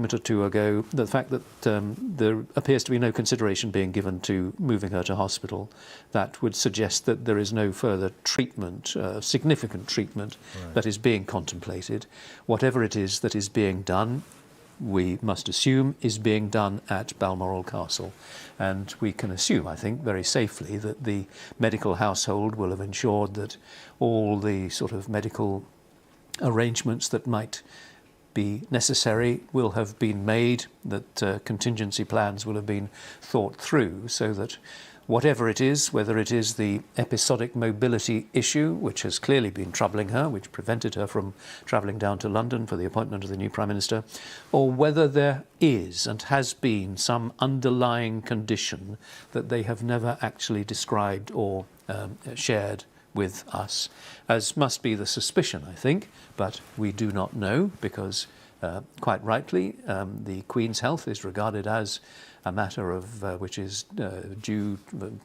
moment or two ago, the fact that there appears to be no consideration being given to moving her to hospital, that would suggest that there is no further treatment, significant treatment, that is being contemplated. Whatever it is that is being done, we must assume is being done at Balmoral Castle. And we can assume, I think, very safely that the medical household will have ensured that all the sort of medical arrangements that might be necessary will have been made, that contingency plans will have been thought through, so that whatever it is, whether it is the episodic mobility issue, which has clearly been troubling her, which prevented her from travelling down to London for the appointment of the new Prime Minister, or whether there is and has been some underlying condition that they have never actually described or shared with us, as must be the suspicion, I think, but we do not know, because quite rightly the Queen's health is regarded as a matter of which is due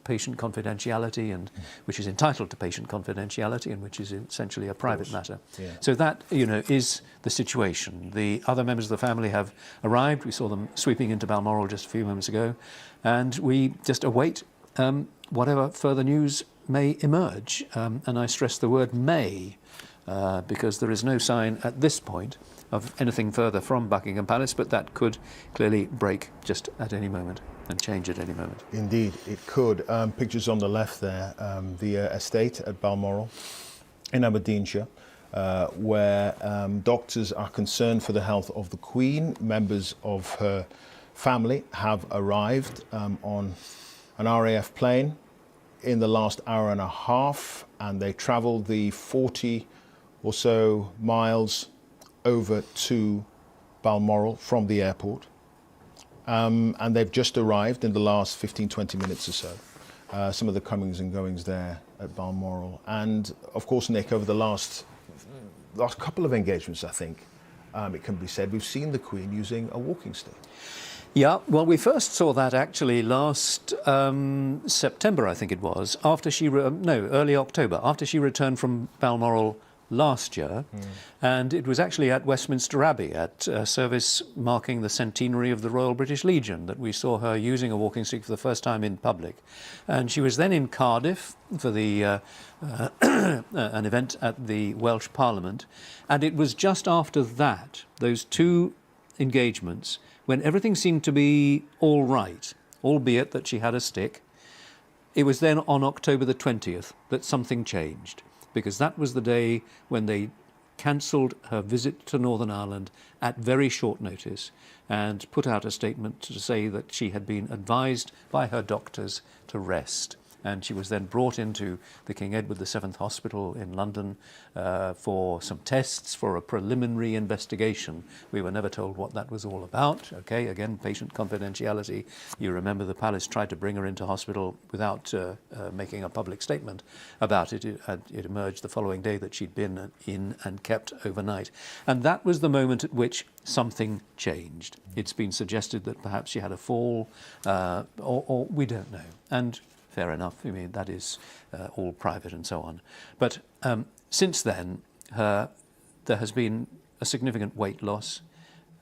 patient confidentiality, and which is entitled to patient confidentiality, and which is essentially a private matter. Yeah. So that, you know, is the situation. The other members of the family have arrived. We saw them sweeping into Balmoral just a few moments ago, and we just await whatever further news may emerge. And I stress the word may, because there is no sign at this point of anything further from Buckingham Palace, but that could clearly break just at any moment and change at any moment. Indeed, it could. Pictures on the left there, the estate at Balmoral in Aberdeenshire, where doctors are concerned for the health of the Queen. Members of her family have arrived on an RAF plane in the last hour and a half, and they travelled the 40 or so miles over to Balmoral from the airport, and they've just arrived in the last 15-20 minutes or so. Some of the comings and goings there at Balmoral, and of course, Nick, over the last couple of engagements, I think it can be said, we've seen the Queen using a walking stick. Yeah, well, we first saw that actually last September, I think it was, after she early October, after she returned from Balmoral last year, and it was actually at Westminster Abbey at a service marking the centenary of the Royal British Legion that we saw her using a walking stick for the first time in public. And she was then in Cardiff for the an event at the Welsh Parliament, and it was just after that, those two engagements, when everything seemed to be all right, albeit that she had a stick. It was then on October the 20th that something changed, because that was the day when they cancelled her visit to Northern Ireland at very short notice and put out a statement to say that she had been advised by her doctors to rest. And she was then brought into the King Edward VII Hospital in London for some tests, for a preliminary investigation. We were never told what that was all about. Okay, again, patient confidentiality. You remember the palace tried to bring her into hospital without making a public statement about it. It emerged the following day that she'd been in and kept overnight. And that was the moment at which something changed. It's been suggested that perhaps she had a fall, or we don't know. And fair enough, I mean, that is all private and so on. But since then, there has been a significant weight loss,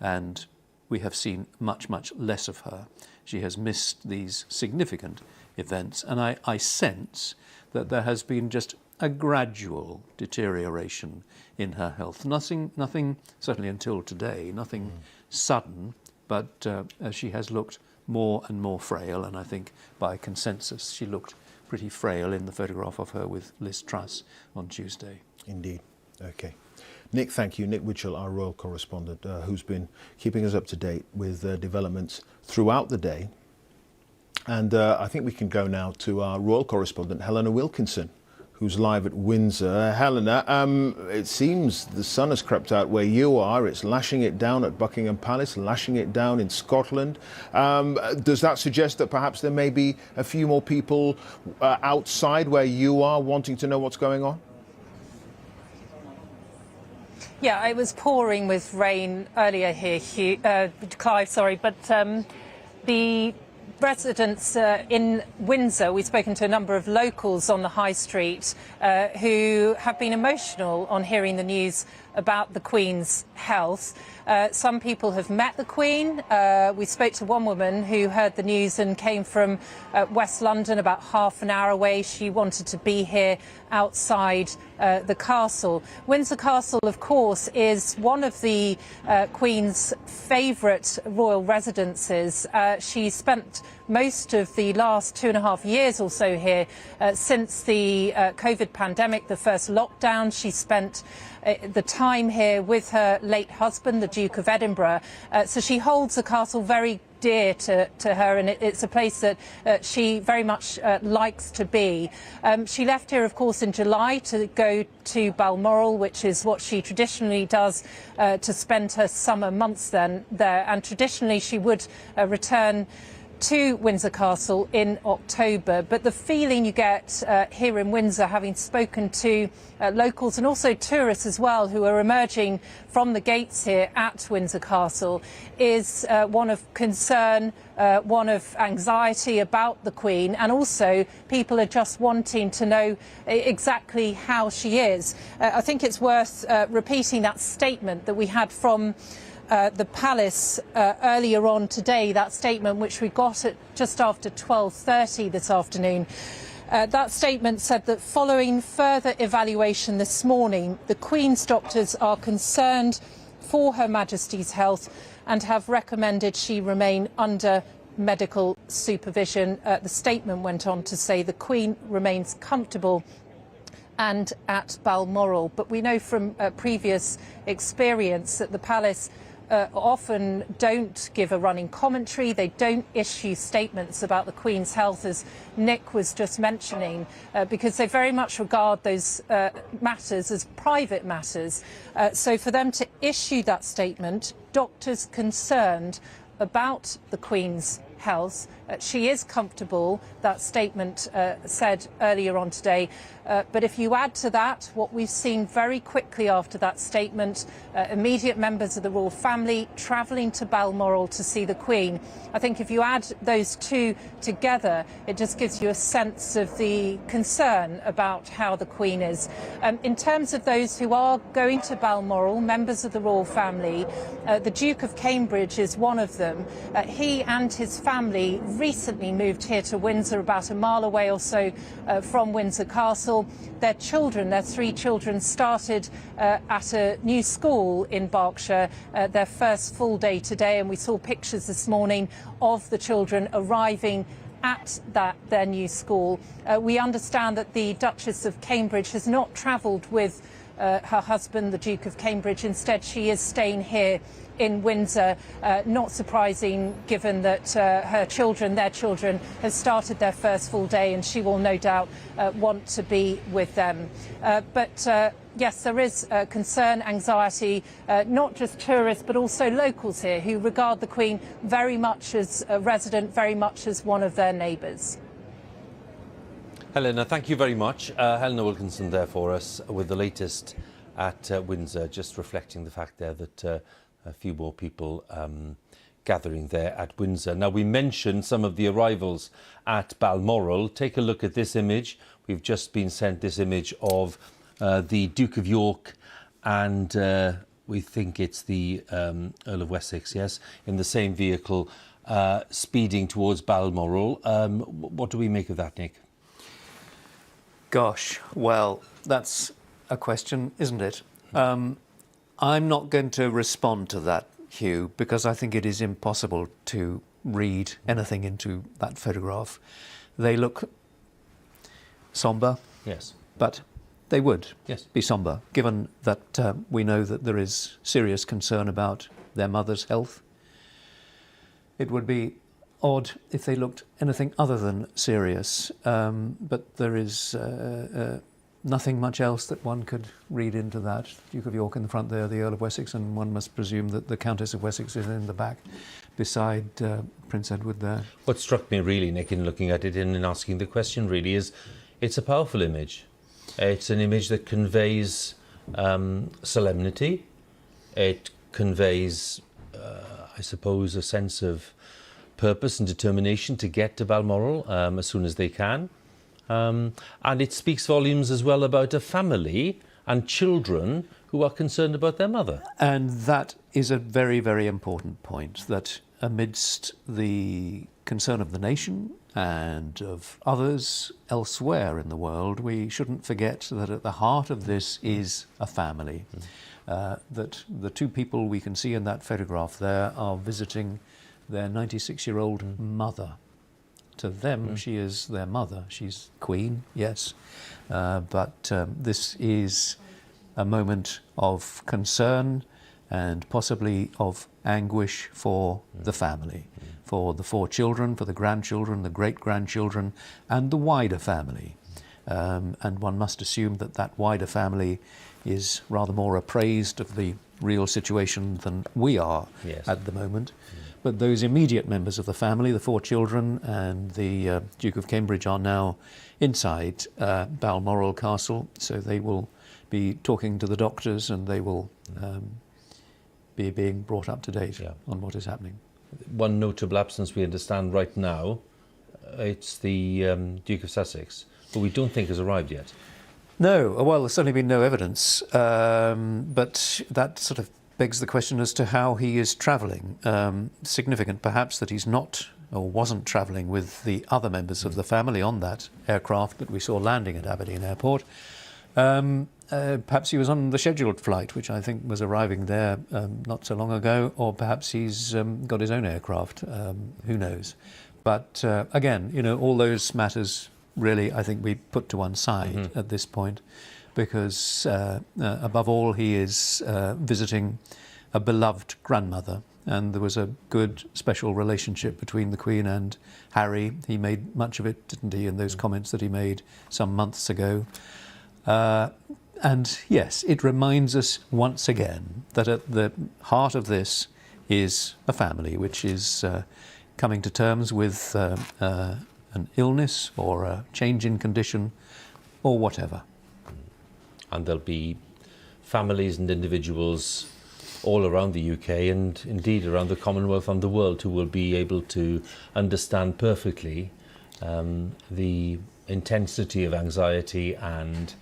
and we have seen much, much less of her. She has missed these significant events, and I sense that there has been just a gradual deterioration in her health. Nothing certainly until today, nothing sudden, but she has looked more and more frail, and I think by consensus she looked pretty frail in the photograph of her with Liz Truss on Tuesday. Indeed. Okay. Nick, thank you. Nick Witchell, our royal correspondent, who's been keeping us up to date with developments throughout the day. And I think we can go now to our royal correspondent, Helena Wilkinson, who's live at Windsor. Helena, it seems the sun has crept out where you are. It's lashing it down at Buckingham Palace, lashing it down in Scotland. Does that suggest that perhaps there may be a few more people outside where you are wanting to know what's going on? Yeah, it was pouring with rain earlier here, Clive, sorry, but the residents in Windsor, we've spoken to a number of locals on the high street who have been emotional on hearing the news about the Queen's health. Some people have met the Queen. We spoke to one woman who heard the news and came from West London, about half an hour away. She wanted to be here outside the castle. Windsor Castle, of course, is one of the Queen's favourite royal residences. She spent most of the last 2.5 years or so here since the COVID pandemic, the first lockdown. She spent the time here with her late husband, the Duke of Edinburgh. So she holds the castle very dear to her, and it's a place that she very much likes to be. She left here, of course, in July to go to Balmoral, which is what she traditionally does to spend her summer months there. And traditionally she would return to Windsor Castle in October, but the feeling you get here in Windsor, having spoken to locals and also tourists as well who are emerging from the gates here at Windsor Castle, is one of concern, one of anxiety about the Queen, and also people are just wanting to know exactly how she is. I think it's worth repeating that statement that we had from the palace earlier on today, that statement which we got at just after 12:30 this afternoon. That statement said that following further evaluation this morning, the Queen's doctors are concerned for Her Majesty's health and have recommended she remain under medical supervision. The statement went on to say the Queen remains comfortable and at Balmoral. But we know from previous experience that the palace often don't give a running commentary. They don't issue statements about the Queen's health, as Nick was just mentioning, because they very much regard those matters as private matters. So for them to issue that statement, doctors concerned about the Queen's health, she is comfortable, that statement said earlier on today. But if you add to that what we've seen very quickly after that statement, immediate members of the royal family travelling to Balmoral to see the Queen, I think if you add those two together, it just gives you a sense of the concern about how the Queen is. In terms of those who are going to Balmoral, members of the royal family, the Duke of Cambridge is one of them. He and his family recently moved here to Windsor, about a mile away or so from Windsor Castle. Their children, their 3 children, started at a new school in Berkshire, their first full day today, and we saw pictures this morning of the children arriving at their new school. We understand that the Duchess of Cambridge has not travelled with her husband, the Duke of Cambridge. Instead, she is staying here in Windsor, not surprising given that their children have started their first full day, and she will no doubt want to be with them. But yes, there is concern, anxiety, not just tourists but also locals here who regard the Queen very much as a resident, very much as one of their neighbours. Helena, thank you very much. Helena Wilkinson there for us with the latest at Windsor, just reflecting the fact there that a few more people gathering there at Windsor. Now, we mentioned some of the arrivals at Balmoral. Take a look at this image. We've just been sent this image of the Duke of York and we think it's the Earl of Wessex, yes, in the same vehicle speeding towards Balmoral. What do we make of that, Nick? Gosh, well, that's a question, isn't it? I'm not going to respond to that, Hugh, because I think it is impossible to read anything into that photograph. They look sombre. Yes. But they would yes. be sombre, given that we know that there is serious concern about their mother's health. It would be odd if they looked anything other than serious, but there is nothing much else that one could read into that. Duke of York in the front there, the Earl of Wessex, and one must presume that the Countess of Wessex is in the back beside Prince Edward there. What struck me really, Nick, in looking at it and in asking the question really is it's a powerful image. It's an image that conveys solemnity. It conveys, I suppose, a sense of purpose and determination to get to Balmoral as soon as they can. And it speaks volumes as well about a family and children who are concerned about their mother. And that is a very, very important point, that amidst the concern of the nation and of others elsewhere in the world, we shouldn't forget that at the heart of this is a family. That the two people we can see in that photograph there are visiting their 96-year-old mother. To them, she is their mother. She's Queen, yes, but this is a moment of concern and possibly of anguish for the family, for the 4 children, for the grandchildren, the great-grandchildren, and the wider family. And one must assume that that wider family is rather more appraised of the real situation than we are at the moment. But those immediate members of the family, the 4 children and the Duke of Cambridge, are now inside Balmoral Castle, so they will be talking to the doctors and they will be being brought up to date on what is happening. One notable absence we understand right now, it's the Duke of Sussex, who we don't think has arrived yet. No, well, there's certainly been no evidence, but that sort of begs the question as to how he is travelling. Significant, perhaps, that he's not or wasn't travelling with the other members of the family on that aircraft that we saw landing at Aberdeen Airport. Perhaps he was on the scheduled flight, which I think was arriving there not so long ago, or perhaps he's got his own aircraft. Who knows? But again, you know, all those matters really, I think, we put to one side at this point, because above all, he is visiting a beloved grandmother, and there was a good special relationship between the Queen and Harry. He made much of it, didn't he, in those comments that he made some months ago. And yes, it reminds us once again that at the heart of this is a family which is coming to terms with an illness or a change in condition or whatever. And there'll be families and individuals all around the UK and indeed around the Commonwealth and the world who will be able to understand perfectly the intensity of anxiety and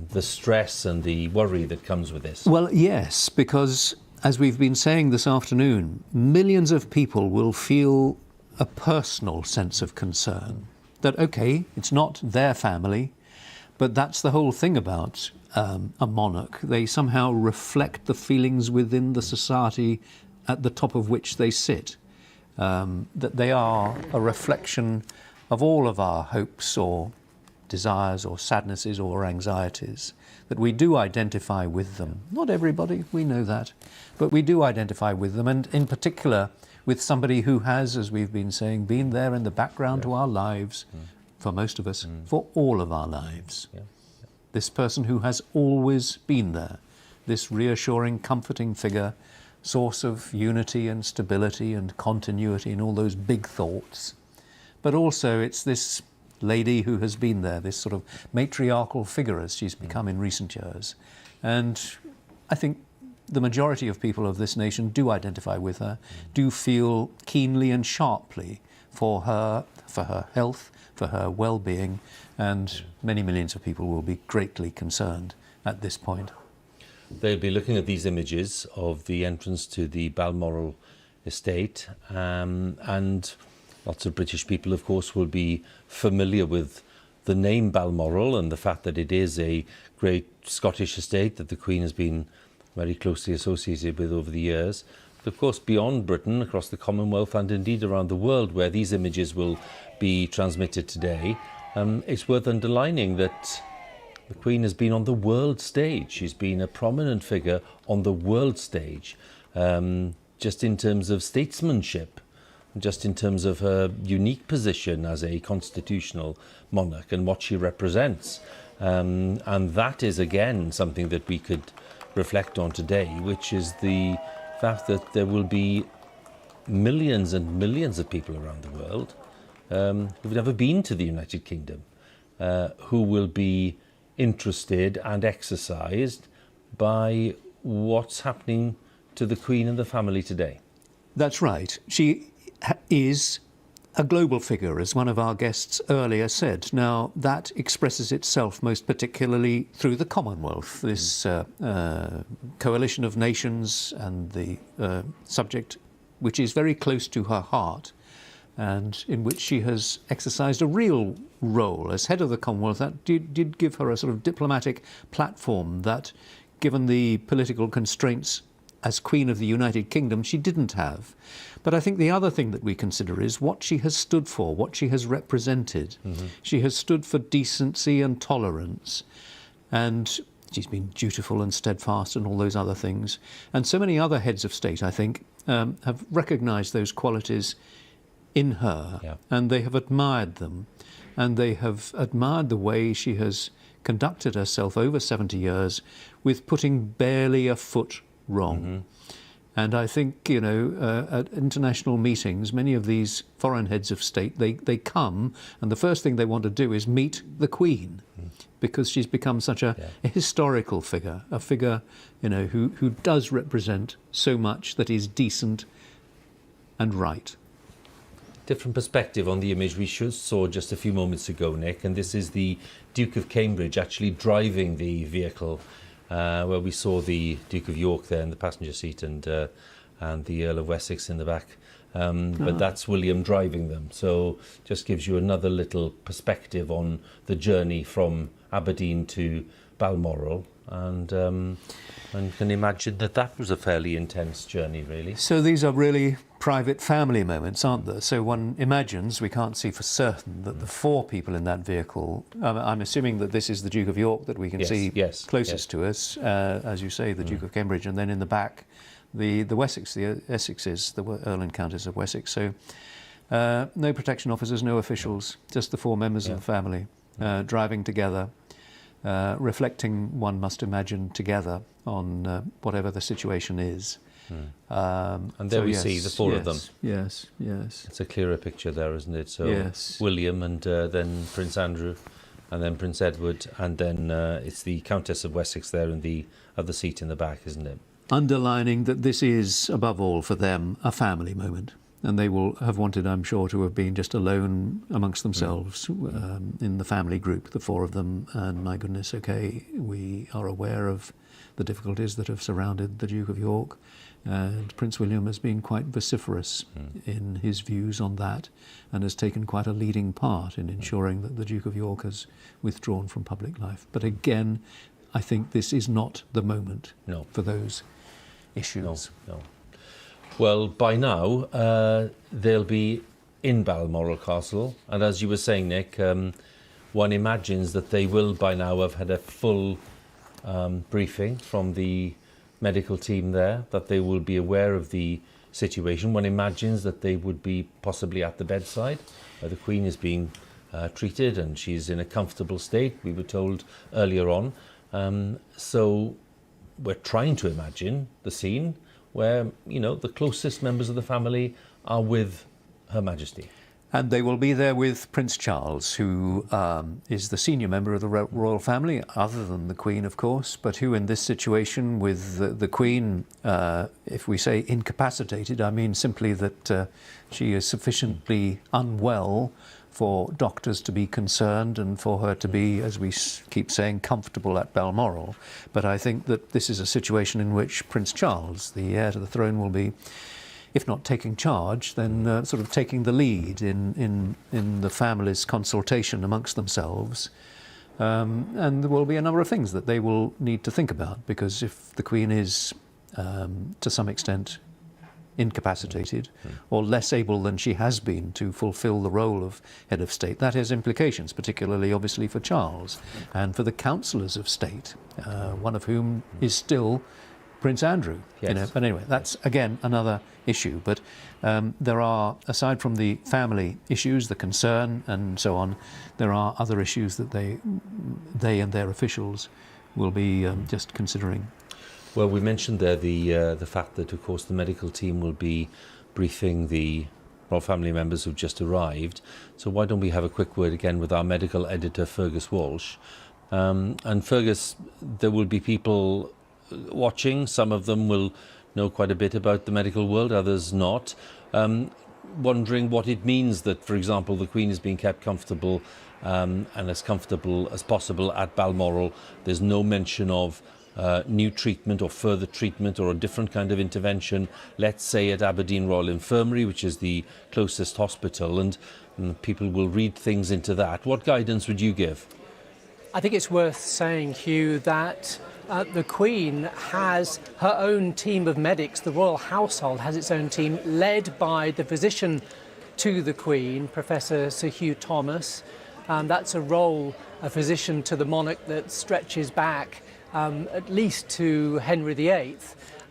the stress and the worry that comes with this. Well, yes, because as we've been saying this afternoon, millions of people will feel a personal sense of concern that, okay, it's not their family, but that's the whole thing about a monarch. They somehow reflect the feelings within the society at the top of which they sit, that they are a reflection of all of our hopes or desires or sadnesses or anxieties, that we do identify with them. Not everybody, we know that, but we do identify with them, and in particular with somebody who has, as we've been saying, been there in the background to our lives, for most of us, for all of our lives. This person who has always been there, this reassuring, comforting figure, source of unity and stability and continuity and all those big thoughts. But also it's this lady who has been there, this sort of matriarchal figure as she's become in recent years. And I think the majority of people of this nation do identify with her, do feel keenly and sharply for her health, for her well-being, and many millions of people will be greatly concerned at this point. They'll be looking at these images of the entrance to the Balmoral estate, and lots of British people, of course, will be familiar with the name Balmoral and the fact that it is a great Scottish estate that the Queen has been very closely associated with over the years. But of course, beyond Britain, across the Commonwealth and indeed around the world where these images will be transmitted today, it's worth underlining that the Queen has been on the world stage. She's been a prominent figure on the world stage, just in terms of statesmanship, just in terms of her unique position as a constitutional monarch and what she represents. And that is, again, something that we could reflect on today, which is the fact that there will be millions and millions of people around the world who've never been to the United Kingdom, who will be interested and exercised by what's happening to the Queen and the family today. That's right. She is a global figure, as one of our guests earlier said. Now, that expresses itself most particularly through the Commonwealth, this coalition of nations, and the subject which is very close to her heart, and in which she has exercised a real role as head of the Commonwealth. That did give her a sort of diplomatic platform that, given the political constraints as Queen of the United Kingdom, she didn't have. But I think the other thing that we consider is what she has stood for, what she has represented. She has stood for decency and tolerance, and she's been dutiful and steadfast and all those other things. And so many other heads of state, I think, have recognised those qualities in her, and they have admired them, and they have admired the way she has conducted herself over 70 years with putting barely a foot wrong. And I think, you know, at international meetings, many of these foreign heads of state, they come, and the first thing they want to do is meet the Queen, because she's become such a historical figure, a figure, you know, who does represent so much that is decent and right. Different perspective on the image we saw just a few moments ago, Nick, and this is the Duke of Cambridge actually driving the vehicle, where we saw the Duke of York there in the passenger seat and the Earl of Wessex in the back. But that's William driving them, so just gives you another little perspective on the journey from Aberdeen to Balmoral, and can imagine that was a fairly intense journey, really. So these are really private family moments, aren't there? So one imagines, we can't see for certain, that the four people in that vehicle, I'm assuming that this is the Duke of York that we can see closest to us, as you say, the Duke of Cambridge, and then in the back, the Wessex, the Essexes, the Earl and Countess of Wessex. So no protection officers, no officials, just the four members of the family driving together, reflecting, one must imagine, together on whatever the situation is. And there we see the four of them. Yes. It's a clearer picture there, isn't it? So William, and then Prince Andrew, and then Prince Edward, and then it's the Countess of Wessex there in the other seat in the back, isn't it? Underlining that this is, above all, for them, a family moment. And they will have wanted, I'm sure, to have been just alone amongst themselves in the family group, the four of them. And my goodness, okay, we are aware of the difficulties that have surrounded the Duke of York. And Prince William has been quite vociferous in his views on that, and has taken quite a leading part in ensuring that the Duke of York has withdrawn from public life. But again, I think this is not the moment for those issues. No. Well, by now, they'll be in Balmoral Castle, and as you were saying, Nick, one imagines that they will by now have had a full briefing from the medical team there, that they will be aware of the situation. One imagines that they would be possibly at the bedside, where the Queen is being treated and she's in a comfortable state, we were told earlier on. So we're trying to imagine the scene where, you know, the closest members of the family are with Her Majesty. And they will be there with Prince Charles, who is the senior member of the royal family, other than the Queen, of course, but who in this situation with the Queen, if we say incapacitated, I mean simply that she is sufficiently unwell for doctors to be concerned and for her to be, as we keep saying, comfortable at Balmoral. But I think that this is a situation in which Prince Charles, the heir to the throne, will be, if not taking charge, then sort of taking the lead in the family's consultation amongst themselves. And there will be a number of things that they will need to think about, because if the Queen is, to some extent, incapacitated or less able than she has been to fulfil the role of head of state, that has implications, particularly obviously for Charles and for the councillors of state, one of whom is still Prince Andrew. Yes. You know, but anyway, that's again another issue. But there are, aside from the family issues, the concern and so on, there are other issues that they and their officials will be just considering. Well, we mentioned there the fact that, of course, the medical team will be briefing the royal family members who've just arrived. So why don't we have a quick word again with our medical editor, Fergus Walsh. And Fergus, there will be people watching. Some of them will know quite a bit about the medical world, others not. wondering what it means that, for example, the Queen is being kept comfortable and as comfortable as possible at Balmoral. There's no mention of new treatment or further treatment or a different kind of intervention, let's say at Aberdeen Royal Infirmary, which is the closest hospital, and people will read things into that. What guidance would you give? I think it's worth saying, Hugh, that the Queen has her own team of medics. The royal household has its own team, led by the physician to the Queen, Professor Sir Hugh Thomas. That's a role, a physician to the monarch, that stretches back at least to Henry VIII.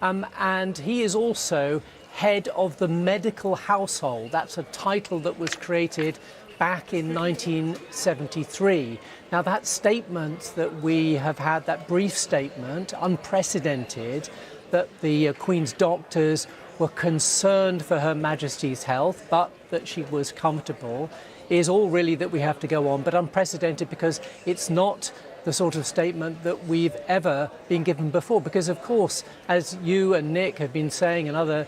And he is also head of the medical household. That's a title that was created back in 1973. Now, that statement that we have had, that brief statement, unprecedented, that the Queen's doctors were concerned for Her Majesty's health, but that she was comfortable, is all really that we have to go on, but unprecedented because it's not the sort of statement that we've ever been given before. Because, of course, as you and Nick have been saying, and other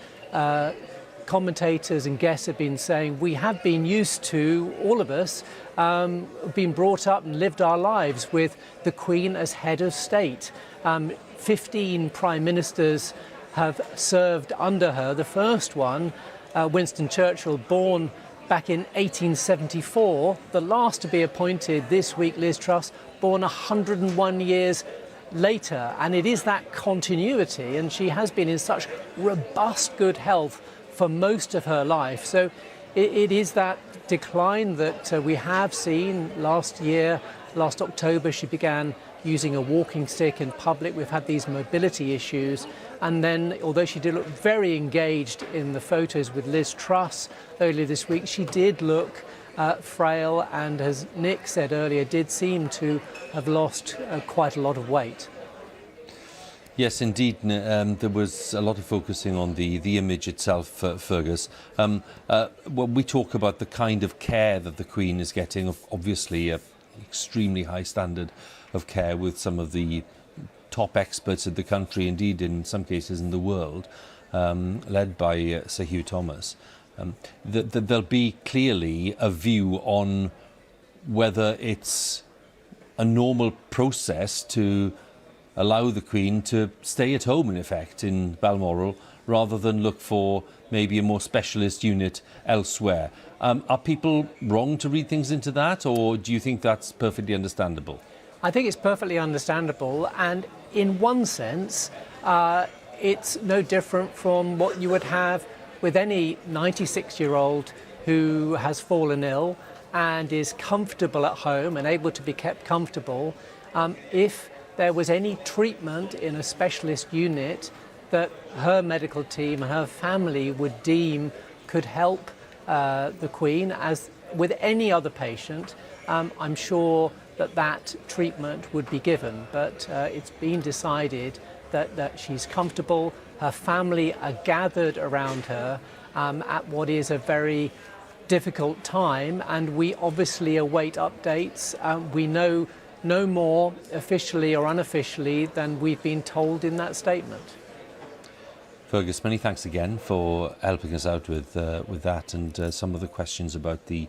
commentators and guests have been saying, we have been used to, all of us, been brought up and lived our lives with the Queen as head of state. 15 prime ministers have served under her. The first one, Winston Churchill, born back in 1874. The last to be appointed this week, Liz Truss, born 101 years later. And it is that continuity, and she has been in such robust good health for most of her life. So it is that decline that we have seen last year. Last October, she began using a walking stick in public. We've had these mobility issues. And then, although she did look very engaged in the photos with Liz Truss earlier this week, she did look frail and, as Nick said earlier, did seem to have lost quite a lot of weight. Yes, indeed. There was a lot of focusing on the image itself, Fergus. When we talk about the kind of care that the Queen is getting, obviously an extremely high standard of care with some of the top experts in the country, indeed in some cases in the world, led by Sir Hugh Thomas, there'll be clearly a view on whether it's a normal process to allow the Queen to stay at home, in effect, in Balmoral, rather than look for maybe a more specialist unit elsewhere. Are people wrong to read things into that, or do you think that's perfectly understandable? I think it's perfectly understandable, and in one sense, it's no different from what you would have with any 96-year-old who has fallen ill and is comfortable at home and able to be kept comfortable. If there was any treatment in a specialist unit that her medical team and her family would deem could help the Queen, as with any other patient, I'm sure that treatment would be given. But it's been decided that she's comfortable. Her family are gathered around her at what is a very difficult time, and we obviously await updates. We know no more officially or unofficially than we've been told in that statement. Fergus, many thanks again for helping us out with that and some of the questions about the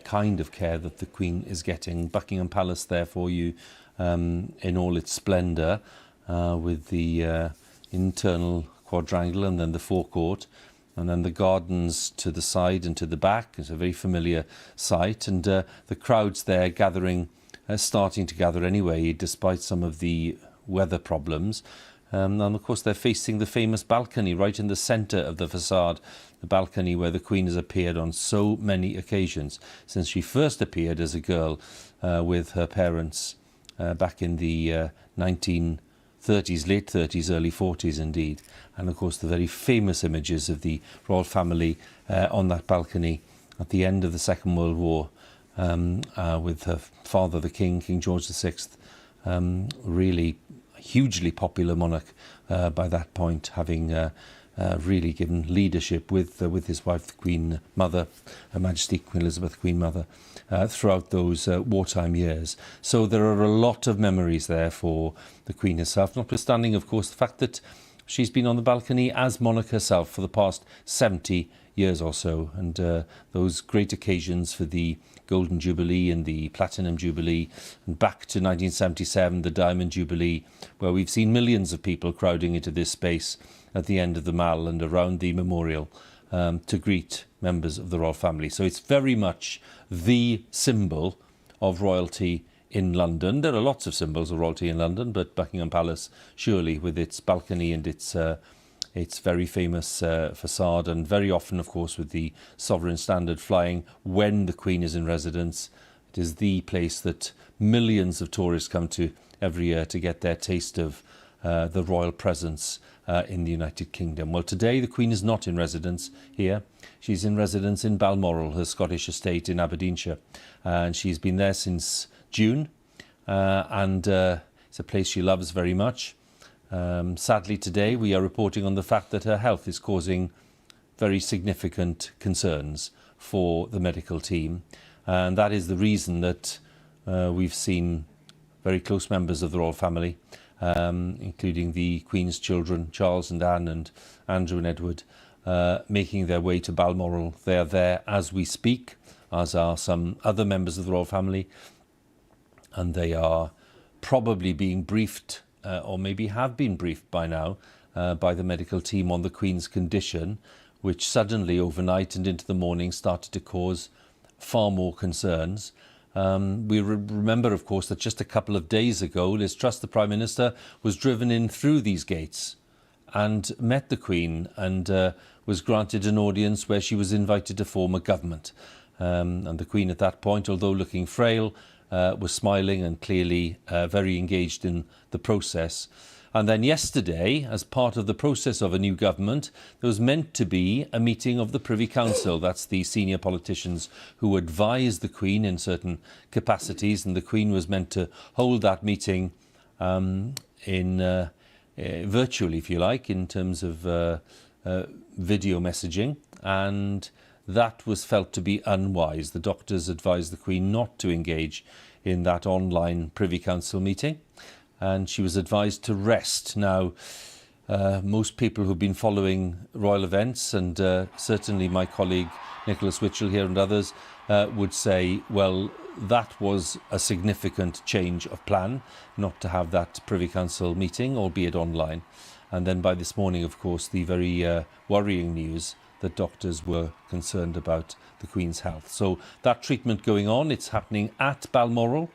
kind of care that the Queen is getting. Buckingham Palace there for you in all its splendour, with the internal quadrangle and then the forecourt, and then the gardens to the side and to the back. It's a very familiar sight, and the crowds there gathering, starting to gather anyway, despite some of the weather problems. And of course they're facing the famous balcony right in the centre of the facade, the balcony where the Queen has appeared on so many occasions since she first appeared as a girl with her parents back in the 1930s, late 30s, early 40s indeed. And of course the very famous images of the royal family on that balcony at the end of the Second World War, with her father, the King George VI, really hugely popular monarch by that point, having really given leadership with his wife, the Queen Mother, Her Majesty Queen Elizabeth, Queen Mother, throughout those wartime years. So there are a lot of memories there for the Queen herself, notwithstanding, of course, the fact that She's been on the balcony as monarch herself for the past 70 years or so, and those great occasions for the Golden Jubilee and the Platinum Jubilee, and back to 1977, the Diamond Jubilee, where we've seen millions of people crowding into this space at the end of the Mall and around the memorial to greet members of the royal family. So it's very much the symbol of royalty in London. There are lots of symbols of royalty in London, but Buckingham Palace, surely, with its balcony and its very famous facade, and very often, of course, with the sovereign standard flying when the Queen is in residence. It is the place that millions of tourists come to every year to get their taste of the royal presence in the United Kingdom. Well, today the Queen is not in residence here. She's in residence in Balmoral, her Scottish estate in Aberdeenshire, and she's been there since June, and it's a place she loves very much. Sadly, today we are reporting on the fact that her health is causing very significant concerns for the medical team, and that is the reason that we've seen very close members of the royal family, including the Queen's children, Charles and Anne and Andrew and Edward, making their way to Balmoral. They are there as we speak, as are some other members of the royal family, and they are probably being briefed, or maybe have been briefed by now, by the medical team on the Queen's condition, which suddenly overnight and into the morning started to cause far more concerns. We remember, of course, that just a couple of days ago, Liz Truss, the Prime Minister, was driven in through these gates and met the Queen and was granted an audience where she was invited to form a government. And the Queen at that point, although looking frail, was smiling and clearly very engaged in the process. And then yesterday, as part of the process of a new government, there was meant to be a meeting of the Privy Council. That's the senior politicians who advise the Queen in certain capacities, and the Queen was meant to hold that meeting virtually, if you like, in terms of video messaging, and that was felt to be unwise. The doctors advised the Queen not to engage in that online Privy Council meeting, and she was advised to rest. Now, most people who've been following royal events, and certainly my colleague Nicholas Witchell here and others, would say, well, that was a significant change of plan, not to have that Privy Council meeting, albeit online. And then by this morning, of course, the very worrying news that doctors were concerned about the Queen's health. So that treatment going on, it's happening at Balmoral.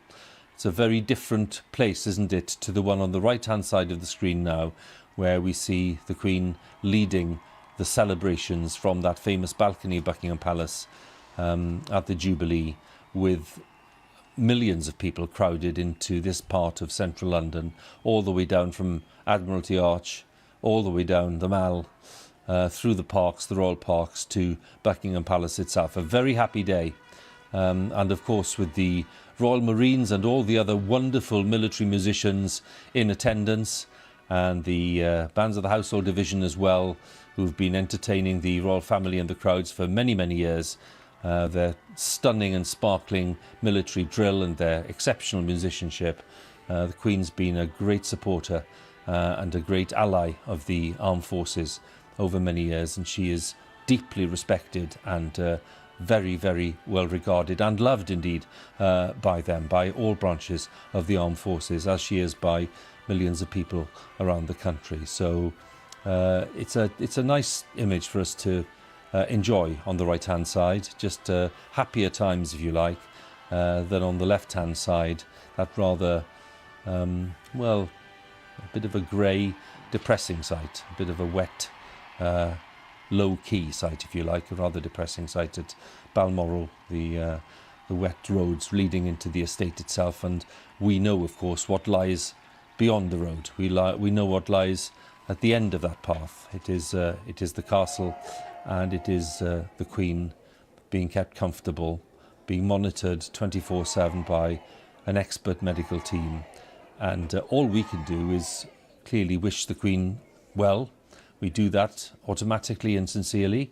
It's a very different place, isn't it, to the one on the right-hand side of the screen now, where we see the Queen leading the celebrations from that famous balcony of Buckingham Palace at the Jubilee, with millions of people crowded into this part of central London, all the way down from Admiralty Arch, all the way down the Mall, through the parks, the royal parks, to Buckingham Palace itself. A very happy day. And of course, with the Royal Marines and all the other wonderful military musicians in attendance, and the bands of the Household Division as well, who've been entertaining the royal family and the crowds for many, many years. Their stunning and sparkling military drill and their exceptional musicianship. The Queen's been a great supporter and a great ally of the armed forces over many years, and she is deeply respected and very, very well regarded and loved indeed by them, by all branches of the armed forces, as she is by millions of people around the country. So it's a nice image for us to enjoy on the right hand side, just happier times, if you like, than on the left hand side, that rather well, a bit of a grey, depressing sight, a bit of a wet, low-key sight, if you like, a rather depressing sight at Balmoral, the wet roads leading into the estate itself. And we know, of course, what lies beyond the road. We know what lies at the end of that path. It is the castle, and it is the Queen being kept comfortable, being monitored 24/7 by an expert medical team. And all we can do is clearly wish the Queen well. We do that automatically and sincerely,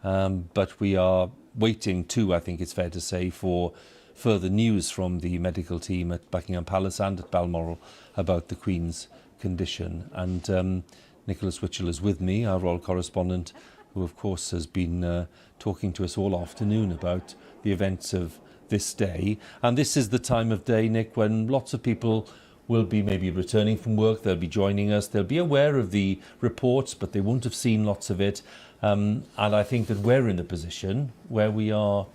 but we are waiting too, I think it's fair to say, for further news from the medical team at Buckingham Palace and at Balmoral about the Queen's condition. And Nicholas Witchell is with me, our royal correspondent, who of course has been talking to us all afternoon about the events of this day. And this is the time of day, Nick, when lots of people will be maybe returning from work, they'll be joining us, they'll be aware of the reports, but they won't have seen lots of it. And I think that we're in the position where we're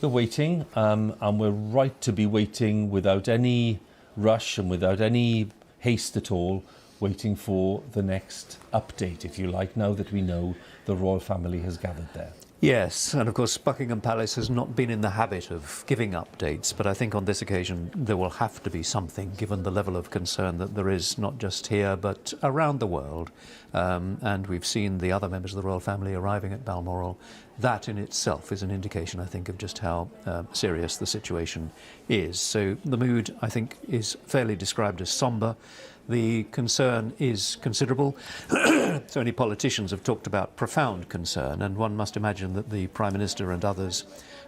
waiting, and we're right to be waiting without any rush and without any haste at all, waiting for the next update, if you like, now that we know the royal family has gathered there. Yes, and of course Buckingham Palace has not been in the habit of giving updates, but I think on this occasion there will have to be something, given the level of concern that there is not just here but around the world. And we've seen the other members of the royal family arriving at Balmoral. That in itself is an indication, I think, of just how serious the situation is. So the mood, I think, is fairly described as sombre. The concern is considerable. So many politicians have talked about profound concern, and one must imagine that the Prime Minister and others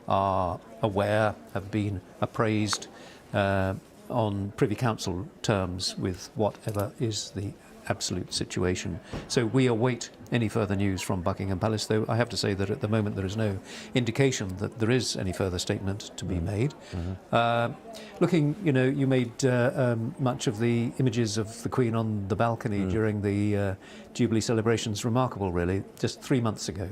are aware, have been appraised on Privy Council terms with whatever is the absolute situation. So we await any further news from Buckingham Palace, though I have to say that at the moment there is no indication that there is any further statement to be made. Looking, you made much of the images of the Queen on the balcony during the Jubilee celebrations remarkable, really, just 3 months ago.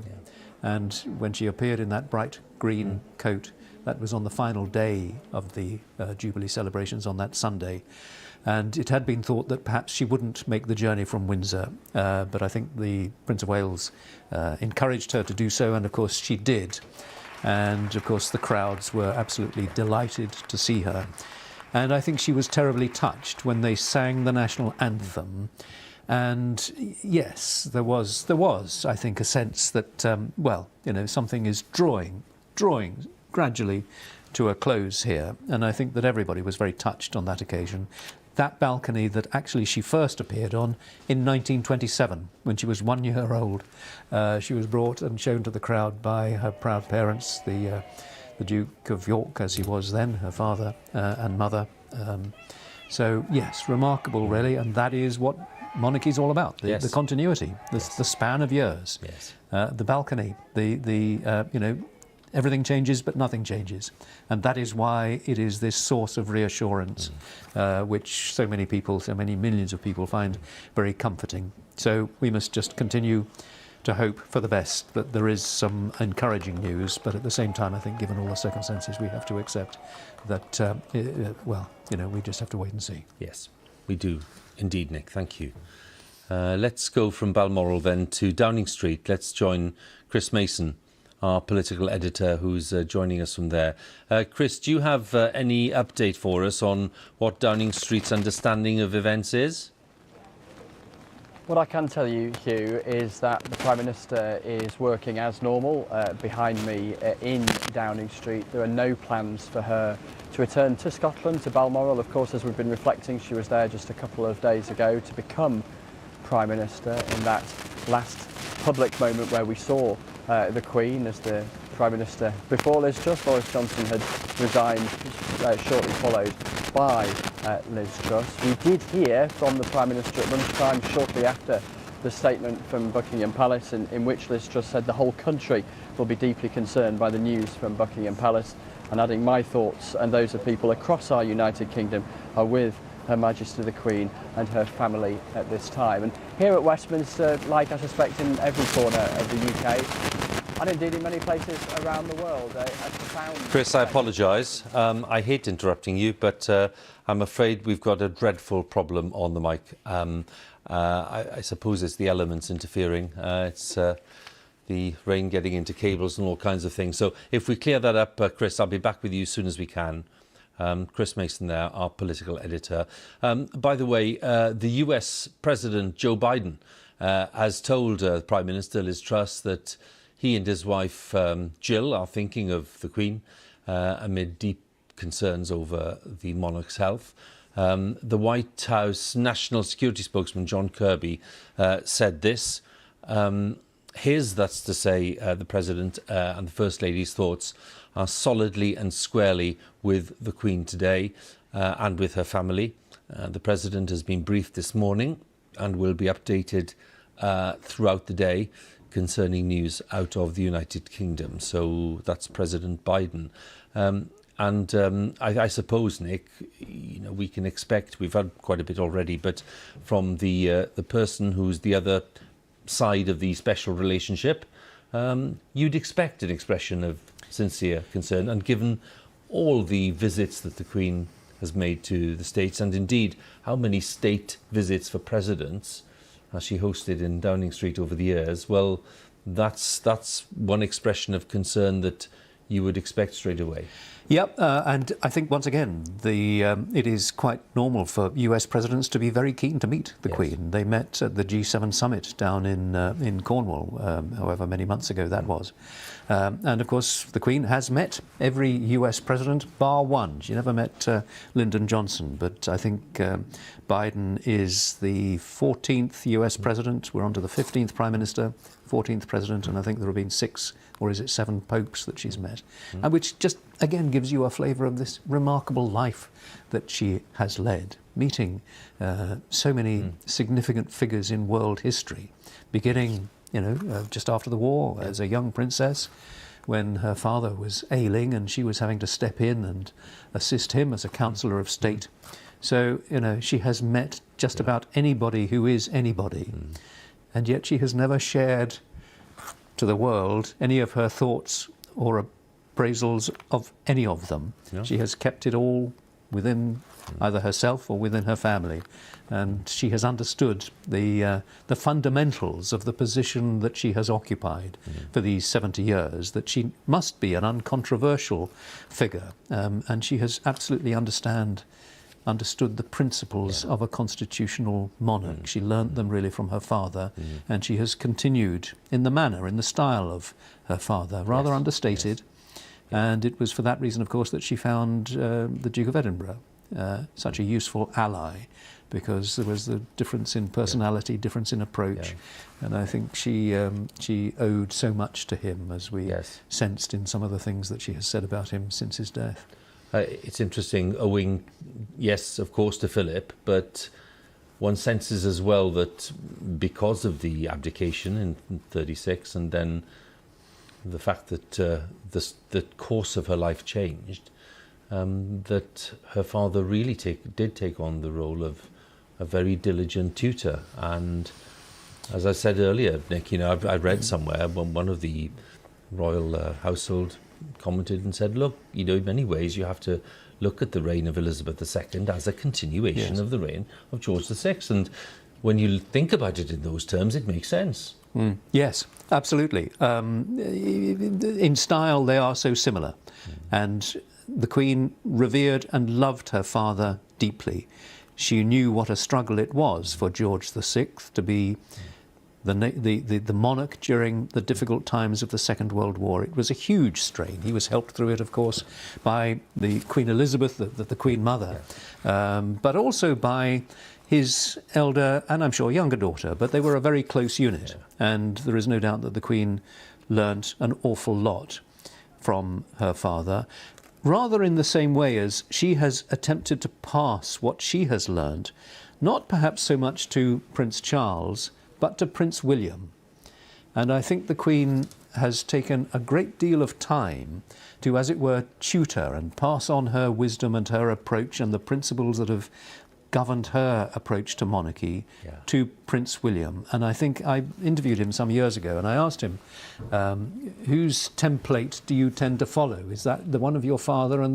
And when she appeared in that bright green coat, that was on the final day of the Jubilee celebrations on that Sunday. And it had been thought that perhaps she wouldn't make the journey from Windsor, but I think the Prince of Wales encouraged her to do so, and of course she did. And of course the crowds were absolutely delighted to see her. And I think she was terribly touched when they sang the national anthem. And yes, there was, I think, a sense that, something is drawing gradually to a close here. And I think that everybody was very touched on that occasion. That balcony that actually she first appeared on in 1927, when she was 1 year old. She was brought and shown to the crowd by her proud parents, the Duke of York, as he was then, her father and mother. So yes, remarkable really, and that is what monarchy is all about, the continuity, the span of years. The balcony, everything changes, but nothing changes. And that is why it is this source of reassurance, which so many millions of people find very comforting. So we must just continue to hope for the best, that there is some encouraging news, but at the same time, I think, given all the circumstances, we have to accept that, we just have to wait and see. Yes, we do indeed, Nick. Thank you. Let's go from Balmoral then to Downing Street. Let's join Chris Mason, our political editor, who's joining us from there. Chris, do you have any update for us on what Downing Street's understanding of events is? What I can tell you, Hugh, is that the Prime Minister is working as normal behind me in Downing Street. There are no plans for her to return to Scotland, to Balmoral. Of course, as we've been reflecting, she was there just a couple of days ago to become Prime Minister in that last public moment where we saw the Queen as the Prime Minister before Liz Truss. Boris Johnson had resigned, shortly followed by Liz Truss. We did hear from the Prime Minister at lunchtime shortly after the statement from Buckingham Palace in which Liz Truss said the whole country will be deeply concerned by the news from Buckingham Palace, and adding my thoughts and those of people across our United Kingdom are with Her Majesty the Queen and her family at this time. And here at Westminster, like I suspect in every corner of the UK, and indeed in many places around the world, a profound... Chris, I apologise. I hate interrupting you, but I'm afraid we've got a dreadful problem on the mic. I suppose it's the elements interfering. It's the rain getting into cables and all kinds of things. So if we clear that up, Chris, I'll be back with you as soon as we can. Chris Mason there, our political editor. By the way, the US President Joe Biden has told Prime Minister Liz Truss that he and his wife Jill are thinking of the Queen amid deep concerns over the monarch's health. The White House National Security spokesman John Kirby said this. That's to say, the President and the First Lady's thoughts are solidly and squarely with the Queen today and with her family. The President has been briefed this morning and will be updated throughout the day concerning news out of the United Kingdom. So that's President Biden. I suppose, Nick, we can expect, we've had quite a bit already, but from the person who's the other side of the special relationship, you'd expect an expression of sincere concern. And given all the visits that the Queen has made to the States, and indeed how many state visits for presidents as she hosted in Downing Street over the years, well, that's one expression of concern that you would expect straight away. Yep, and I think once again, it is quite normal for US presidents to be very keen to meet the Queen. They met at the G7 summit down in Cornwall, however many months ago that was. And of course, the Queen has met every US president bar one. She never met Lyndon Johnson, but I think Biden is the 14th US president. We're on to the 15th Prime Minister, 14th president, and I think there have been 6 or is it 7 popes that she's met, and which just again gives you a flavour of this remarkable life that she has led, meeting so many significant figures in world history, beginning just after the war as a young princess, when her father was ailing and she was having to step in and assist him as a councillor of state. So she has met just about anybody who is anybody, and yet she has never shared to the world any of her thoughts or appraisals of any of them. Yeah. She has kept it all within either herself or within her family, and she has understood the fundamentals of the position that she has occupied for these 70 years, that she must be an uncontroversial figure, and she has absolutely understood the principles of a constitutional monarch. She learnt them really from her father, and she has continued in the manner, in the style of her father, rather understated. And it was for that reason, of course, that she found the Duke of Edinburgh such a useful ally, because there was the difference in personality, difference in approach, and I think she owed so much to him, as we sensed in some of the things that she has said about him since his death. It's interesting, owing, yes, of course, to Philip, but one senses as well that because of the abdication in 36, and then the fact that the course of her life changed, that her father really did take on the role of a very diligent tutor. And as I said earlier, Nick, I read somewhere when one of the royal household commented and said, look, in many ways you have to look at the reign of Elizabeth II as a continuation of the reign of George VI. And when you think about it in those terms, it makes sense. Yes, absolutely. In style, they are so similar. And the Queen revered and loved her father deeply. She knew what a struggle it was for George VI to be the monarch during the difficult times of the Second World War. It was a huge strain. He was helped through it, of course, by the Queen Elizabeth, the Queen Mother, but also by his elder and I'm sure younger daughter, but they were a very close unit. And there is no doubt that the Queen learnt an awful lot from her father, rather in the same way as she has attempted to pass what she has learnt, not perhaps so much to Prince Charles, but to Prince William. And I think the Queen has taken a great deal of time to, as it were, tutor and pass on her wisdom and her approach and the principles that have governed her approach to monarchy to Prince William. And I think I interviewed him some years ago, and I asked him, whose template do you tend to follow? Is that the one of your father or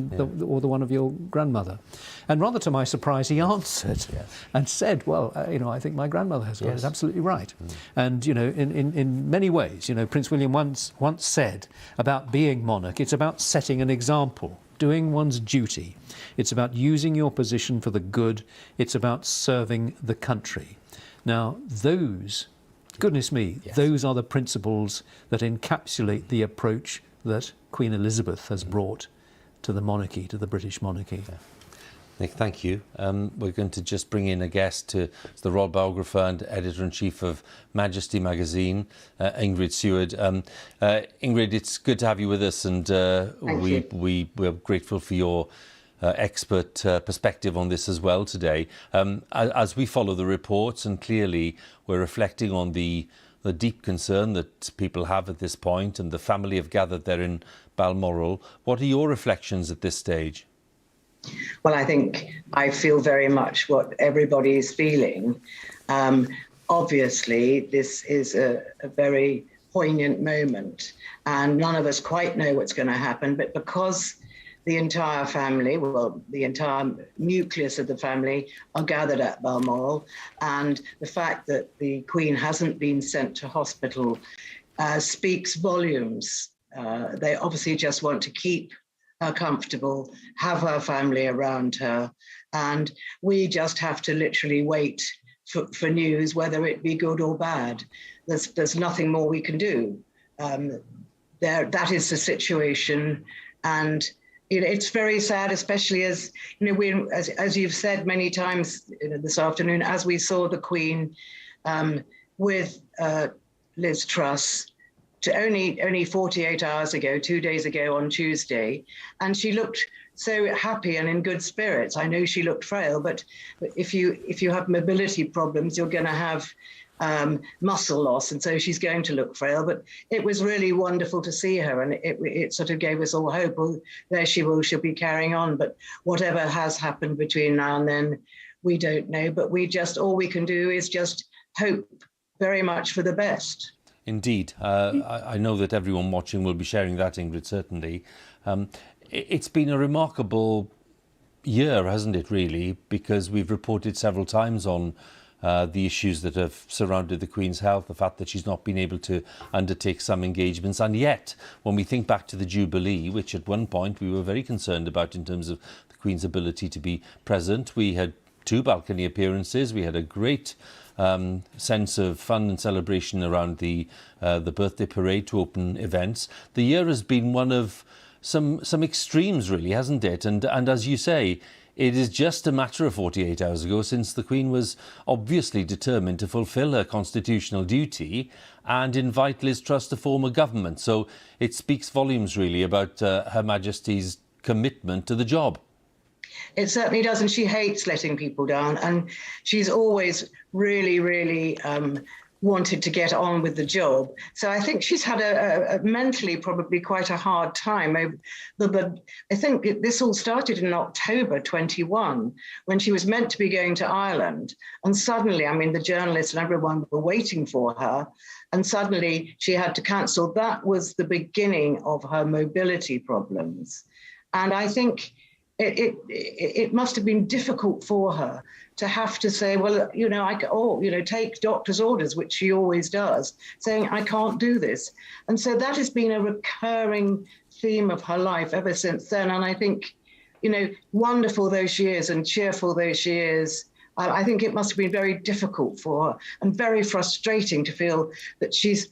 the one of your grandmother? And rather to my surprise, he answered and said, well, I think my grandmother has got it absolutely right. And, in many ways, Prince William once said about being monarch, it's about setting an example, doing one's duty. It's about using your position for the good. It's about serving the country. Now, those, goodness me, those are the principles that encapsulate the approach that Queen Elizabeth has brought to the monarchy, to the British monarchy. Nick, thank you. We're going to just bring in a guest, the royal biographer and editor-in-chief of Majesty magazine, Ingrid Seward. Ingrid, it's good to have you with us, and we're grateful for your expert perspective on this as well today. As we follow the reports, and clearly we're reflecting on the deep concern that people have at this point, and the family have gathered there in Balmoral. What are your reflections at this stage? Well, I think I feel very much what everybody is feeling. Obviously, this is a very poignant moment, and none of us quite know what's going to happen, but because the entire family, well, the entire nucleus of the family are gathered at Balmoral, and the fact that the Queen hasn't been sent to hospital speaks volumes. They obviously just want to keep her comfortable, have her family around her, and we just have to literally wait for news, whether it be good or bad. There's nothing more we can do. That is the situation, and it's very sad, especially as as you've said many times this afternoon, as we saw the Queen with Liz Truss only 48 hours ago, 2 days ago on Tuesday, and she looked so happy and in good spirits. I know she looked frail, but if you have mobility problems, you're going to have muscle loss, and so she's going to look frail. But it was really wonderful to see her, and it sort of gave us all hope. Well, there she'll be carrying on. But whatever has happened between now and then, we don't know. But all we can do is just hope very much for the best. Indeed. I know that everyone watching will be sharing that, Ingrid, certainly. It's been a remarkable year, hasn't it, really? Because we've reported several times on the issues that have surrounded the Queen's health, the fact that she's not been able to undertake some engagements. And yet, when we think back to the Jubilee, which at one point we were very concerned about in terms of the Queen's ability to be present, we had 2 balcony appearances. We had a great sense of fun and celebration around the birthday parade to open events. The year has been one of some extremes, really, hasn't it? And as you say, it is just a matter of 48 hours ago since the Queen was obviously determined to fulfil her constitutional duty and invite Liz Truss to form a government. So it speaks volumes, really, about Her Majesty's commitment to the job. It certainly does, and she hates letting people down, and she's always really wanted to get on with the job. So I think she's had a mentally probably quite a hard time. I think this all started in October 21, when she was meant to be going to Ireland, and suddenly, I mean, the journalists and everyone were waiting for her, and suddenly she had to cancel. That was the beginning of her mobility problems, and I think it must have been difficult for her to have to say, well, take doctor's orders, which she always does, saying, I can't do this. And so that has been a recurring theme of her life ever since then. And I think, wonderful though she is and cheerful though she is, I think it must have been very difficult for her and very frustrating to feel that she's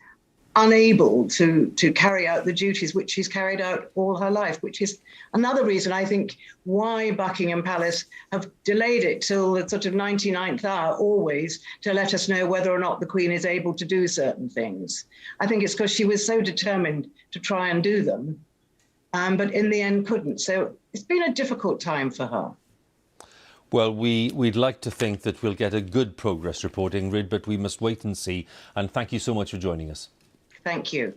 unable to carry out the duties which she's carried out all her life, which is another reason, I think, why Buckingham Palace have delayed it till the sort of 99th hour always to let us know whether or not the Queen is able to do certain things. I think it's because she was so determined to try and do them, but in the end couldn't. So it's been a difficult time for her. Well, we'd like to think that we'll get a good progress report, Ingrid, but we must wait and see. And thank you so much for joining us. Thank you.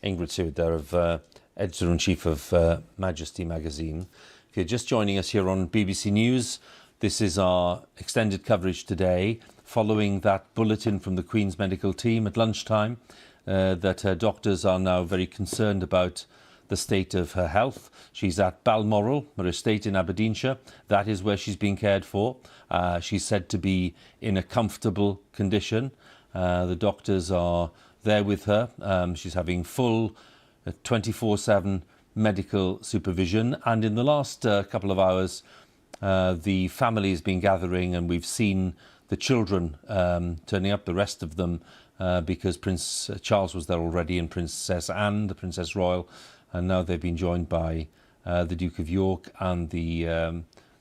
Ingrid Seward there, of Editor-in-Chief of Majesty magazine. If you're just joining us here on BBC News, this is our extended coverage today, following that bulletin from the Queen's medical team at lunchtime that her doctors are now very concerned about the state of her health. She's at Balmoral, her estate in Aberdeenshire. That is where she's being cared for. She's said to be in a comfortable condition. The doctors are there with her. She's having full 24/7 medical supervision, and in the last couple of hours the family has been gathering, and we've seen the children turning up, the rest of them, because Prince Charles was there already, and Princess Anne, the Princess Royal, and now they've been joined by the Duke of York and the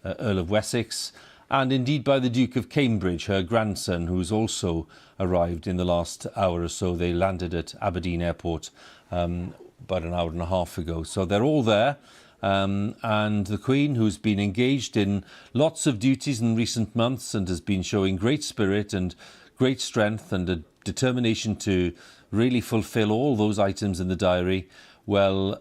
Earl of Wessex, and indeed by the Duke of Cambridge, her grandson, who's also arrived in the last hour or so. They landed at Aberdeen Airport about an hour and a half ago. So they're all there, And the Queen, who's been engaged in lots of duties in recent months and has been showing great spirit and great strength and a determination to really fulfil all those items in the diary. Well,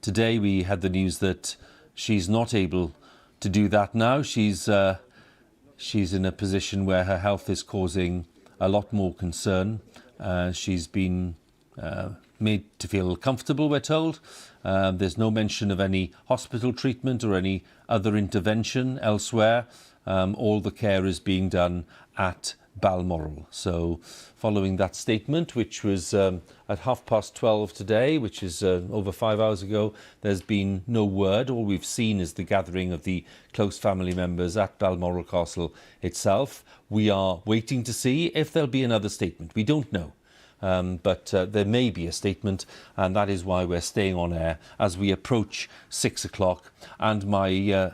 today we had the news that she's not able to do that now. She's in a position where her health is causing a lot more concern. She's been made to feel comfortable, we're told. There's no mention of any hospital treatment or any other intervention elsewhere. All the care is being done at Balmoral. So following that statement, which was at 12:30 today, which is over 5 hours ago, there's been no word. All we've seen is the gathering of the close family members at Balmoral Castle itself. We are waiting to see if there'll be another statement. We don't know. But there may be a statement, and that is why we're staying on air as we approach 6 o'clock. And my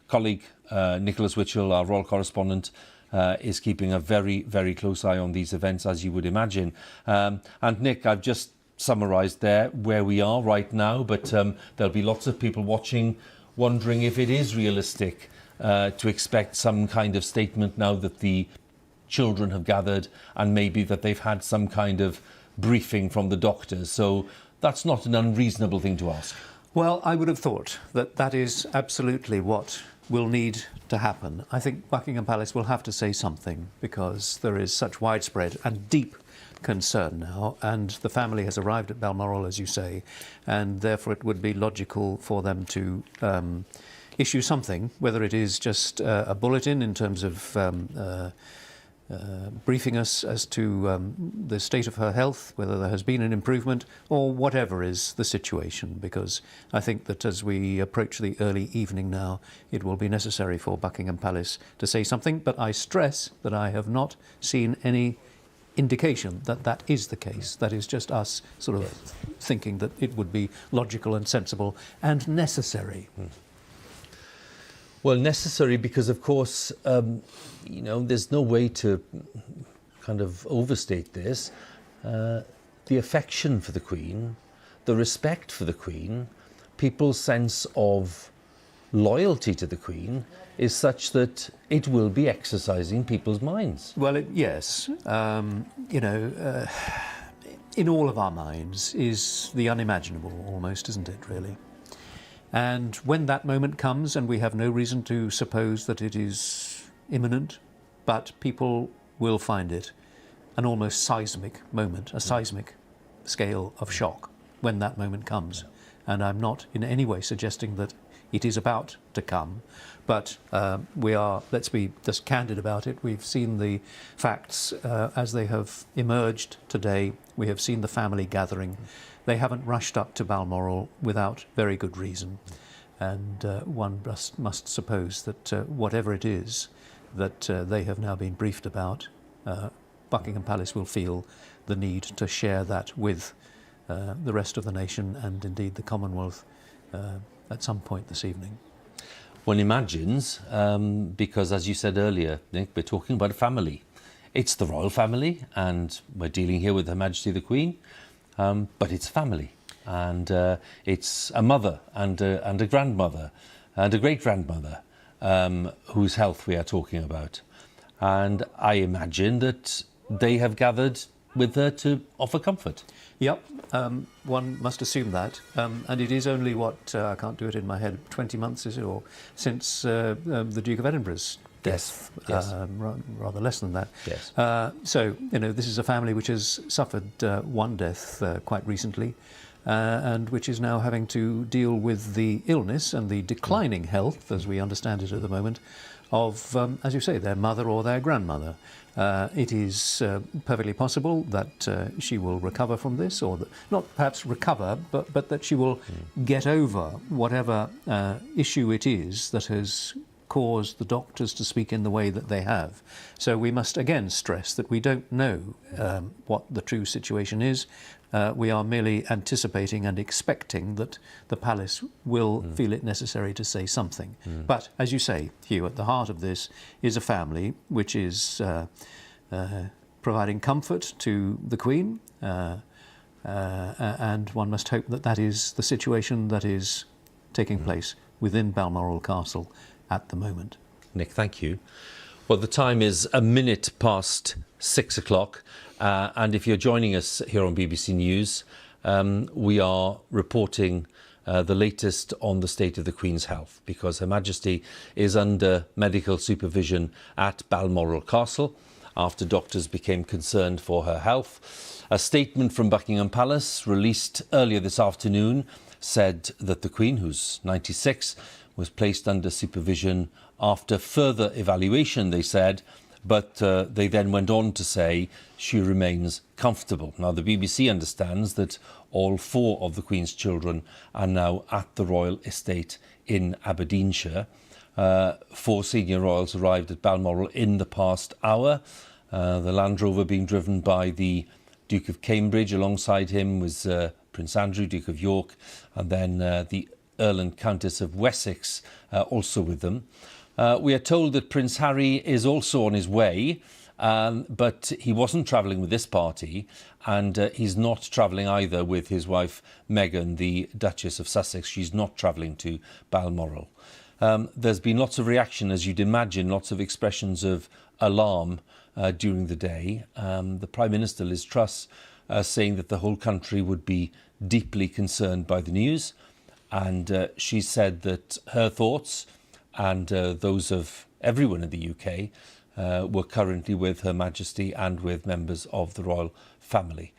colleague Nicholas Witchell, our royal correspondent, is keeping a very, very close eye on these events, as you would imagine. And Nick, I've just summarised there where we are right now, but there'll be lots of people watching, wondering if it is realistic to expect some kind of statement now that the children have gathered, and maybe that they've had some kind of briefing from the doctors. So that's not an unreasonable thing to ask. Well, I would have thought that that is absolutely what will need to happen. I think Buckingham Palace will have to say something, because there is such widespread and deep concern now, and the family has arrived at Balmoral, as you say, and therefore it would be logical for them to issue something, whether it is just a bulletin in terms of briefing us as to the state of her health, whether there has been an improvement, or whatever is the situation, because I think that as we approach the early evening now, it will be necessary for Buckingham Palace to say something. But I stress that I have not seen any indication that that is the case. That is just us sort of thinking that it would be logical and sensible and necessary. Well, necessary because, of course, there's no way to kind of overstate this. The affection for the Queen, the respect for the Queen, people's sense of loyalty to the Queen is such that it will be exercising people's minds. Well, yes. In all of our minds is the unimaginable almost, isn't it, really? And when that moment comes, and we have no reason to suppose that it is imminent, but people will find it an almost seismic moment, a seismic scale of shock when that moment comes. And I'm not in any way suggesting that it is about to come, but let's be just candid about it. We've seen the facts as they have emerged today. We have seen the family gathering. They haven't rushed up to Balmoral without very good reason. And one must suppose that whatever it is that they have now been briefed about, Buckingham Palace will feel the need to share that with the rest of the nation and indeed the Commonwealth at some point this evening. One imagines, because as you said earlier, Nick, we're talking about a family. It's the royal family, and we're dealing here with Her Majesty the Queen. But it's family, and it's a mother and a grandmother and a great-grandmother whose health we are talking about. And I imagine that they have gathered with her to offer comfort. Yep, one must assume that. And it is only I can't do it in my head, 20 months, is it, or since the Duke of Edinburgh's death, yes. Rather less than that. Yes. So, this is a family which has suffered one death quite recently, and which is now having to deal with the illness and the declining health, as we understand it at the moment, of, as you say, their mother or their grandmother. It is perfectly possible that she will recover from this, or not perhaps recover, but that she will get over whatever issue it is that has caused the doctors to speak in the way that they have. So we must again stress that we don't know what the true situation is. We are merely anticipating and expecting that the palace will feel it necessary to say something. But as you say, Hugh, at the heart of this is a family which is providing comfort to the Queen, and one must hope that that is the situation that is taking place within Balmoral Castle at the moment. Nick, thank you. Well, the time is a minute past 6 o'clock, and if you're joining us here on BBC News, we are reporting the latest on the state of the Queen's health, because Her Majesty is under medical supervision at Balmoral Castle after doctors became concerned for her health. A statement from Buckingham Palace released earlier this afternoon said that the Queen, who's 96, was placed under supervision after further evaluation, they said, but they then went on to say she remains comfortable. Now, the BBC understands that all 4 of the Queen's children are now at the royal estate in Aberdeenshire. 4 senior royals arrived at Balmoral in the past hour. The Land Rover being driven by the Duke of Cambridge. Alongside him was Prince Andrew, Duke of York, and then the Earl and Countess of Wessex also with them. We are told that Prince Harry is also on his way, but he wasn't travelling with this party, and he's not travelling either with his wife Meghan, the Duchess of Sussex. She's not travelling to Balmoral. There's been lots of reaction, as you'd imagine, lots of expressions of alarm during the day. The Prime Minister, Liz Truss, saying that the whole country would be deeply concerned by the news, and she said that her thoughts and those of everyone in the UK were currently with Her Majesty and with members of the royal family.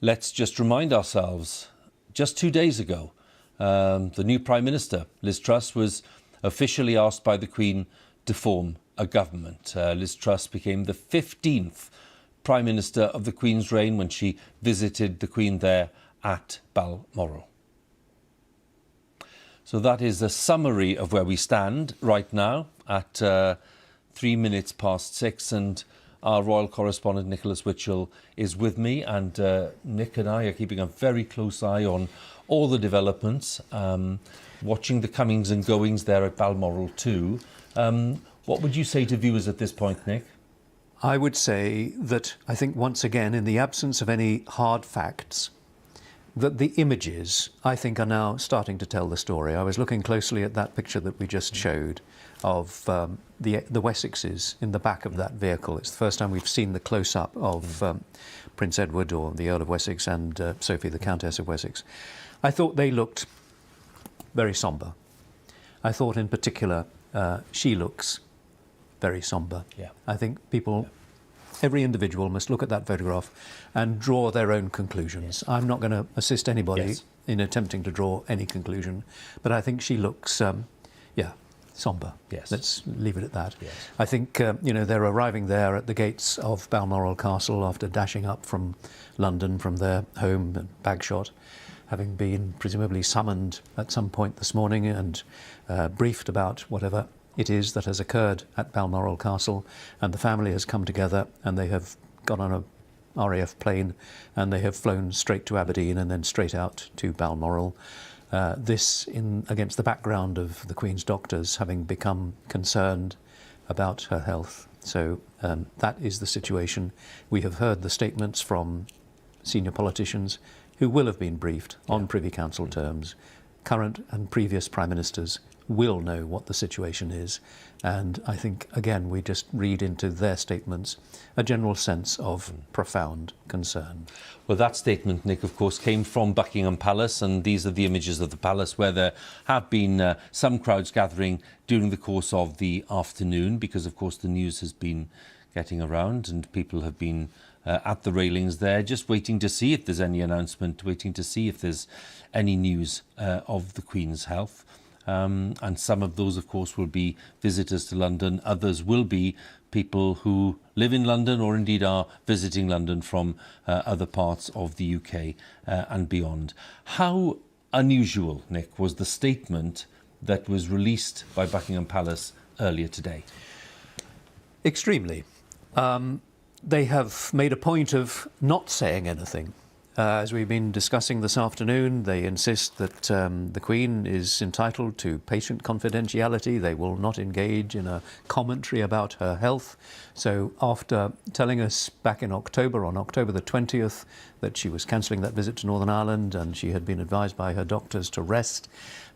Let's just remind ourselves, just 2 days ago, the new Prime Minister, Liz Truss, was officially asked by the Queen to form a government. Liz Truss became the 15th Prime Minister of the Queen's reign when she visited the Queen there at Balmoral. So that is a summary of where we stand right now at 3 minutes past 6, and our royal correspondent Nicholas Witchell is with me, and Nick and I are keeping a very close eye on all the developments, watching the comings and goings there at Balmoral too. What would you say to viewers at this point, Nick? I would say that I think once again, in the absence of any hard facts, that the images, I think, are now starting to tell the story. I was looking closely at that picture that we just showed of the Wessexes in the back of that vehicle. It's the first time we've seen the close-up of Prince Edward, or the Earl of Wessex, and Sophie, the Countess of Wessex. I thought they looked very sombre. I thought in particular she looks very sombre. Yeah. I think people, every individual must look at that photograph and draw their own conclusions. Yes. I'm not going to assist anybody in attempting to draw any conclusion, but I think she looks, sombre. Yes. Let's leave it at that. Yes. I think, they're arriving there at the gates of Balmoral Castle after dashing up from London, from their home at Bagshot, having been presumably summoned at some point this morning and briefed about whatever it is that has occurred at Balmoral Castle, and the family has come together and they have got on a RAF plane and they have flown straight to Aberdeen and then straight out to Balmoral. This against the background of the Queen's doctors having become concerned about her health. So that is the situation. We have heard the statements from senior politicians who will have been briefed on Privy Council terms. Current and previous Prime Ministers will know what the situation is, and I think again we just read into their statements a general sense of profound concern. Well, that statement, Nick, of course, came from Buckingham Palace, and these are the images of the palace where there have been some crowds gathering during the course of the afternoon, because of course the news has been getting around and people have been at the railings there, just waiting to see if there's any announcement, waiting to see if there's any news of the Queen's health. And some of those, of course, will be visitors to London. Others will be people who live in London or indeed are visiting London from other parts of the UK and beyond. How unusual, Nick, was the statement that was released by Buckingham Palace earlier today? Extremely. They have made a point of not saying anything. As we've been discussing this afternoon, they insist that the Queen is entitled to patient confidentiality. They will not engage in a commentary about her health. So after telling us back in October, on October the 20th, that she was cancelling that visit to Northern Ireland and she had been advised by her doctors to rest.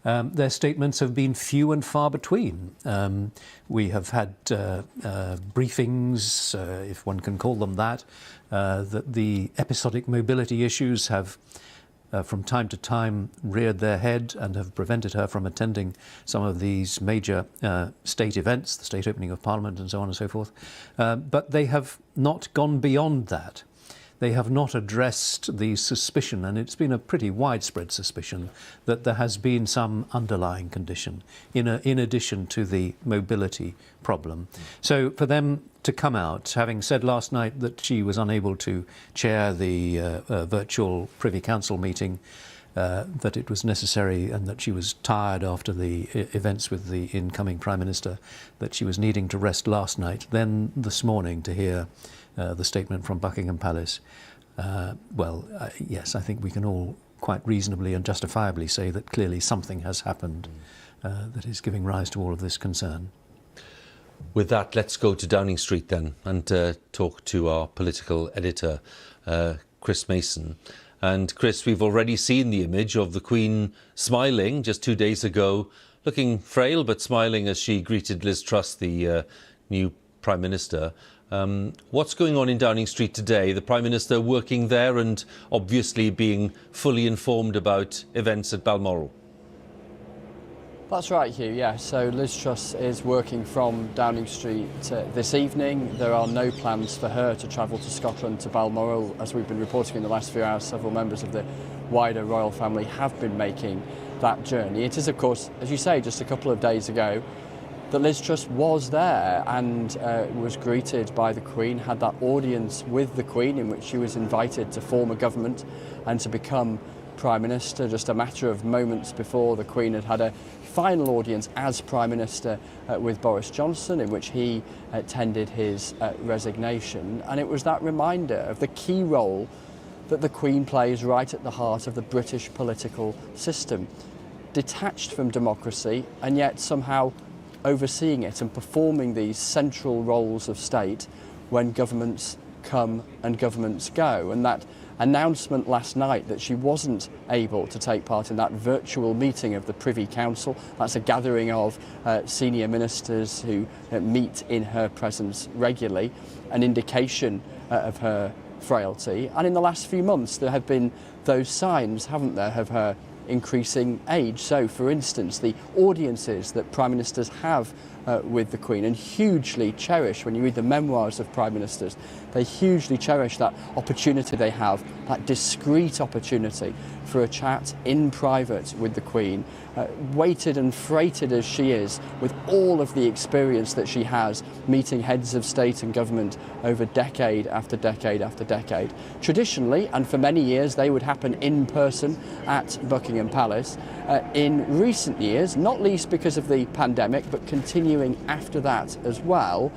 Their statements have been few and far between. We have had briefings, if one can call them that the episodic mobility issues have from time to time reared their head and have prevented her from attending some of these major state events, the state opening of Parliament and so on and so forth. But they have not gone beyond that. They have not addressed the suspicion, and it's been a pretty widespread suspicion, that there has been some underlying condition in addition to the mobility problem. So for them to come out, having said last night that she was unable to chair the virtual Privy Council meeting, that it was necessary and that she was tired after the events with the incoming Prime Minister, that she was needing to rest last night, then this morning to hear the statement from Buckingham Palace. Yes, I think we can all quite reasonably and justifiably say that clearly something has happened that is giving rise to all of this concern. With that, let's go to Downing Street then and talk to our political editor, Chris Mason. And Chris, we've already seen the image of the Queen smiling just 2 days ago, looking frail but smiling as she greeted Liz Truss, the new Prime Minister. What's going on in Downing Street today? The Prime Minister working there and obviously being fully informed about events at Balmoral. That's right, Hugh, yeah. So Liz Truss is working from Downing Street this evening. There are no plans for her to travel to Scotland, to Balmoral. As we've been reporting in the last few hours, several members of the wider royal family have been making that journey. It is, of course, as you say, just a couple of days ago that Liz Truss was there and was greeted by the Queen, had that audience with the Queen in which she was invited to form a government and to become Prime Minister, just a matter of moments before the Queen had a final audience as Prime Minister with Boris Johnson, in which he tendered his resignation. And it was that reminder of the key role that the Queen plays right at the heart of the British political system, detached from democracy and yet somehow overseeing it and performing these central roles of state when governments come and governments go. And that announcement last night that she wasn't able to take part in that virtual meeting of the Privy Council, that's a gathering of senior ministers who meet in her presence regularly, an indication of her frailty. And in the last few months there have been those signs, haven't there, of her increasing age. So, for instance, the audiences that Prime Ministers have with the Queen and hugely cherish, when you read the memoirs of Prime Ministers, they hugely cherish that opportunity they have, that discreet opportunity for a chat in private with the Queen, weighted and freighted as she is with all of the experience that she has meeting heads of state and government over decade after decade after decade. Traditionally, and for many years, they would happen in person at Buckingham Palace. In recent years, not least because of the pandemic, but continuing after that as well,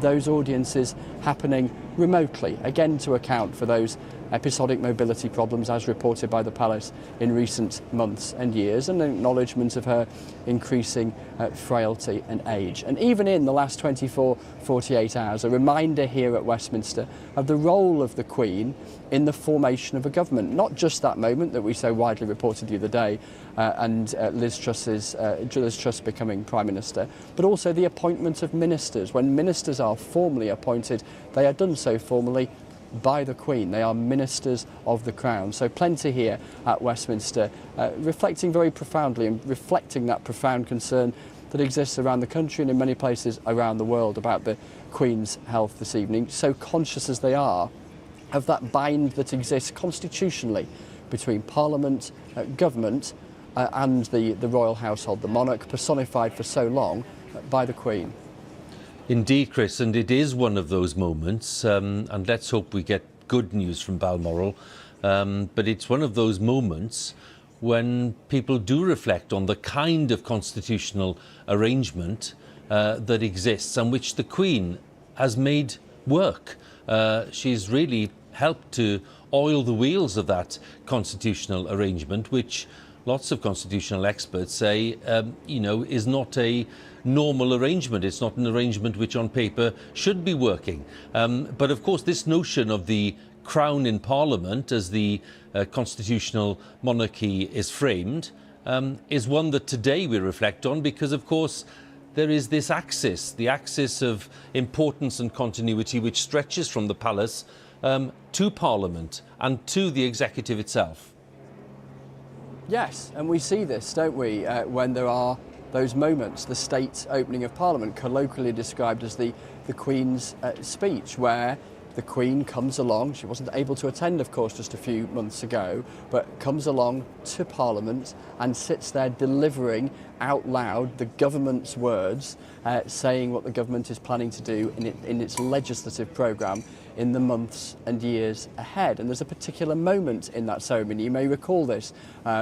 those audiences happening remotely, again to account for those episodic mobility problems as reported by the Palace in recent months and years, and an acknowledgement of her increasing frailty and age. And even in the last 24-48 hours, a reminder here at Westminster of the role of the Queen in the formation of a government. Not just that moment that we so widely reported the other day and Liz Truss becoming Prime Minister, but also the appointment of ministers. When ministers are formally appointed, they are done so formally by the Queen. They are ministers of the Crown. So plenty here at Westminster, reflecting very profoundly and reflecting that profound concern that exists around the country and in many places around the world about the Queen's health this evening, so conscious as they are of that bind that exists constitutionally between Parliament, government and the royal household, the monarch personified for so long by the Queen. Indeed, Chris, and it is one of those moments, and let's hope we get good news from Balmoral, but it's one of those moments when people do reflect on the kind of constitutional arrangement that exists and which the Queen has made work. She's really helped to oil the wheels of that constitutional arrangement, which lots of constitutional experts say, is not a normal arrangement. It's not an arrangement which on paper should be working. But of course, this notion of the crown in Parliament, as the constitutional monarchy is framed, is one that today we reflect on, because of course there is this axis, the axis of importance and continuity, which stretches from the palace to Parliament and to the executive itself. Yes, and we see this, don't we, when there are those moments, the state opening of Parliament, colloquially described as the Queen's speech, where the Queen comes along. She wasn't able to attend, of course, just a few months ago, but comes along to Parliament and sits there delivering out loud the government's words, saying what the government is planning to do in its legislative programme in the months and years ahead. And there's a particular moment in that ceremony, you may recall this,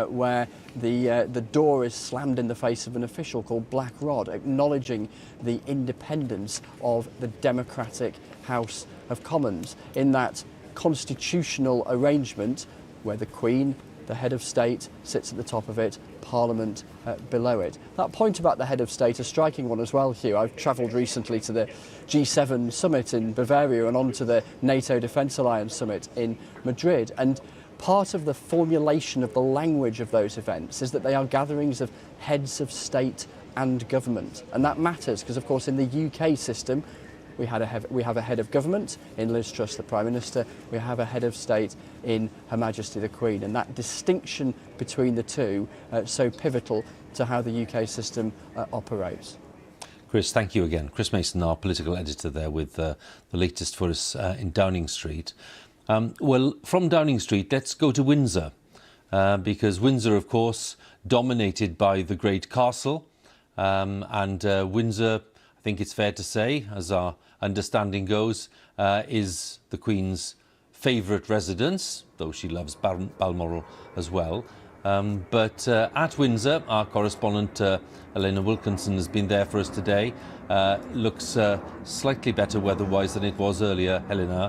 where the door is slammed in the face of an official called Black Rod, acknowledging the independence of the democratic House of Commons in that constitutional arrangement where the Queen, the head of state, sits at the top of it, Parliament below it. That point about the head of state, a striking one as well, Hugh. I've travelled recently to the G7 summit in Bavaria and on to the NATO Defence Alliance summit in Madrid, and part of the formulation of the language of those events is that they are gatherings of heads of state and government, and that matters because, of course, in the UK system we have a head of government in Liz Truss, the Prime Minister. We have a head of state in Her Majesty the Queen, and that distinction between the two so pivotal to how the UK system operates. Chris, thank you again. Chris Mason, our political editor there, with the latest for us in Downing Street. Well, from Downing Street, let's go to Windsor, because Windsor, of course, dominated by the great castle, and Windsor, I think it's fair to say, as our understanding goes, is the Queen's favourite residence, though she loves Balmoral as well. But at Windsor, our correspondent Helena Wilkinson has been there for us today. Looks slightly better weather-wise than it was earlier, Helena.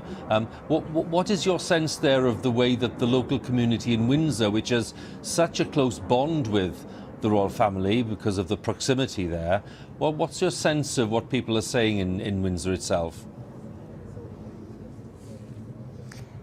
What is your sense there of the way that the local community in Windsor, which has such a close bond with the royal family because of the proximity there, what's your sense of what people are saying in Windsor itself?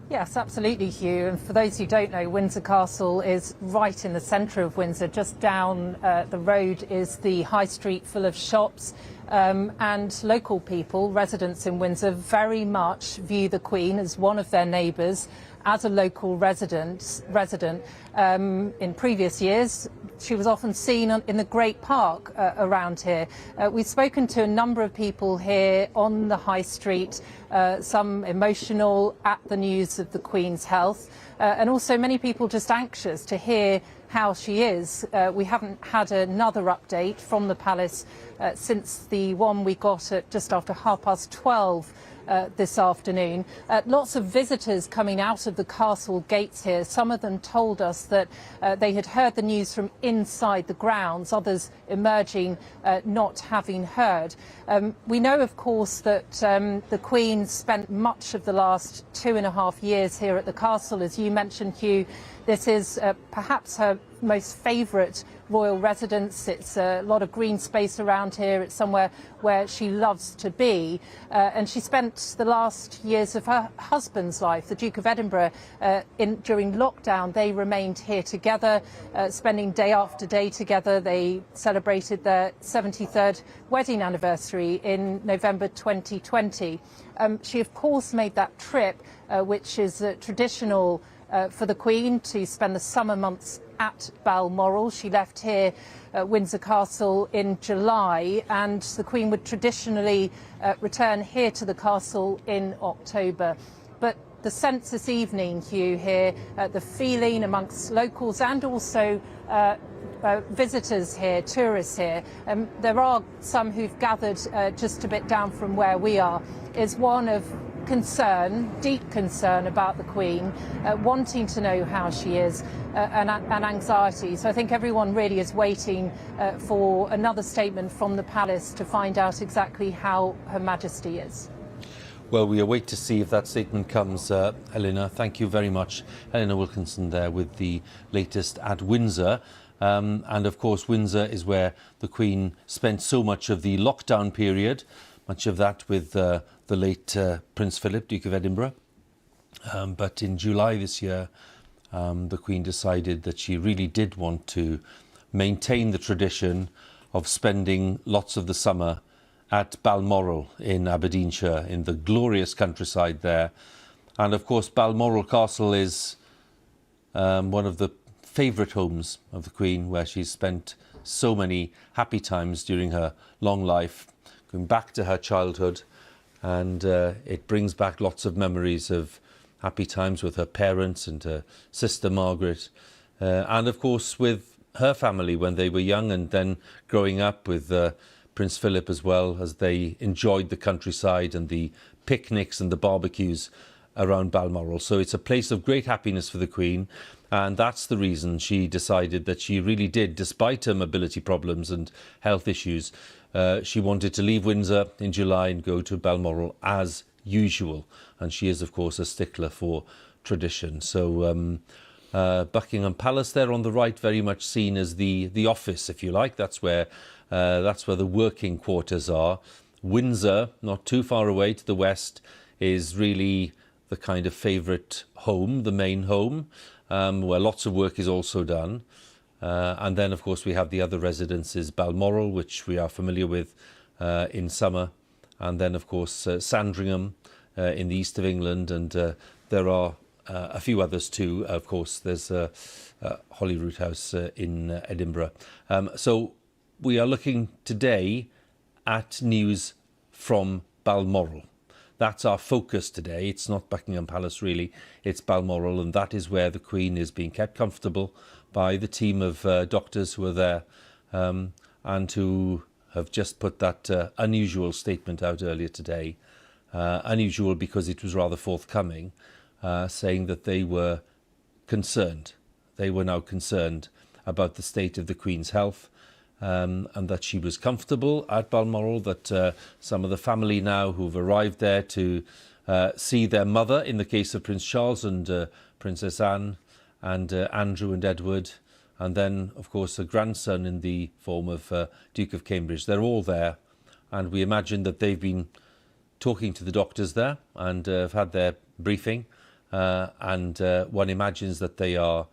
Yes, absolutely, Hugh. And for those who don't know, Windsor Castle is right in the centre of Windsor. Just down the road is the high street full of shops, and local people, residents in Windsor, very much view the Queen as one of their neighbours, as a local resident. In previous years, she was often seen in the Great Park around here. We've spoken to a number of people here on the High Street, some emotional at the news of the Queen's health, and also many people just anxious to hear how she is. We haven't had another update from the palace since the one we got at just after 12:30 this afternoon. Lots of visitors coming out of the castle gates here. Some of them told us that they had heard the news from inside the grounds, others emerging not having heard. We know, of course, that the Queen spent much of the last 2.5 years here at the castle. As you mentioned, Hugh, this is perhaps her most favourite royal residence. It's a lot of green space around here. It's somewhere where she loves to be. And she spent the last years of her husband's life, the Duke of Edinburgh, during lockdown. They remained here together, spending day after day together. They celebrated their 73rd wedding anniversary in November 2020. She, of course, made that trip, which is traditional for the Queen, to spend the summer months at Balmoral. She left here at Windsor Castle in July, and the Queen would traditionally return here to the castle in October. But the sense this evening, Hugh, here, the feeling amongst locals and also visitors here, tourists here, there are some who've gathered just a bit down from where we are, is one of concern, deep concern about the Queen, wanting to know how she is, and anxiety. So I think everyone really is waiting for another statement from the palace to find out exactly how Her Majesty is. Well, we await to see if that statement comes, Helena. Thank you very much. Helena Wilkinson there with the latest at Windsor. And of course, Windsor is where the Queen spent so much of the lockdown period, much of that with the late Prince Philip, Duke of Edinburgh. But in July this year, the Queen decided that she really did want to maintain the tradition of spending lots of the summer at Balmoral in Aberdeenshire, in the glorious countryside there. And of course, Balmoral Castle is one of the favourite homes of the Queen, where she's spent so many happy times during her long life, going back to her childhood. And it brings back lots of memories of happy times with her parents and her sister Margaret. And of course, with her family when they were young, and then growing up with Prince Philip as well, as they enjoyed the countryside and the picnics and the barbecues around Balmoral. So it's a place of great happiness for the Queen, and that's the reason she decided that she really did, despite her mobility problems and health issues, she wanted to leave Windsor in July and go to Balmoral as usual. And she is, of course, a stickler for tradition. So Buckingham Palace there on the right, very much seen as the office, if you like. That's where the working quarters are. Windsor, not too far away to the west, is really the kind of favourite home, the main home, where lots of work is also done. And then, of course, we have the other residences, Balmoral, which we are familiar with in summer. And then, of course, Sandringham in the east of England. And there are a few others too. Of course, there's Holyrood House in Edinburgh. So we are looking today at news from Balmoral. That's our focus today. It's not Buckingham Palace, really. It's Balmoral, and that is where the Queen is being kept comfortable by the team of doctors who are there and who have just put that unusual statement out earlier today. Unusual because it was rather forthcoming, saying that they were concerned. They were now concerned about the state of the Queen's health, and that she was comfortable at Balmoral, that some of the family now who've arrived there to see their mother, in the case of Prince Charles and Princess Anne, and Andrew and Edward, and then, of course, a grandson in the form of Duke of Cambridge. They're all there, and we imagine that they've been talking to the doctors there and have had their briefing, and one imagines that they are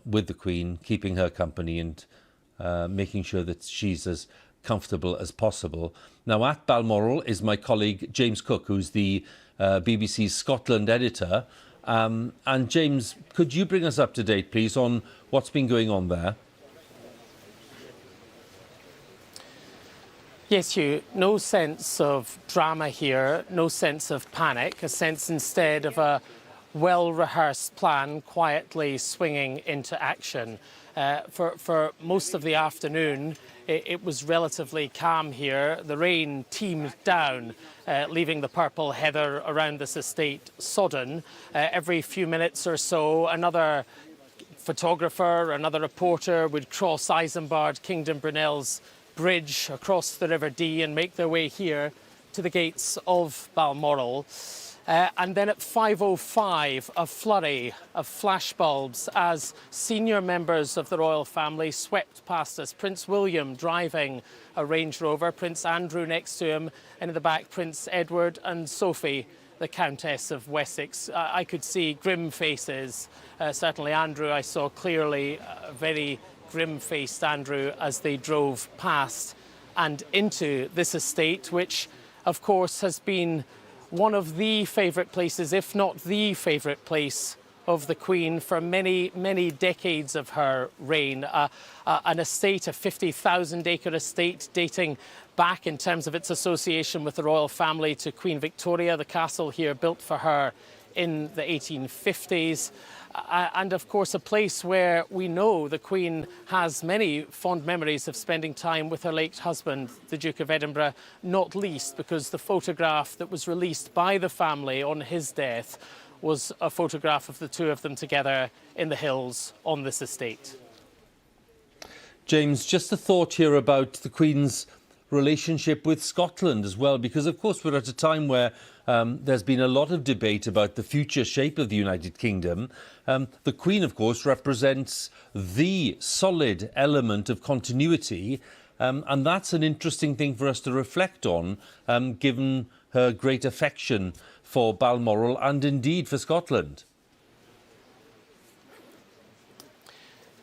with the Queen, keeping her company and making sure that she's as comfortable as possible. Now, at Balmoral is my colleague James Cook, who's the BBC's Scotland editor. And James, could you bring us up to date, please, on what's been going on there? Yes, Hugh, no sense of drama here, no sense of panic, a sense instead of a well-rehearsed plan quietly swinging into action. For most of the afternoon, it was relatively calm here. The rain teemed down, leaving the purple heather around this estate sodden. Every few minutes or so, another photographer, another reporter would cross Isambard Kingdom Brunel's bridge across the River Dee and make their way here to the gates of Balmoral. And then at 5:05, a flurry of flashbulbs as senior members of the royal family swept past us. Prince William driving a Range Rover, Prince Andrew next to him, and in the back, Prince Edward and Sophie, the Countess of Wessex. I could see grim faces. Certainly Andrew, I saw clearly, very grim-faced Andrew as they drove past and into this estate, which, of course, has been one of the favourite places, if not the favourite place of the Queen for many, many decades of her reign. An estate, a 50,000-acre estate dating back in terms of its association with the royal family to Queen Victoria, the castle here built for her in the 1850s. And of course, a place where we know the Queen has many fond memories of spending time with her late husband, the Duke of Edinburgh, not least because the photograph that was released by the family on his death was a photograph of the two of them together in the hills on this estate. James, just a thought here about the Queen's relationship with Scotland as well, because of course we're at a time where there's been a lot of debate about the future shape of the United Kingdom. The Queen, of course, represents the solid element of continuity, and that's an interesting thing for us to reflect on, given her great affection for Balmoral and indeed for Scotland.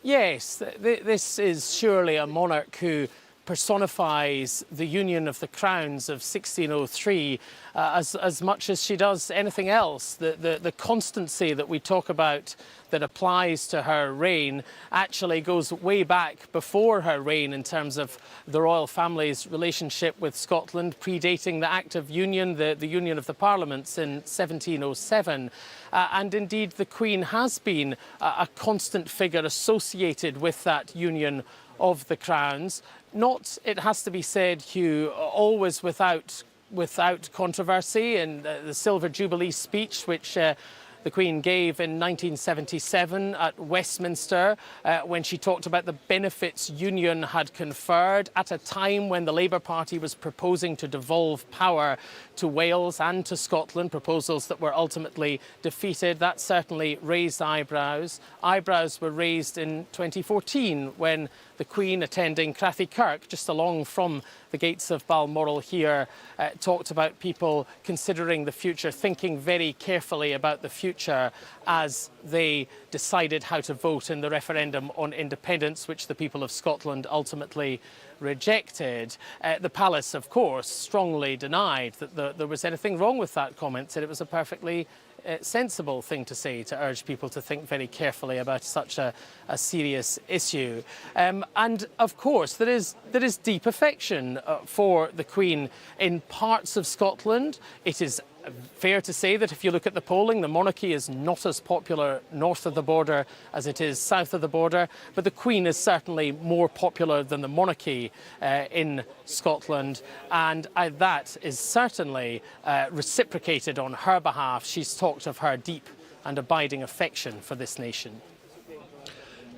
Yes, this is surely a monarch who personifies the union of the crowns of 1603 as much as she does anything else. The constancy that we talk about that applies to her reign actually goes way back before her reign in terms of the royal family's relationship with Scotland, predating the Act of Union, the Union of the Parliaments in 1707. And indeed, the Queen has been a constant figure associated with that union of the crowns. Not, it has to be said, Hugh, always without controversy. And the Silver Jubilee speech, which the Queen gave in 1977 at Westminster when she talked about the benefits union had conferred at a time when the Labour Party was proposing to devolve power to Wales and to Scotland, proposals that were ultimately defeated. That certainly raised eyebrows. Eyebrows were raised in 2014 when the Queen, attending Crathy Kirk, just along from the gates of Balmoral here, talked about people considering the future, thinking very carefully about the future as they decided how to vote in the referendum on independence, which the people of Scotland ultimately rejected. The palace, of course, strongly denied that there was anything wrong with that comment, said it was a perfectly sensible thing to say, to urge people to think very carefully about such a serious issue. And of course, there is deep affection for the Queen in parts of Scotland. It is fair to say that if you look at the polling, the monarchy is not as popular north of the border as it is south of the border, but the Queen is certainly more popular than the monarchy in Scotland, and that is certainly reciprocated on her behalf. She's talked of her deep and abiding affection for this nation.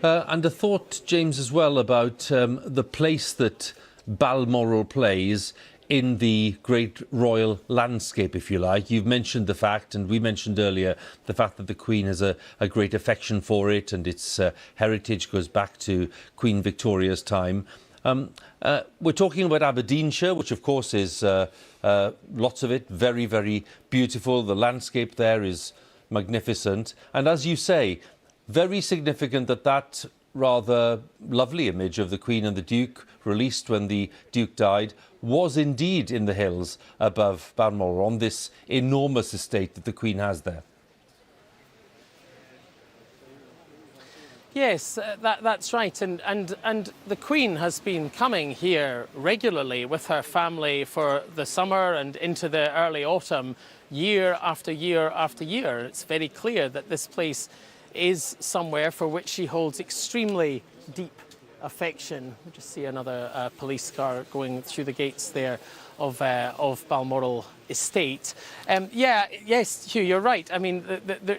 And a thought, James, as well about the place that Balmoral plays in the great royal landscape, if you like. You've mentioned the fact, and we mentioned earlier, the fact that the Queen has a great affection for it, and its heritage goes back to Queen Victoria's time. We're talking about Aberdeenshire, which of course is lots of it, very, very beautiful. The landscape there is magnificent. And as you say, very significant that rather lovely image of the Queen and the Duke, released when the Duke died, was indeed in the hills above Balmoral, on this enormous estate that the Queen has there. Yes, that's right. And the Queen has been coming here regularly with her family for the summer and into the early autumn, year after year after year. It's very clear that this place is somewhere for which she holds extremely deep affection. We just see another police car going through the gates there of Balmoral Estate. Yes, Hugh, you're right. I mean,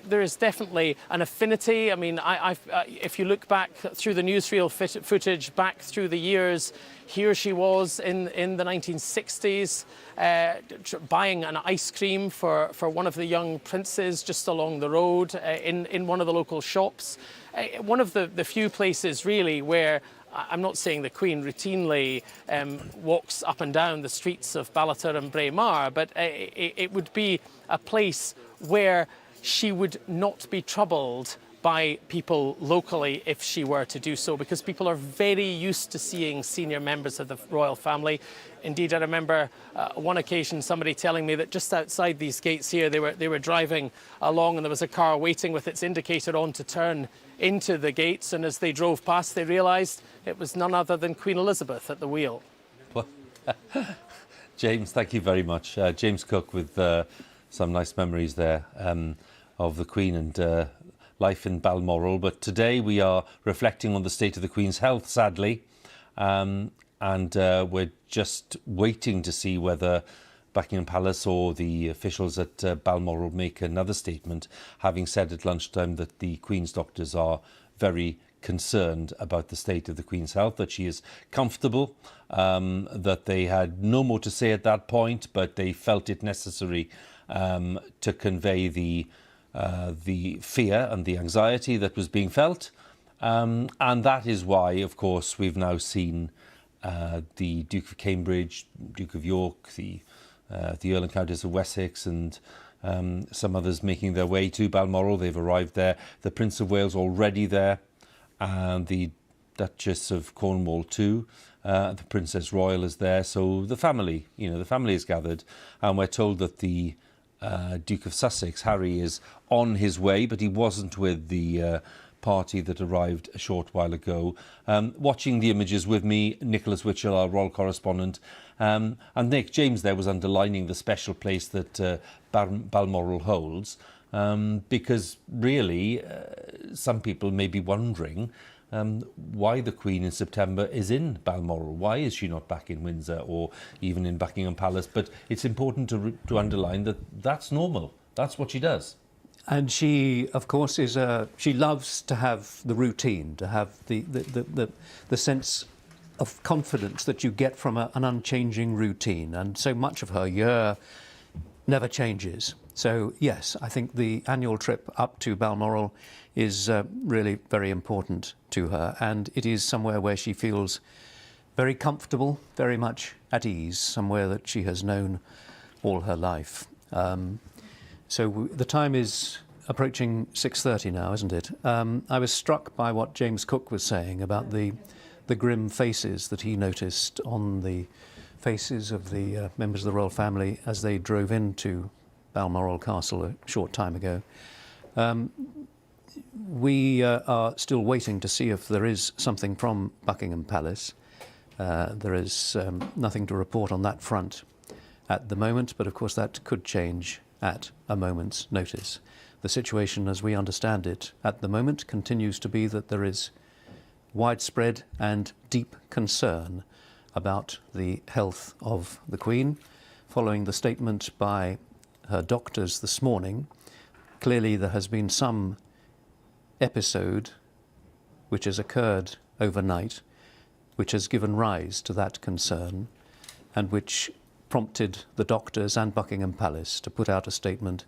there is definitely an affinity. I mean, if you look back through the newsreel footage, back through the years, here she was in the 1960s, buying an ice cream for one of the young princes just along the road in one of the local shops. One of the few places really where I'm not saying the Queen routinely walks up and down the streets of Ballater and Braemar, but it would be a place where she would not be troubled by people locally if she were to do so, because people are very used to seeing senior members of the royal family. Indeed, I remember one occasion somebody telling me that just outside these gates here, they were driving along and there was a car waiting with its indicator on to turn into the gates, and as they drove past they realised it was none other than Queen Elizabeth at the wheel. Well, James, thank you very much. James Cook with some nice memories there of the Queen and life in Balmoral. But today we are reflecting on the state of the Queen's health, sadly, and we're just waiting to see whether Buckingham Palace or the officials at Balmoral make another statement, having said at lunchtime that the Queen's doctors are very concerned about the state of the Queen's health, that she is comfortable, that they had no more to say at that point, but they felt it necessary to convey the fear and the anxiety that was being felt. And that is why, of course, we've now seen the Duke of Cambridge, Duke of York, the the Earl and Countess of Wessex and some others making their way to Balmoral. They've arrived there. The Prince of Wales already there, and the Duchess of Cornwall too. The Princess Royal is there. So the family, the family is gathered, and we're told that the Duke of Sussex, Harry, is on his way, but he wasn't with the party that arrived a short while ago. Watching the images with me, Nicholas Witchell, our royal correspondent, and Nick James there was underlining the special place that Balmoral holds, because really some people may be wondering why the Queen in September is in Balmoral. Why is she not back in Windsor or even in Buckingham Palace? But it's important to underline that that's normal. That's what she does. And she, of course, she loves to have the routine, to have the sense of confidence that you get from an unchanging routine. And so much of her year never changes. So, yes, I think the annual trip up to Balmoral is really very important to her. And it is somewhere where she feels very comfortable, very much at ease, somewhere that she has known all her life. So the time is approaching 6:30 now, isn't it? I was struck by what James Cook was saying about the grim faces that he noticed on the faces of the members of the royal family as they drove into Balmoral Castle a short time ago. We are still waiting to see if there is something from Buckingham Palace. There is nothing to report on that front at the moment, but of course that could change at a moment's notice. The situation, as we understand it at the moment, continues to be that there is widespread and deep concern about the health of the Queen. Following the statement by her doctors this morning, clearly there has been some episode which has occurred overnight, which has given rise to that concern, and which prompted the doctors and Buckingham Palace to put out a statement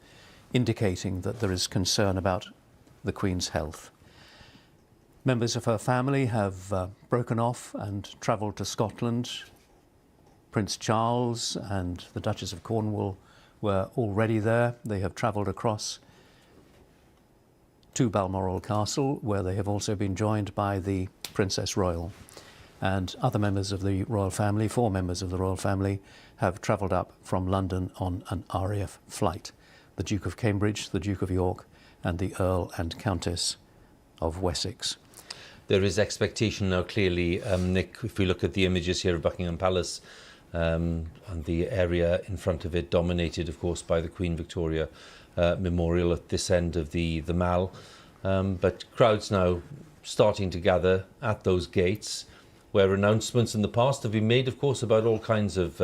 indicating that there is concern about the Queen's health. Members of her family have broken off and travelled to Scotland. Prince Charles and the Duchess of Cornwall were already there. They have travelled across to Balmoral Castle, where they have also been joined by the Princess Royal. And other members of the royal family, 4 members of the royal family, have travelled up from London on an RAF flight. The Duke of Cambridge, the Duke of York, and the Earl and Countess of Wessex. There is expectation now, clearly, Nick, if we look at the images here of Buckingham Palace, and the area in front of it dominated, of course, by the Queen Victoria Memorial at this end of the Mall. But crowds now starting to gather at those gates, where announcements in the past have been made, of course, about all kinds of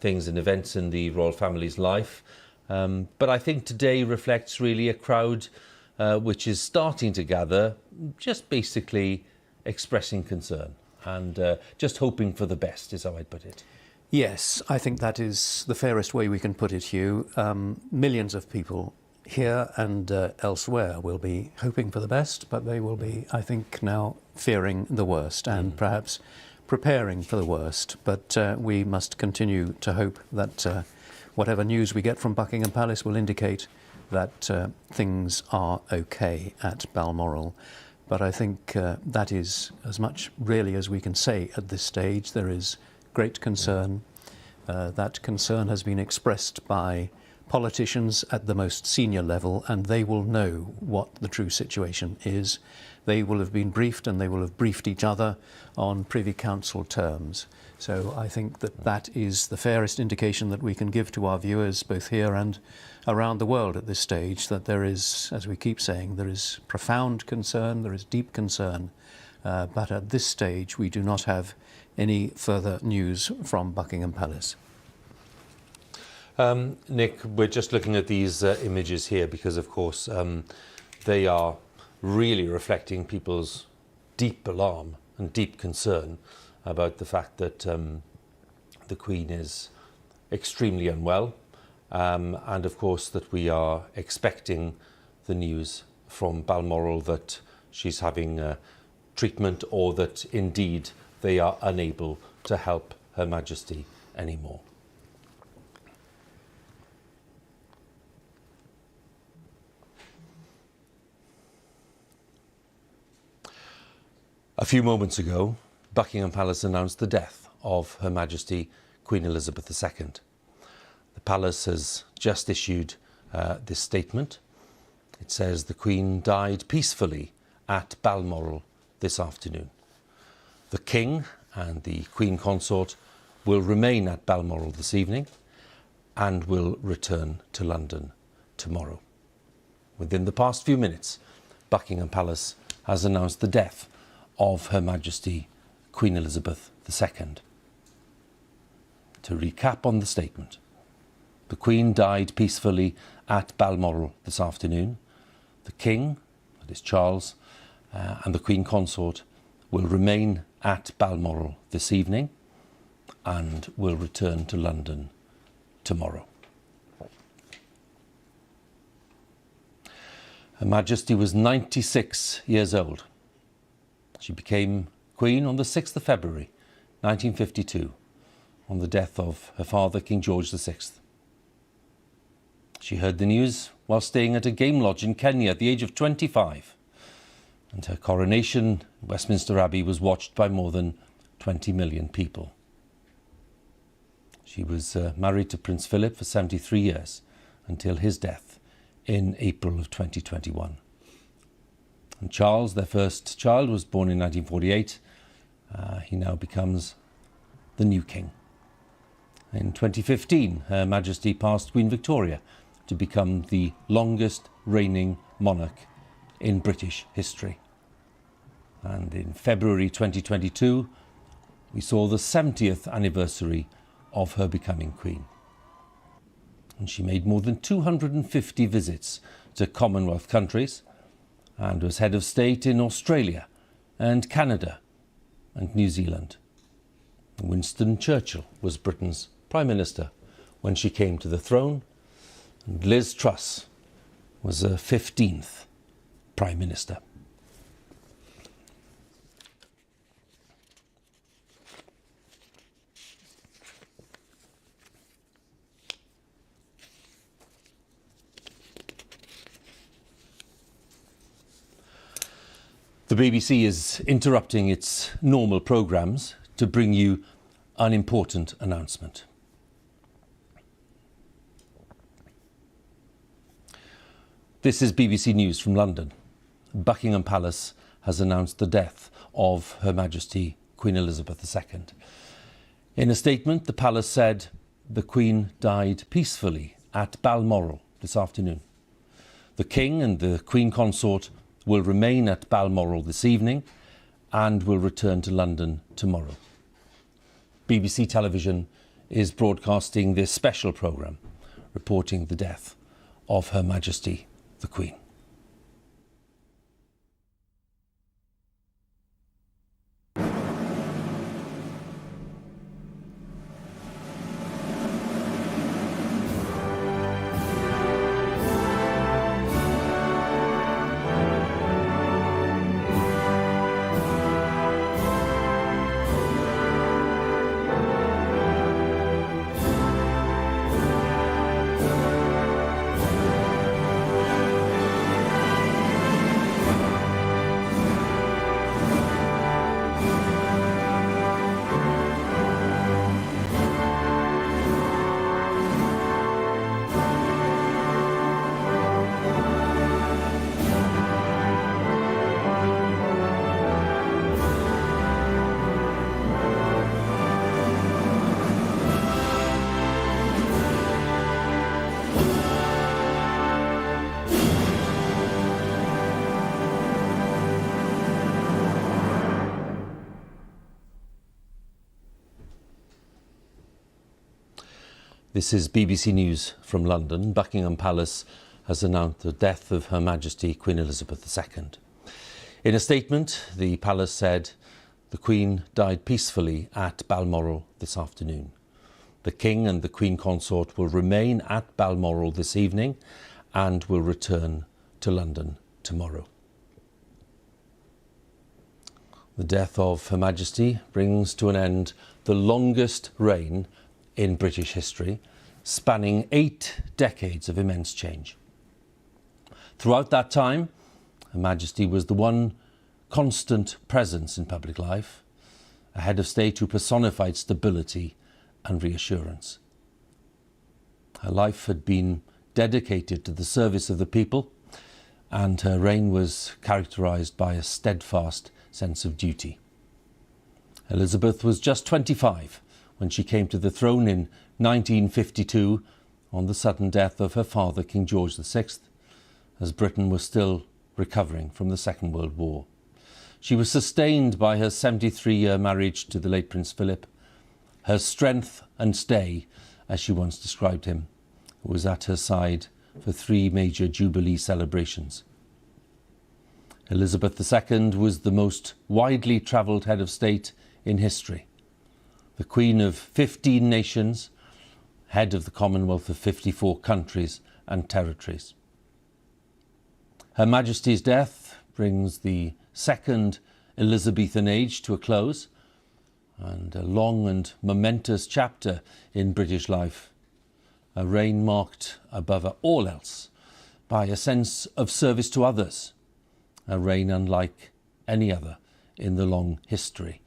things and events in the royal family's life. But I think today reflects really a crowd which is starting to gather, just basically expressing concern and just hoping for the best, is how I'd put it. Yes, I think that is the fairest way we can put it, Hugh. Millions of people here and elsewhere will be hoping for the best, but they will be, I think, now fearing the worst and perhaps preparing for the worst. But we must continue to hope that whatever news we get from Buckingham Palace will indicate that things are okay at Balmoral. But I think that is as much really as we can say at this stage. There is great concern. That concern has been expressed by politicians at the most senior level, and they will know what the true situation is. They will have been briefed, and they will have briefed each other on Privy Council terms. So I think that that is the fairest indication that we can give to our viewers, both here and around the world at this stage, that there is, as we keep saying, there is profound concern, there is deep concern, but at this stage we do not have any further news from Buckingham Palace. Nick, we're just looking at these images here because, of course, they are really reflecting people's deep alarm and deep concern about the fact that the Queen is extremely unwell, and, of course, that we are expecting the news from Balmoral that she's having treatment, or that, indeed, they are unable to help Her Majesty anymore. A few moments ago, Buckingham Palace announced the death of Her Majesty Queen Elizabeth II. The Palace has just issued this statement. It says the Queen died peacefully at Balmoral this afternoon. The King and the Queen Consort will remain at Balmoral this evening and will return to London tomorrow. Within the past few minutes, Buckingham Palace has announced the death of Her Majesty Queen Elizabeth II. To recap on the statement, the Queen died peacefully at Balmoral this afternoon. The King, that is Charles, and the Queen Consort will remain at Balmoral this evening and will return to London tomorrow. Her Majesty was 96 years old. She became Queen on the 6th of February 1952 on the death of her father, King George VI. She heard the news while staying at a game lodge in Kenya at the age of 25, and her coronation in Westminster Abbey was watched by more than 20 million people. She was married to Prince Philip for 73 years until his death in April of 2021. And Charles, their first child, was born in 1948. He now becomes the new king. In 2015, Her Majesty passed Queen Victoria to become the longest reigning monarch in British history. And in February 2022, we saw the 70th anniversary of her becoming Queen. And she made more than 250 visits to Commonwealth countries and was head of state in Australia and Canada and New Zealand. Winston Churchill was Britain's Prime Minister when she came to the throne, and Liz Truss was her 15th Prime Minister. The BBC is interrupting its normal programmes to bring you an important announcement. This is BBC News from London. Buckingham Palace has announced the death of Her Majesty Queen Elizabeth II. In a statement, the Palace said the Queen died peacefully at Balmoral this afternoon. The King and the Queen Consort will remain at Balmoral this evening and will return to London tomorrow. BBC Television is broadcasting this special programme reporting the death of Her Majesty the Queen. This is BBC News from London. Buckingham Palace has announced the death of Her Majesty Queen Elizabeth II. In a statement, the Palace said the Queen died peacefully at Balmoral this afternoon. The King and the Queen Consort will remain at Balmoral this evening and will return to London tomorrow. The death of Her Majesty brings to an end the longest reign in British history, spanning 8 decades of immense change. Throughout that time, Her Majesty was the one constant presence in public life, a head of state who personified stability and reassurance. Her life had been dedicated to the service of the people, and her reign was characterised by a steadfast sense of duty. Elizabeth was just 25 when she came to the throne in 1952 on the sudden death of her father, King George VI, as Britain was still recovering from the Second World War. She was sustained by her 73-year marriage to the late Prince Philip, her strength and stay, as she once described him, who was at her side for 3 major Jubilee celebrations. Elizabeth II was the most widely travelled head of state in history, the Queen of 15 nations, head of the Commonwealth of 54 countries and territories. Her Majesty's death brings the second Elizabethan age to a close, and a long and momentous chapter in British life, a reign marked above all else by a sense of service to others, a reign unlike any other in the long history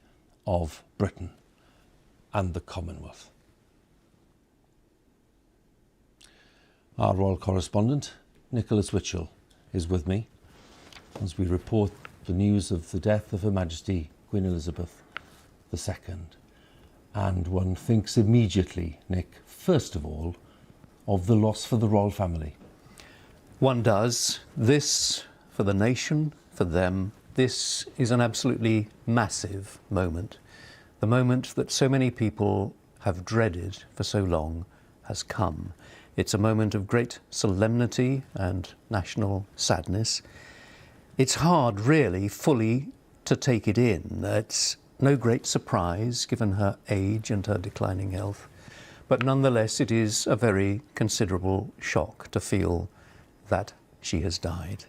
of Britain and the Commonwealth. Our royal correspondent, Nicholas Witchell, is with me as we report the news of the death of Her Majesty Queen Elizabeth II. And one thinks immediately, Nick, first of all, of the loss for the royal family. One does. This, for the nation, for them, this is an absolutely massive moment. The moment that so many people have dreaded for so long has come. It's a moment of great solemnity and national sadness. It's hard, really, fully to take it in. It's no great surprise, given her age and her declining health. But nonetheless, it is a very considerable shock to feel that she has died.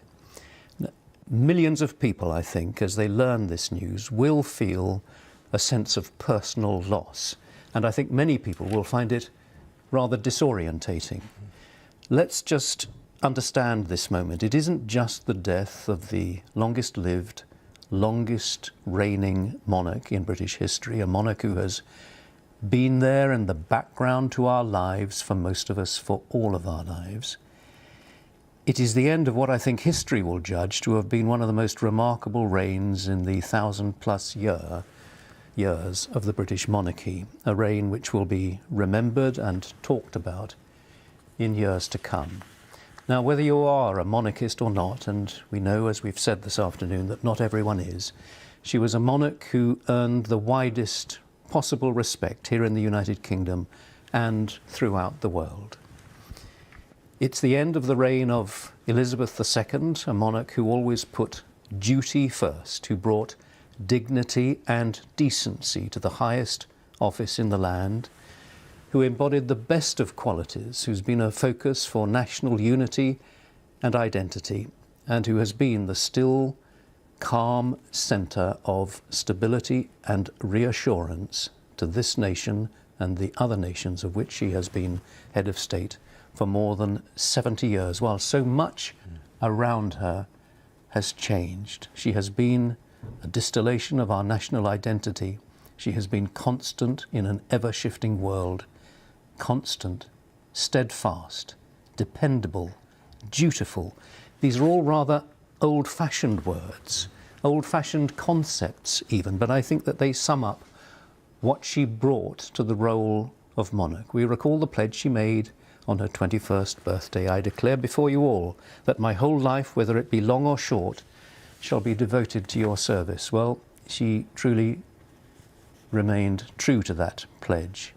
Millions of people, I think, as they learn this news, will feel a sense of personal loss. And I think many people will find it rather disorientating. Let's just understand this moment. It isn't just the death of the longest lived, longest reigning monarch in British history, a monarch who has been there in the background to our lives for most of us, for all of our lives. It is the end of what I think history will judge to have been one of the most remarkable reigns in the 1,000+ years of the British monarchy, a reign which will be remembered and talked about in years to come. Now, whether you are a monarchist or not, and we know, as we've said this afternoon, that not everyone is, she was a monarch who earned the widest possible respect here in the United Kingdom and throughout the world. It's the end of the reign of Elizabeth II, a monarch who always put duty first, who brought dignity and decency to the highest office in the land, who embodied the best of qualities, who's been a focus for national unity and identity, and who has been the still, calm centre of stability and reassurance to this nation and the other nations of which she has been head of state for more than 70 years, while so much around her has changed. She has been a distillation of our national identity. She has been constant in an ever-shifting world, constant, steadfast, dependable, dutiful. These are all rather old-fashioned words, old-fashioned concepts even, but I think that they sum up what she brought to the role of monarch. We recall the pledge she made on her 21st birthday. I declare before you all that my whole life, whether it be long or short, shall be devoted to your service. Well, she truly remained true to that pledge.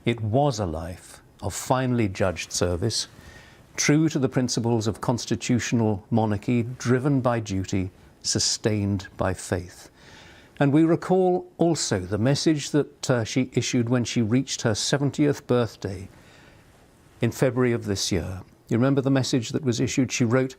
It was a life of finely judged service, true to the principles of constitutional monarchy, driven by duty, sustained by faith. And we recall also the message that she issued when she reached her 70th birthday in February of this year. You remember the message that was issued? She wrote,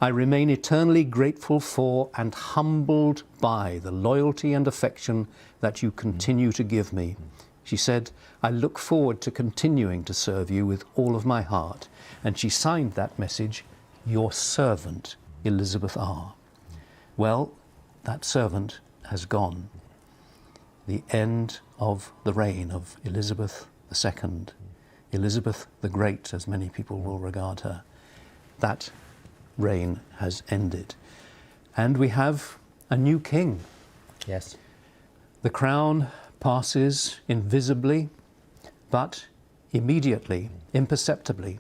"I remain eternally grateful for and humbled by the loyalty and affection that you continue to give me." She said, "I look forward to continuing to serve you with all of my heart." And she signed that message, "Your servant, Elizabeth R." Well, that servant has gone. The end of the reign of Elizabeth II, Elizabeth the Great, as many people will regard her. That reign has ended. And we have a new king. Yes. The crown passes invisibly, but immediately, imperceptibly.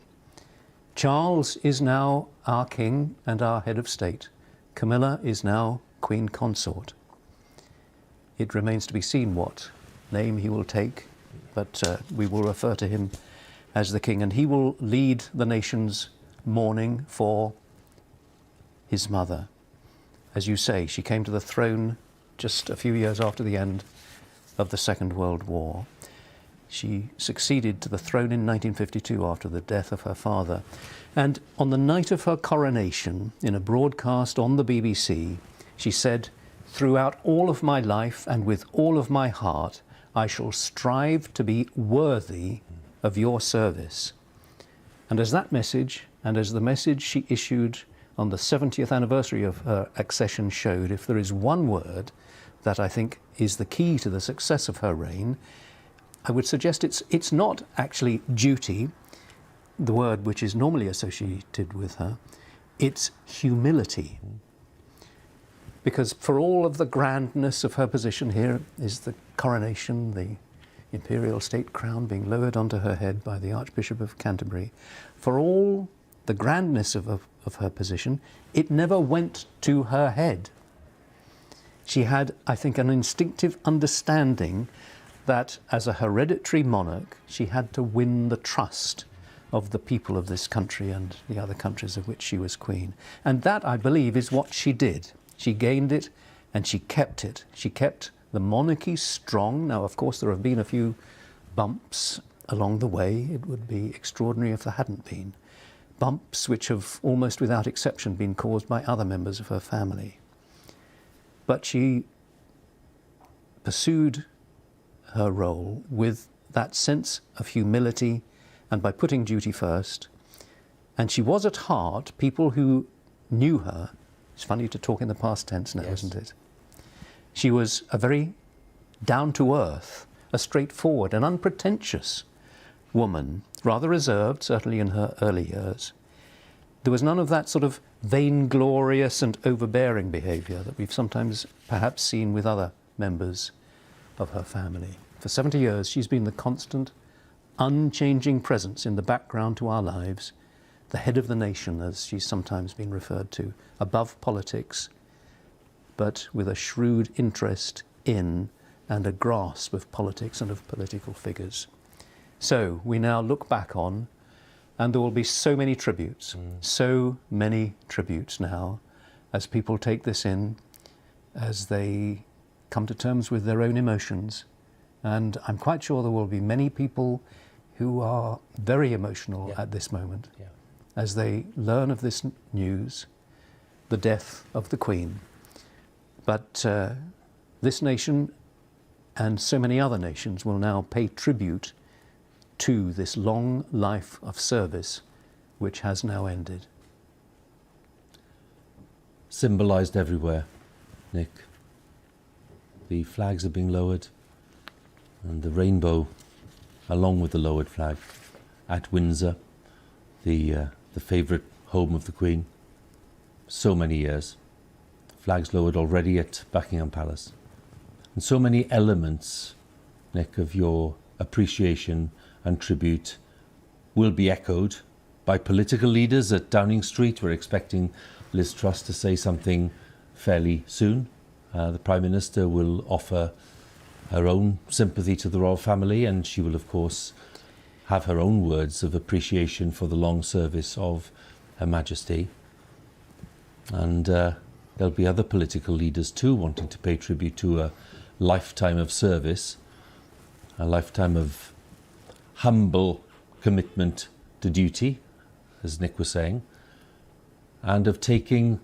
Charles is now our king and our head of state. Camilla is now Queen Consort. It remains to be seen what name he will take, but we will refer to him as the king, and he will lead the nation's mourning for his mother. As you say, she came to the throne just a few years after the end of the Second World War. She succeeded to the throne in 1952 after the death of her father. And on the night of her coronation, in a broadcast on the BBC, she said, "Throughout all of my life and with all of my heart, I shall strive to be worthy of your service." And as that message, and as the message she issued on the 70th anniversary of her accession showed, if there is one word that I think is the key to the success of her reign, I would suggest it's not actually duty, the word which is normally associated with her, it's humility. Because for all of the grandness of her position, here is the coronation, the imperial state crown being lowered onto her head by the Archbishop of Canterbury. For all the grandness of her position, it never went to her head. She had, I think, an instinctive understanding that as a hereditary monarch, she had to win the trust of the people of this country and the other countries of which she was queen. And that, I believe, is what she did. She gained it and she kept it. She kept the monarchy strong. Now, of course, there have been a few bumps along the way. It would be extraordinary if there hadn't been. Bumps which have almost without exception been caused by other members of her family. But she pursued her role with that sense of humility and by putting duty first. And she was at heart, people who knew her, it's funny to talk in the past tense now, yes, isn't it? She was a very down-to-earth, a straightforward and unpretentious woman, rather reserved, certainly in her early years. There was none of that sort of vainglorious and overbearing behaviour that we've sometimes perhaps seen with other members of her family. For 70 years, she's been the constant, unchanging presence in the background to our lives, the head of the nation, as she's sometimes been referred to, above politics, but with a shrewd interest in and a grasp of politics and of political figures. So we now look back on, and there will be so many tributes now, as people take this in, as they come to terms with their own emotions. And I'm quite sure there will be many people who are very emotional at this moment, as they learn of this news, the death of the Queen. But this nation and so many other nations will now pay tribute to this long life of service which has now ended. Symbolised everywhere, Nick. The flags are being lowered, and the rainbow along with the lowered flag at Windsor, the favourite home of the Queen. So many years. Flags lowered already at Buckingham Palace. And so many elements, Nick, of your appreciation and tribute will be echoed by political leaders at Downing Street. We're expecting Liz Truss to say something fairly soon. The Prime Minister will offer her own sympathy to the royal family, and she will, of course, have her own words of appreciation for the long service of Her Majesty. And there'll be other political leaders too wanting to pay tribute to a lifetime of service, a lifetime of humble commitment to duty, as Nick was saying, and of taking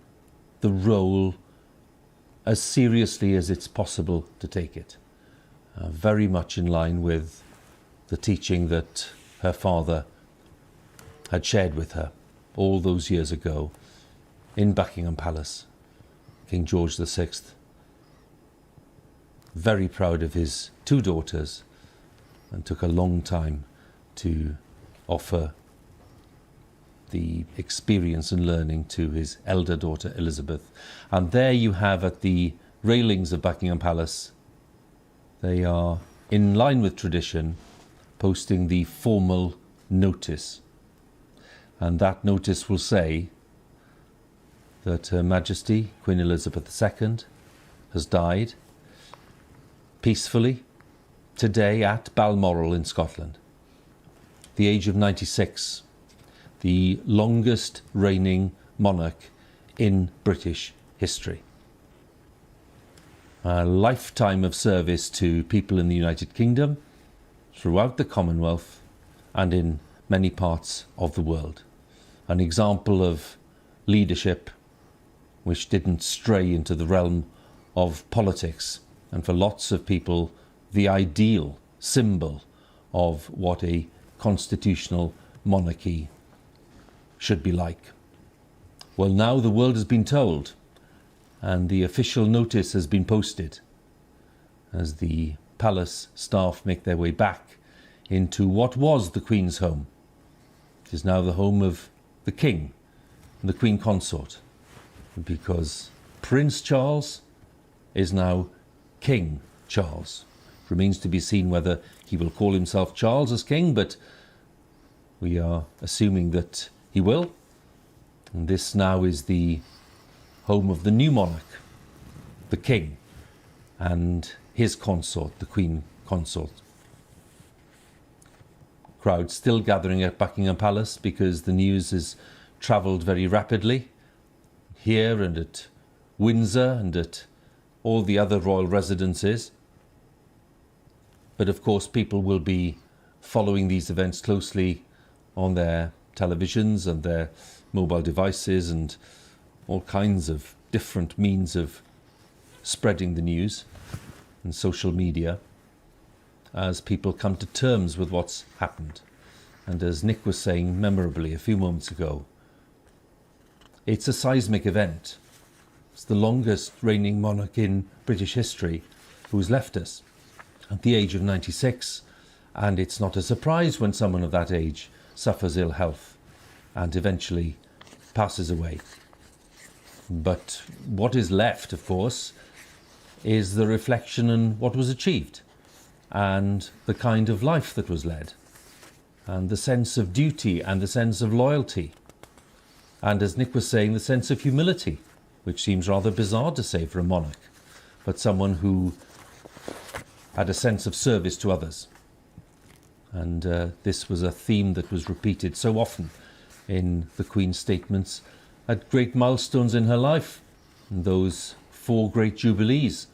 the role as seriously as it's possible to take it. Very much in line with the teaching that her father had shared with her all those years ago in Buckingham Palace, King George VI very proud of his 2 daughters, and took a long time to offer the experience and learning to his elder daughter Elizabeth. And there you have, at the railings of Buckingham Palace, they are, in line with tradition, posting the formal notice. And that notice will say that Her Majesty Queen Elizabeth II has died peacefully today at Balmoral in Scotland, at the age of 96, the longest reigning monarch in British history. A lifetime of service to people in the United Kingdom, throughout the Commonwealth, and in many parts of the world. An example of leadership which didn't stray into the realm of politics, and for lots of people the ideal symbol of what a constitutional monarchy should be like. Well, now the world has been told, and the official notice has been posted as the palace staff make their way back into what was the Queen's home. It is now the home of the King and the Queen Consort, because Prince Charles is now King Charles. It remains to be seen whether he will call himself Charles as king, but we are assuming that he will. And this now is the home of the new monarch, the King, and his consort, the Queen Consort. Crowds still gathering at Buckingham Palace because the news has travelled very rapidly here and at Windsor and at all the other royal residences. But of course people will be following these events closely on their televisions and their mobile devices and all kinds of different means of spreading the news and social media as people come to terms with what's happened. And as Nick was saying memorably a few moments ago, it's a seismic event. It's the longest reigning monarch in British history who's left us at the age of 96, and it's not a surprise when someone of that age suffers ill health and eventually passes away. But what is left, of course, is the reflection on what was achieved and the kind of life that was led and the sense of duty and the sense of loyalty and, as Nick was saying, the sense of humility, which seems rather bizarre to say for a monarch, but someone who had a sense of service to others. And this was a theme that was repeated so often in the Queen's statements at great milestones in her life, and those 4 great jubilees,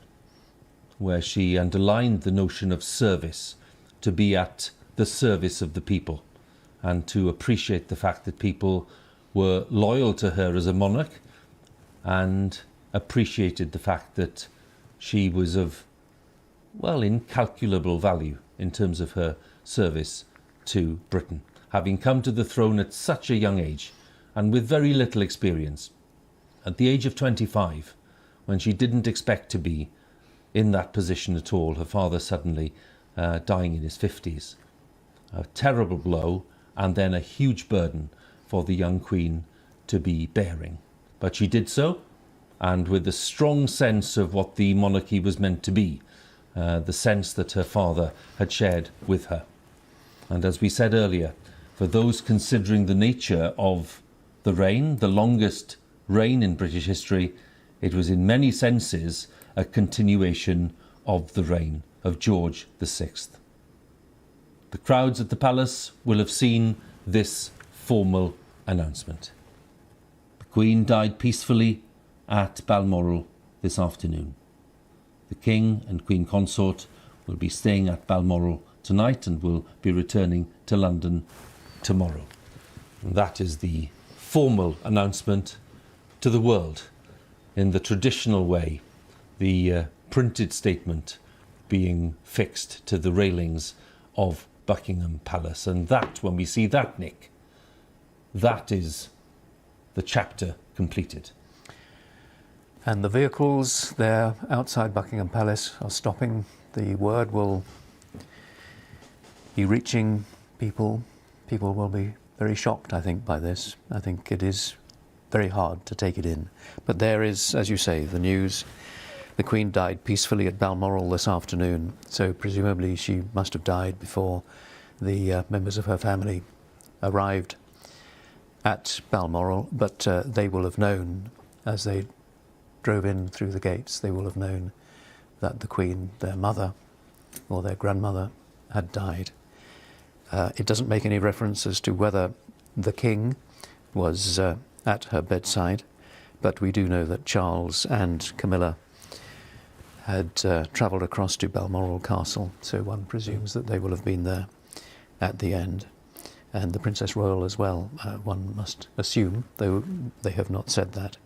where she underlined the notion of service, to be at the service of the people, and to appreciate the fact that people were loyal to her as a monarch and appreciated the fact that she was of, well, incalculable value in terms of her service to Britain, having come to the throne at such a young age and with very little experience. At the age of 25, when she didn't expect to be in that position at all, her father suddenly dying in his 50s. A terrible blow, and then a huge burden for the young Queen to be bearing. But she did so, and with a strong sense of what the monarchy was meant to be, the sense that her father had shared with her. And as we said earlier, for those considering the nature of the reign, the longest reign in British history, it was in many senses a continuation of the reign of George VI. The crowds at the palace will have seen this formal announcement. The Queen died peacefully at Balmoral this afternoon. The King and Queen Consort will be staying at Balmoral tonight and will be returning to London tomorrow. And that is the formal announcement to the world in the traditional way, the printed statement being fixed to the railings of Buckingham Palace. And that, when we see that, Nick, that is the chapter completed. And the vehicles there outside Buckingham Palace are stopping. The word will be reaching people. People will be very shocked, I think, by this. I think it is very hard to take it in. But there is, as you say, the news. The Queen died peacefully at Balmoral this afternoon, so presumably she must have died before the members of her family arrived at Balmoral. But they will have known, as they drove in through the gates, they will have known that the Queen, their mother or their grandmother, had died. It doesn't make any reference as to whether the King was at her bedside, but we do know that Charles and Camilla had travelled across to Balmoral Castle, so one presumes that they will have been there at the end. And the Princess Royal as well, one must assume, though they have not said that.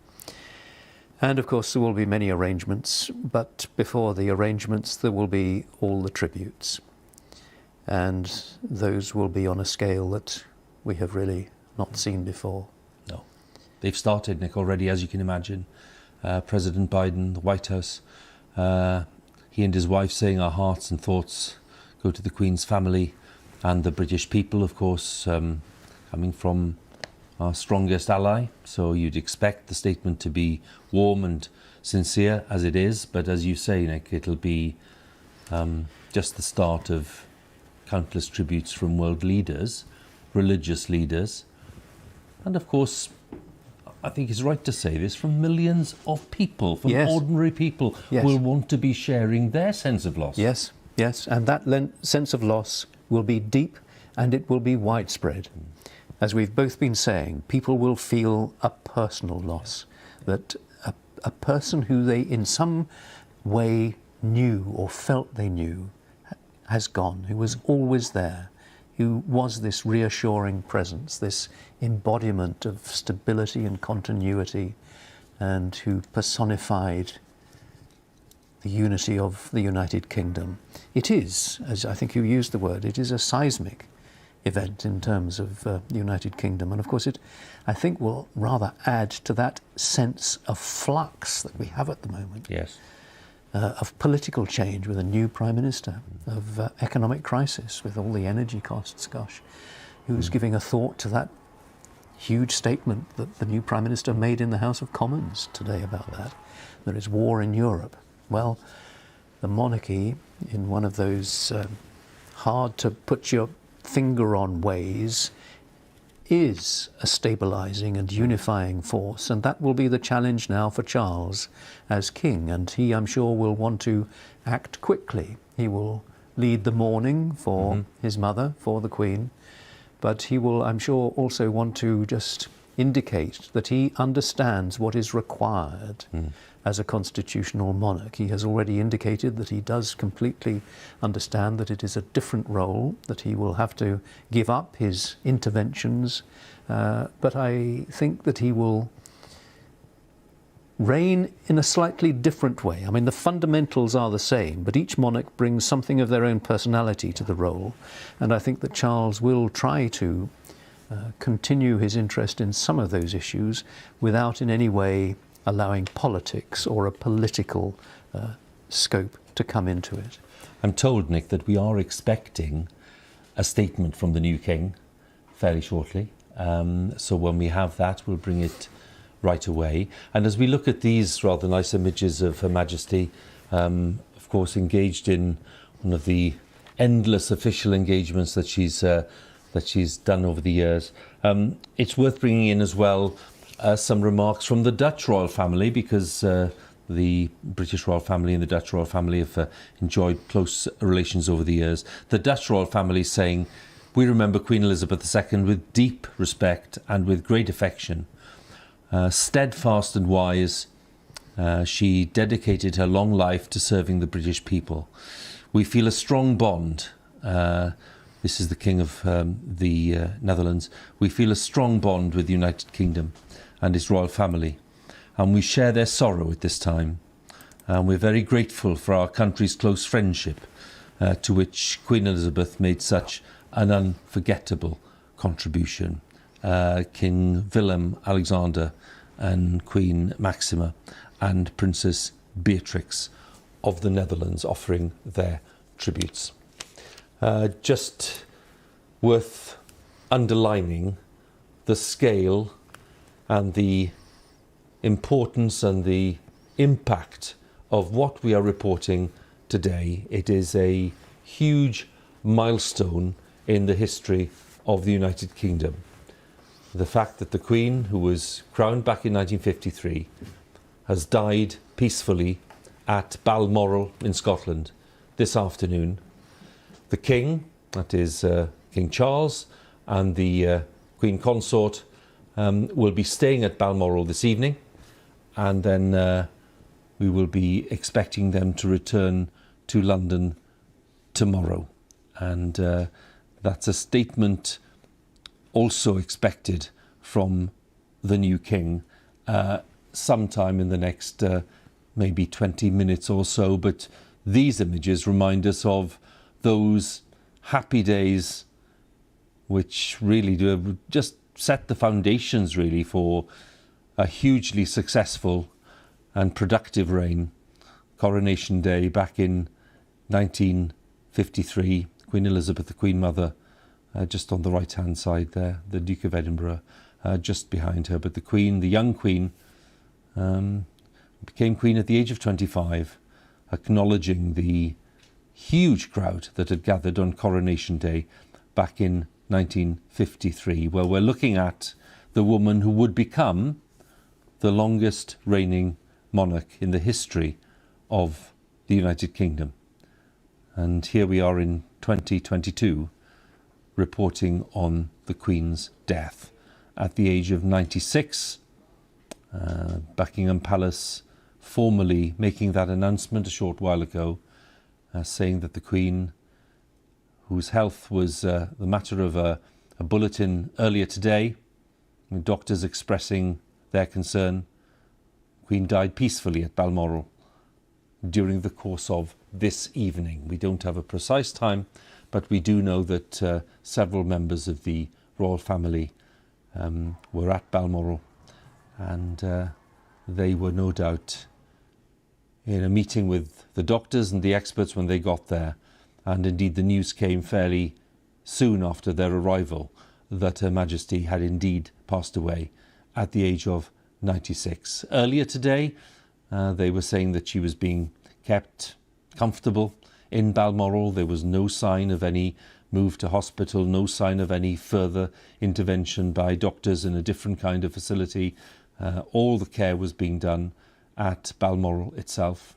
And of course there will be many arrangements, but before the arrangements there will be all the tributes. And those will be on a scale that we have really not seen before. No. They've started, Nick, already, as you can imagine. President Biden, the White House, he and his wife saying our hearts and thoughts go to the Queen's family and the British people, of course, coming from our strongest ally. So you'd expect the statement to be warm and sincere, as it is. But as you say, Nick, it'll be just the start of countless tributes from world leaders, religious leaders, and of course, I think it's right to say this, from millions of people, from ordinary people who will want to be sharing their sense of loss. Yes, yes, and that sense of loss will be deep and it will be widespread. As we've both been saying, people will feel a personal loss, that a person who they in some way knew or felt they knew has gone, who was always there, who was this reassuring presence, this embodiment of stability and continuity, and who personified the unity of the United Kingdom. It is, as I think you used the word, it is a seismic event in terms of the United Kingdom. And of course it, I think, will rather add to that sense of flux that we have at the moment. Yes. Of political change with a new Prime Minister, of economic crisis with all the energy costs, gosh. Who's giving a thought to that huge statement that the new Prime Minister made in the House of Commons today about that? There is war in Europe. Well, the monarchy, in one of those hard to put your finger on ways, is a stabilising and unifying force, and that will be the challenge now for Charles as king, and he, I'm sure, will want to act quickly. He will lead the mourning for his mother, for the Queen, but he will, I'm sure, also want to just indicate that he understands what is required as a constitutional monarch. He has already indicated that he does completely understand that it is a different role, that he will have to give up his interventions, but I think that he will reign in a slightly different way. I mean, the fundamentals are the same, but each monarch brings something of their own personality to the role, and I think that Charles will try to continue his interest in some of those issues without in any way allowing politics or a political scope to come into it. I'm told, Nick, that we are expecting a statement from the new king fairly shortly. So when we have that, we'll bring it right away. And as we look at these rather nice images of Her Majesty, of course, engaged in one of the endless official engagements that she's done over the years, it's worth bringing in as well some remarks from the Dutch royal family, because the British royal family and the Dutch royal family have enjoyed close relations over the years. The Dutch royal family saying, "We remember Queen Elizabeth II with deep respect and with great affection. Steadfast and wise, she dedicated her long life to serving the British people. We feel a strong bond." This is the King of the Netherlands. "We feel a strong bond with the United Kingdom and its royal family, and we share their sorrow at this time. And we're very grateful for our country's close friendship, to which Queen Elizabeth made such an unforgettable contribution." King Willem Alexander and Queen Maxima. and Princess Beatrix of the Netherlands offering their tributes. Just worth underlining the scale and the importance and the impact of what we are reporting today. It is a huge milestone in the history of the United Kingdom. The fact that the Queen, who was crowned back in 1953, has died peacefully at Balmoral in Scotland this afternoon. The King, that is King Charles, and the Queen Consort will be staying at Balmoral this evening, and then we will be expecting them to return to London tomorrow. And that's a statement also expected from the new King sometime in the next maybe 20 minutes or so. But these images remind us of those happy days which really do just set the foundations really for a hugely successful and productive reign. Coronation Day back in 1953, Queen Elizabeth, the Queen Mother, just on the right-hand side there, the Duke of Edinburgh just behind her. But the Queen, the young Queen, became Queen at the age of 25, acknowledging the huge crowd that had gathered on Coronation Day back in 1953. Well, we're looking at the woman who would become the longest reigning monarch in the history of the United Kingdom. And here we are in 2022 reporting on the Queen's death at the age of 96. Buckingham Palace formally making that announcement a short while ago, saying that the Queen, whose health was the matter of a bulletin earlier today, doctors expressing their concern, Queen died peacefully at Balmoral during the course of this evening. We don't have a precise time, but we do know that several members of the royal family were at Balmoral, and they were no doubt in a meeting with the doctors and the experts when they got there. And indeed the news came fairly soon after their arrival that Her Majesty had indeed passed away at the age of 96. Earlier today they were saying that she was being kept comfortable in Balmoral. There was no sign of any move to hospital, no sign of any further intervention by doctors in a different kind of facility. All the care was being done at Balmoral itself.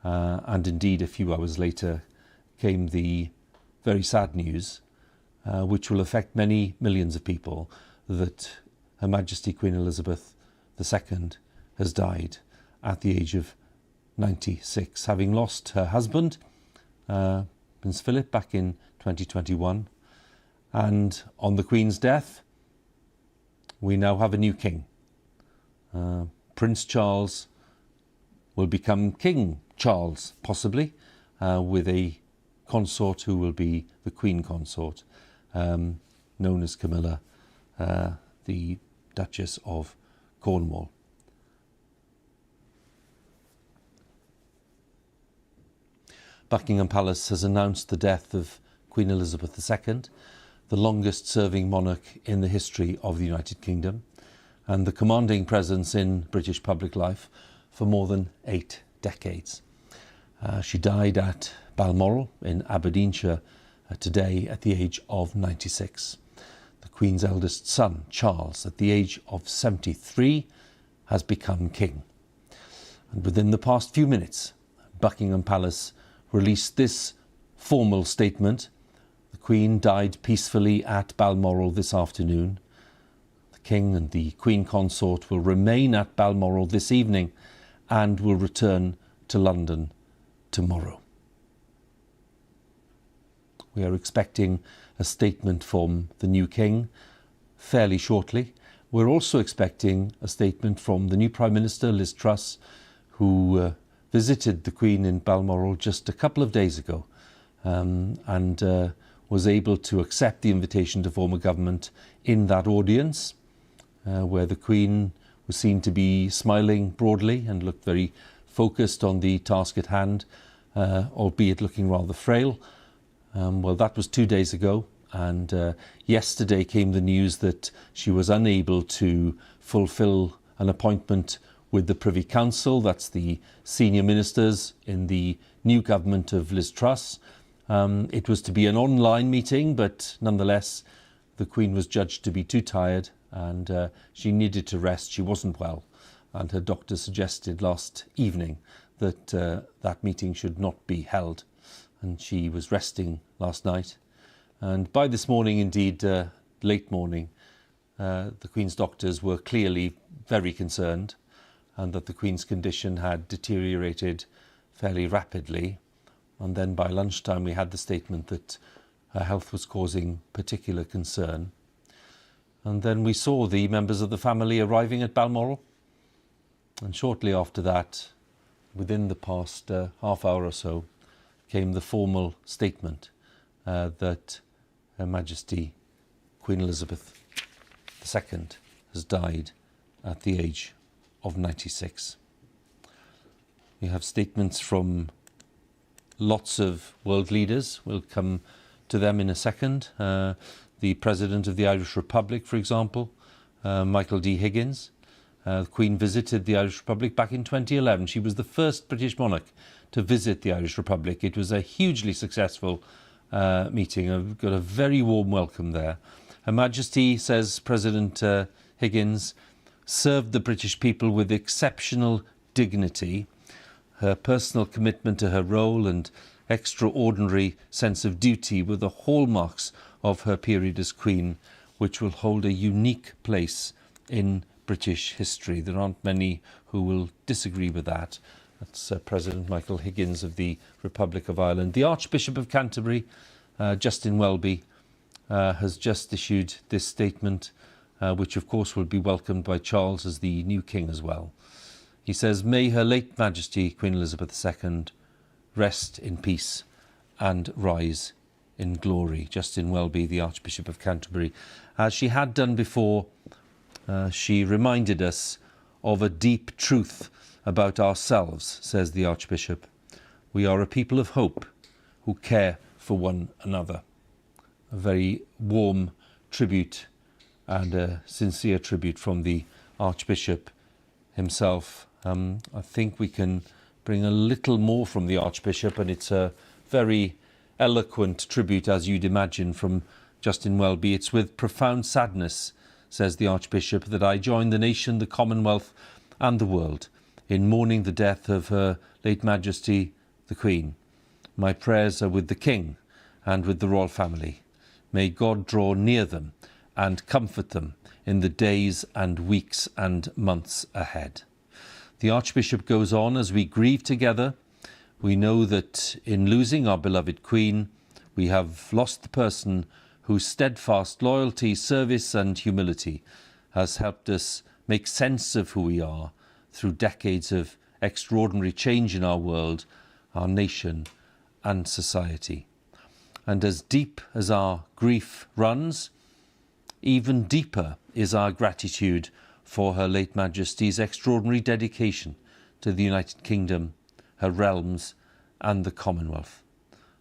And indeed, a few hours later came the very sad news, which will affect many millions of people, that Her Majesty Queen Elizabeth II has died at the age of 96, having lost her husband, Prince Philip, back in 2021. And on the Queen's death, we now have a new king. Prince Charles will become King Charles, possibly, with a consort who will be the Queen Consort, known as Camilla, the Duchess of Cornwall. Buckingham Palace has announced the death of Queen Elizabeth II, the longest serving monarch in the history of the United Kingdom, and the commanding presence in British public life for more than 8 decades. She died at Balmoral in Aberdeenshire today at the age of 96. The Queen's eldest son, Charles, at the age of 73, has become king. And within the past few minutes, Buckingham Palace released this formal statement. The Queen died peacefully at Balmoral this afternoon. The King and the Queen Consort will remain at Balmoral this evening and will return to London tomorrow. We are expecting a statement from the new King fairly shortly. We're also expecting a statement from the new Prime Minister, Liz Truss, who visited the Queen in Balmoral just a couple of days ago and was able to accept the invitation to form a government in that audience, where the Queen was seen to be smiling broadly and looked very focused on the task at hand, albeit looking rather frail. Well, that was 2 days ago, and yesterday came the news that she was unable to fulfil an appointment with the Privy Council. That's the senior ministers in the new government of Liz Truss. It was to be an online meeting, but nonetheless, the Queen was judged to be too tired and she needed to rest. She wasn't well, and her doctor suggested last evening that that meeting should not be held, and she was resting last night. And by this morning, indeed, late morning, the Queen's doctors were clearly very concerned, and that the Queen's condition had deteriorated fairly rapidly. And then by lunchtime we had the statement that her health was causing particular concern. And then we saw the members of the family arriving at Balmoral. And shortly after that, within the past half hour or so, came the formal statement that Her Majesty Queen Elizabeth II has died at the age of 96. We have statements from lots of world leaders. We'll come to them in a second. The President of the Irish Republic, for example, Michael D. Higgins. The Queen visited the Irish Republic back in 2011. She was the first British monarch to visit the Irish Republic. It was a hugely successful meeting. I've got a very warm welcome there. Her Majesty, says President Higgins, served the British people with exceptional dignity. Her personal commitment to her role and extraordinary sense of duty were the hallmarks of her period as Queen, which will hold a unique place in British history. There aren't many who will disagree with that. That's President Michael Higgins of the Republic of Ireland. The Archbishop of Canterbury, Justin Welby, has just issued this statement, which of course will be welcomed by Charles as the new king as well. He says, "May Her late Majesty Queen Elizabeth II rest in peace and rise in glory." Justin Welby, the Archbishop of Canterbury. As she had done before, she reminded us of a deep truth about ourselves, says the Archbishop. We are a people of hope who care for one another. A very warm tribute and a sincere tribute from the Archbishop himself. I think we can bring a little more from the Archbishop, and it's a very eloquent tribute, as you'd imagine, from Justin Welby. "It's with profound sadness," says the Archbishop, "that I join the nation, the Commonwealth and the world in mourning the death of Her late Majesty the Queen. My prayers are with the King and with the royal family. May God draw near them and comfort them in the days and weeks and months ahead." The Archbishop goes on, "As we grieve together, we know that in losing our beloved Queen, we have lost the person whose steadfast loyalty, service and humility has helped us make sense of who we are through decades of extraordinary change in our world, our nation and society. And as deep as our grief runs, even deeper is our gratitude for Her late Majesty's extraordinary dedication to the United Kingdom, her realms and the Commonwealth.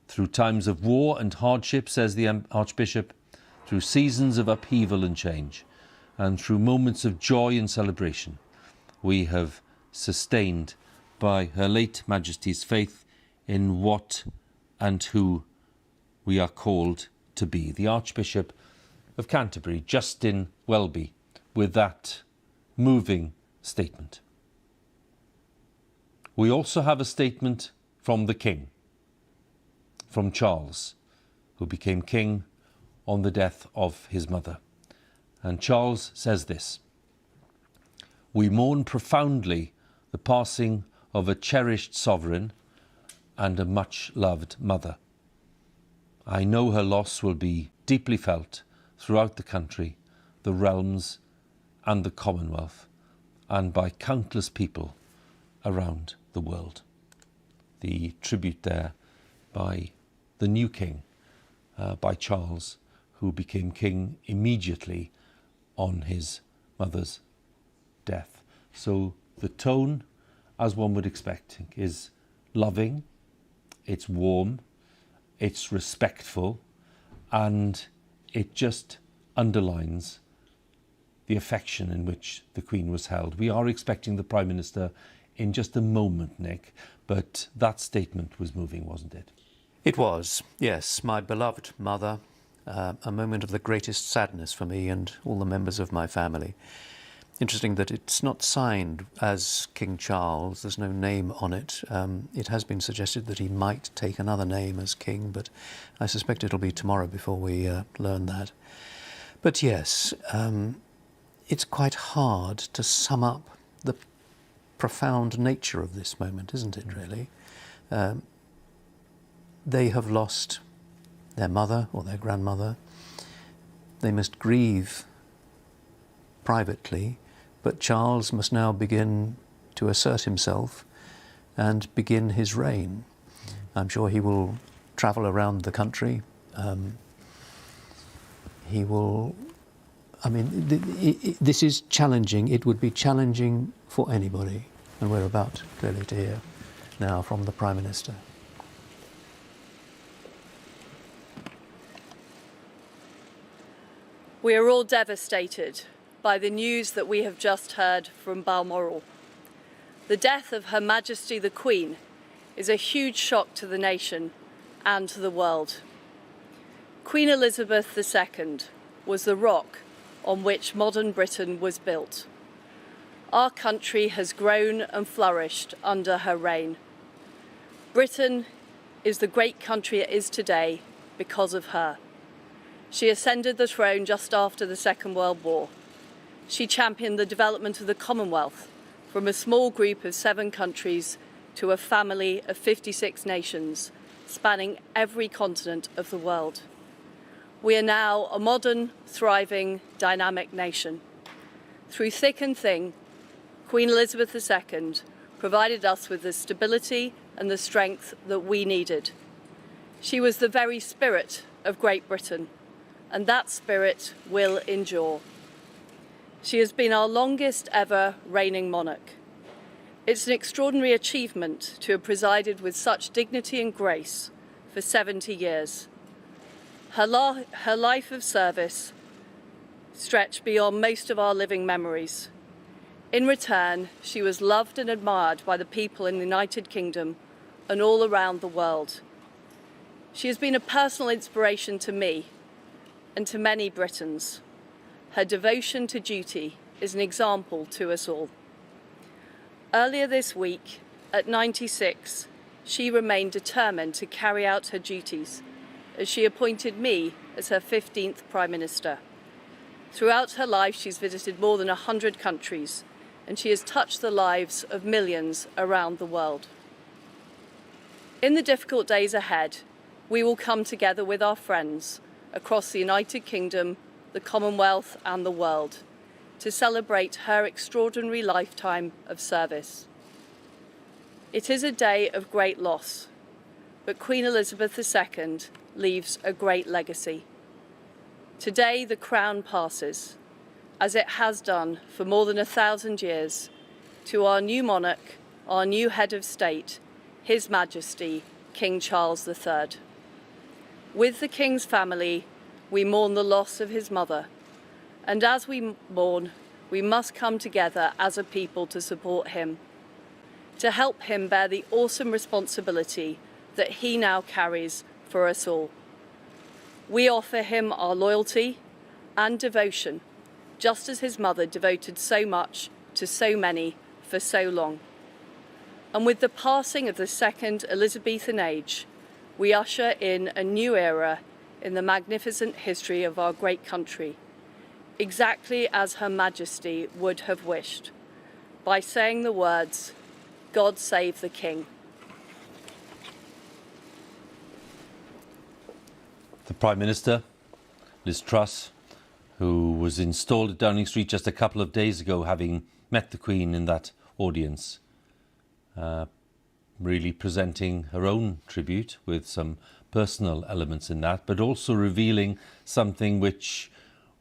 Through times of war and hardship," says the Archbishop, "through seasons of upheaval and change, and through moments of joy and celebration, we have sustained by Her late Majesty's faith in what and who we are called to be." The Archbishop of Canterbury, Justin Welby, with that moving statement. We also have a statement from the King, from Charles, who became king on the death of his mother. And Charles says this: "We mourn profoundly the passing of a cherished sovereign and a much-loved mother. I know her loss will be deeply felt throughout the country, the realms and the Commonwealth, and by countless people around the world." The tribute there by the new king, by Charles, who became king immediately on his mother's death. So the tone, as one would expect, is loving, it's warm, it's respectful, and it just underlines the affection in which the Queen was held. We are expecting the Prime Minister in just a moment, Nick, but that statement was moving, wasn't it? It was, yes. My beloved mother, a moment of the greatest sadness for me and all the members of my family. Interesting that it's not signed as King Charles. There's no name on it. It has been suggested that he might take another name as king, but I suspect it'll be tomorrow before we learn that. But yes, it's quite hard to sum up the profound nature of this moment, isn't it, really? They have lost their mother or their grandmother. They must grieve privately, but Charles must now begin to assert himself and begin his reign. I'm sure he will travel around the country. He will, I mean, this is challenging. It would be challenging for anybody, and we're about clearly to hear now from the Prime Minister. We are all devastated by the news that we have just heard from Balmoral. The death of Her Majesty the Queen is a huge shock to the nation and to the world. Queen Elizabeth II was the rock on which modern Britain was built. Our country has grown and flourished under her reign. Britain is the great country it is today because of her. She ascended the throne just after the Second World War. She championed the development of the Commonwealth from a small group of 7 countries to a family of 56 nations, spanning every continent of the world. We are now a modern, thriving, dynamic nation. Through thick and thin, Queen Elizabeth II provided us with the stability and the strength that we needed. She was the very spirit of Great Britain, and that spirit will endure. She has been our longest ever reigning monarch. It's an extraordinary achievement to have presided with such dignity and grace for 70 years. Her life of service stretched beyond most of our living memories. In return, she was loved and admired by the people in the United Kingdom and all around the world. She has been a personal inspiration to me and to many Britons. Her devotion to duty is an example to us all. Earlier this week, at 96, she remained determined to carry out her duties as she appointed me as her 15th Prime Minister. Throughout her life, she's visited more than 100 countries, and she has touched the lives of millions around the world. In the difficult days ahead, we will come together with our friends across the United Kingdom, the Commonwealth and the world to celebrate her extraordinary lifetime of service. It is a day of great loss, but Queen Elizabeth II leaves a great legacy. Today the crown passes, as it has done for more than 1,000 years, to our new monarch, our new head of state, His Majesty King Charles III. With the King's family, we mourn the loss of his mother, and as we mourn, we must come together as a people to support him, to help him bear the awesome responsibility that he now carries for us all. We offer him our loyalty and devotion, just as his mother devoted so much to so many for so long. And with the passing of the second Elizabethan age, we usher in a new era in the magnificent history of our great country, exactly as Her Majesty would have wished, by saying the words, "God save the King." The Prime Minister, Liz Truss, who was installed at Downing Street just a couple of days ago, having met the Queen in that audience, really presenting her own tribute with some personal elements in that, but also revealing something which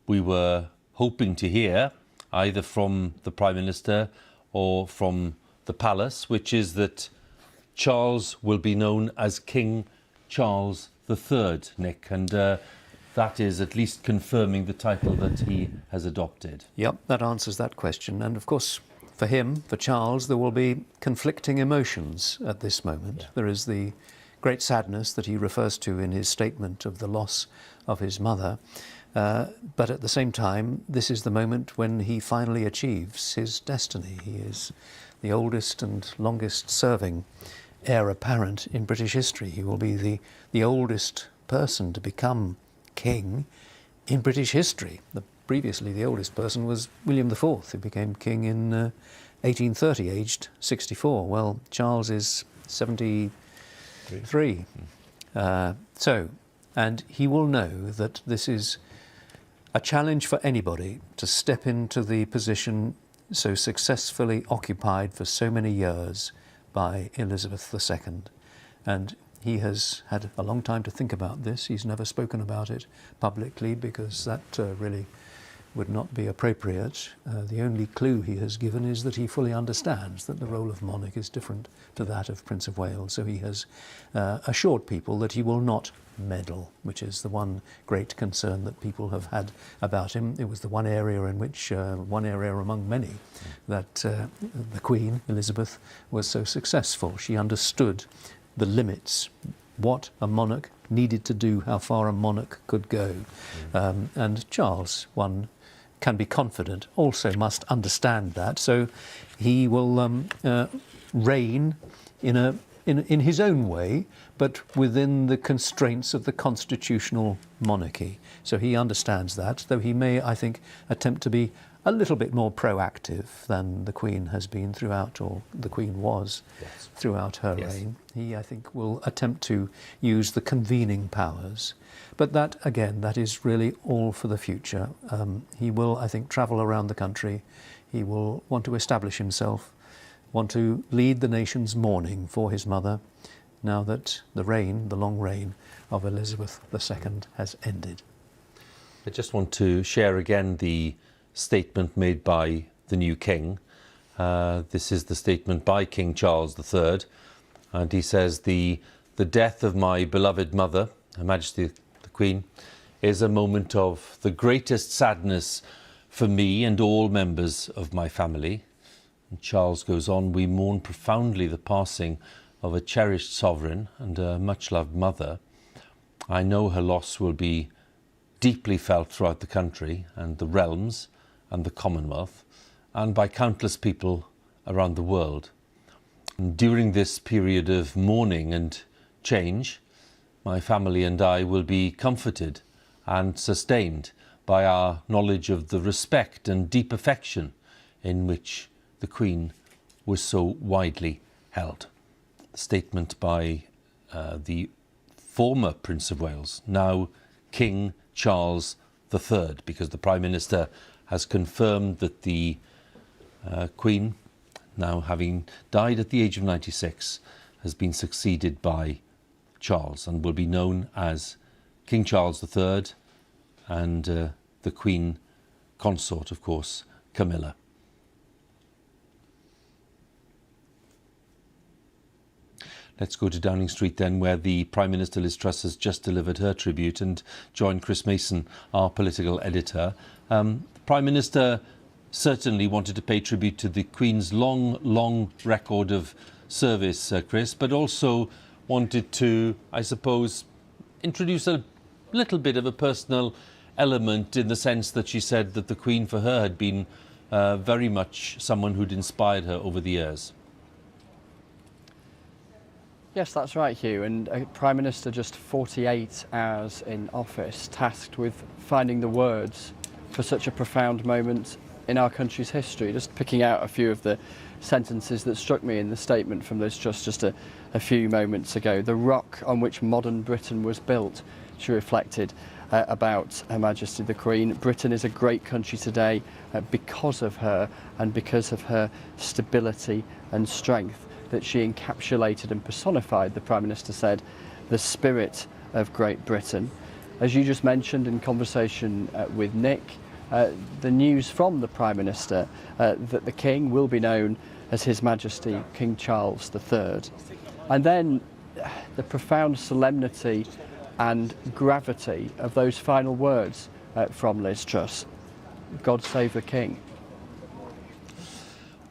we were hoping to hear either from the Prime Minister or from the palace, which is that Charles will be known as King Charles III, Nick, and that is at least confirming the title that he has adopted. Yep, that answers that question. And of course, for him, for Charles, there will be conflicting emotions at this moment. Yeah. There is the great sadness that he refers to in his statement of the loss of his mother. But at the same time, this is the moment when he finally achieves his destiny. He is the oldest and longest serving heir apparent in British history. He will be the oldest person to become king in British history. Previously, the oldest person was William IV, who became king in 1830, aged 64. Well, Charles is 73. And he will know that this is a challenge for anybody to step into the position so successfully occupied for so many years by Elizabeth II. And he has had a long time to think about this. He's never spoken about it publicly because that really would not be appropriate. The only clue he has given is that he fully understands that the role of monarch is different to that of Prince of Wales. So he has assured people that he will not meddle, which is the one great concern that people have had about him. It was the one area in which, one area among many, that the Queen, Elizabeth, was so successful. She understood the limits, what a monarch needed to do, how far a monarch could go. And Charles, one can be confident, also must understand that. So he will reign in his own way, but within the constraints of the constitutional monarchy. So he understands that, though he may, I think, attempt to be a little bit more proactive than the Queen has been throughout, or the Queen was throughout her reign. He, I think, will attempt to use the convening powers. But that, again, that is really all for the future. He will, I think, travel around the country. He will want to establish himself, want to lead the nation's mourning for his mother, now that the reign, the long reign of Elizabeth II has ended. I just want to share again the statement made by the new king. This is the statement by King Charles III, and he says, the death of my beloved mother, Her Majesty the Queen, is a moment of the greatest sadness for me and all members of my family. And Charles goes on, we mourn profoundly the passing of a cherished sovereign and a much-loved mother. I know her loss will be deeply felt throughout the country and the realms and the Commonwealth, and by countless people around the world. And during this period of mourning and change, my family and I will be comforted and sustained by our knowledge of the respect and deep affection in which the Queen was so widely held. A statement by the former Prince of Wales, now King Charles III, because the Prime Minister has confirmed that the Queen, now having died at the age of 96, has been succeeded by Charles and will be known as King Charles III and the Queen consort, of course, Camilla. Let's go to Downing Street then, where the Prime Minister Liz Truss has just delivered her tribute, and join Chris Mason, our political editor. Prime Minister certainly wanted to pay tribute to the Queen's long record of service, Chris, but also wanted to, I suppose, introduce a little bit of a personal element, in the sense that she said that the Queen for her had been very much someone who'd inspired her over the years. Yes, that's right, Hugh, and a Prime Minister just 48 hours in office, tasked with finding the words for such a profound moment in our country's history. Just picking out a few of the sentences that struck me in the statement from Liz Truss just a few moments ago. The rock on which modern Britain was built, she reflected about Her Majesty the Queen. Britain is a great country today because of her, and because of her stability and strength, that she encapsulated and personified, the Prime Minister said, the spirit of Great Britain. As you just mentioned in conversation with Nick, the news from the Prime Minister that the King will be known as His Majesty King Charles III. And then the profound solemnity and gravity of those final words from Liz Truss, God save the King.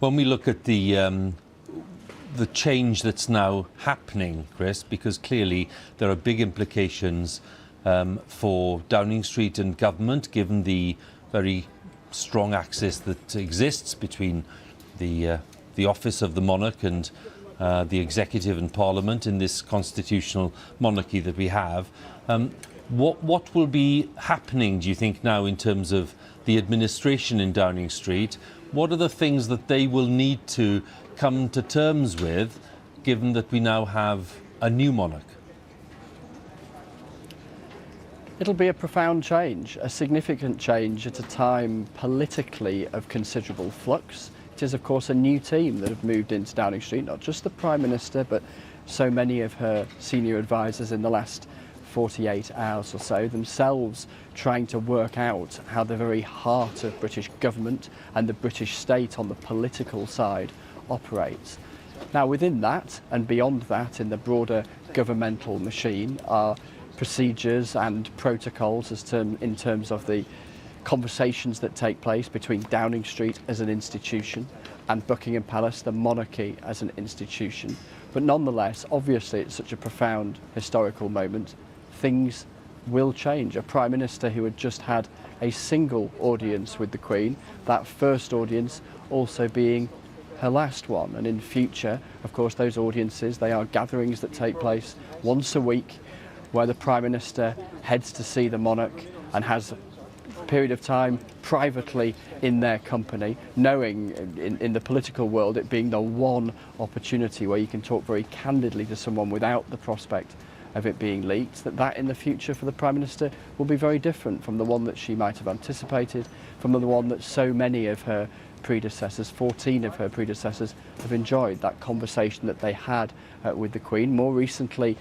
When we look at the change that's now happening, Chris, because clearly there are big implications for Downing Street and government, given the very strong axis that exists between the office of the monarch and the executive and parliament in this constitutional monarchy that we have. What will be happening, do you think, now in terms of the administration in Downing Street? What are the things that they will need to come to terms with, given that we now have a new monarch? It'll be a profound change, a significant change at a time politically of considerable flux. It is, of course, a new team that have moved into Downing Street, not just the Prime Minister, but so many of her senior advisors in the last 48 hours or so, themselves trying to work out how the very heart of British government and the British state on the political side operates. Now, within that and beyond that, in the broader governmental machine, are procedures and protocols in terms of the conversations that take place between Downing Street as an institution and Buckingham Palace, the monarchy, as an institution. But nonetheless, obviously, it's such a profound historical moment. Things will change. A Prime Minister who had just had a single audience with the Queen, that first audience also being her last one. And in future, of course, those audiences, they are gatherings that take place once a week, where the Prime Minister heads to see the monarch and has a period of time privately in their company, knowing in the political world it being the one opportunity where you can talk very candidly to someone without the prospect of it being leaked, that in the future for the Prime Minister will be very different from the one that she might have anticipated, from the one that so many of her predecessors, 14 of her predecessors, have enjoyed, that conversation that they had with the Queen, more recently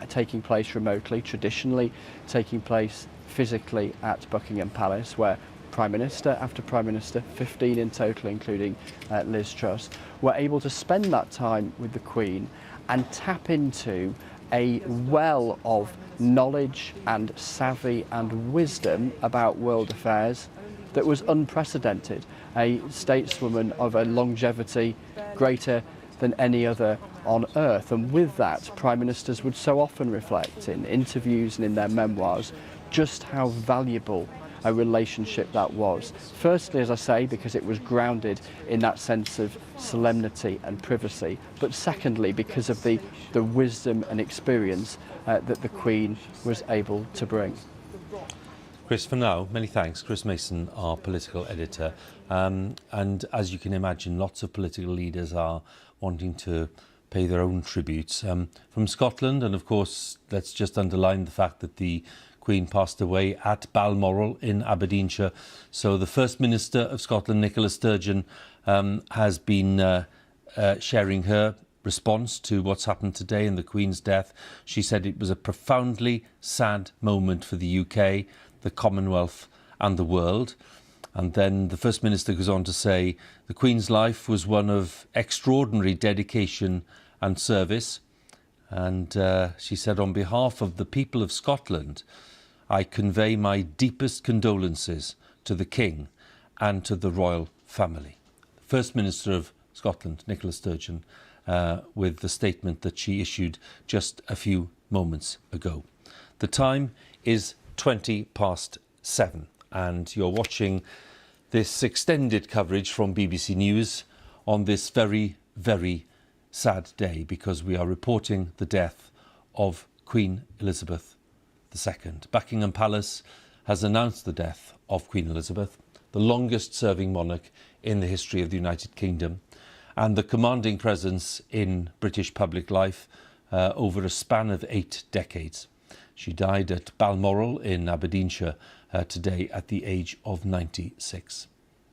taking place remotely, traditionally taking place physically at Buckingham Palace, where Prime Minister after Prime Minister, 15 in total including Liz Truss, were able to spend that time with the Queen and tap into a well of knowledge and savvy and wisdom about world affairs that was unprecedented. A stateswoman of a longevity greater than any other on earth. And with that, Prime Ministers would so often reflect in interviews and in their memoirs just how valuable a relationship that was. Firstly, as I say, because it was grounded in that sense of solemnity and privacy, but secondly, because of the wisdom and experience that the Queen was able to bring. Chris, for now, many thanks. Chris Mason, our political editor. And as you can imagine, lots of political leaders are wanting to pay their own tributes. From Scotland, and of course, let's just underline the fact that the Queen passed away at Balmoral in Aberdeenshire. So the First Minister of Scotland, Nicola Sturgeon, has been sharing her response to what's happened today in the Queen's death. She said it was a profoundly sad moment for the UK, the Commonwealth and the world. And then the First Minister goes on to say the Queen's life was one of extraordinary dedication and service. And she said, on behalf of the people of Scotland, I convey my deepest condolences to the King and to the royal family. First Minister of Scotland, Nicola Sturgeon, with the statement that she issued just a few moments ago. The time is 7:20, and you're watching this extended coverage from BBC News on this very, very sad day, because we are reporting the death of Queen Elizabeth II. Buckingham Palace has announced the death of Queen Elizabeth, the longest serving monarch in the history of the United Kingdom, and the commanding presence in British public life over a span of 8 decades. She died at Balmoral in Aberdeenshire today at the age of 96.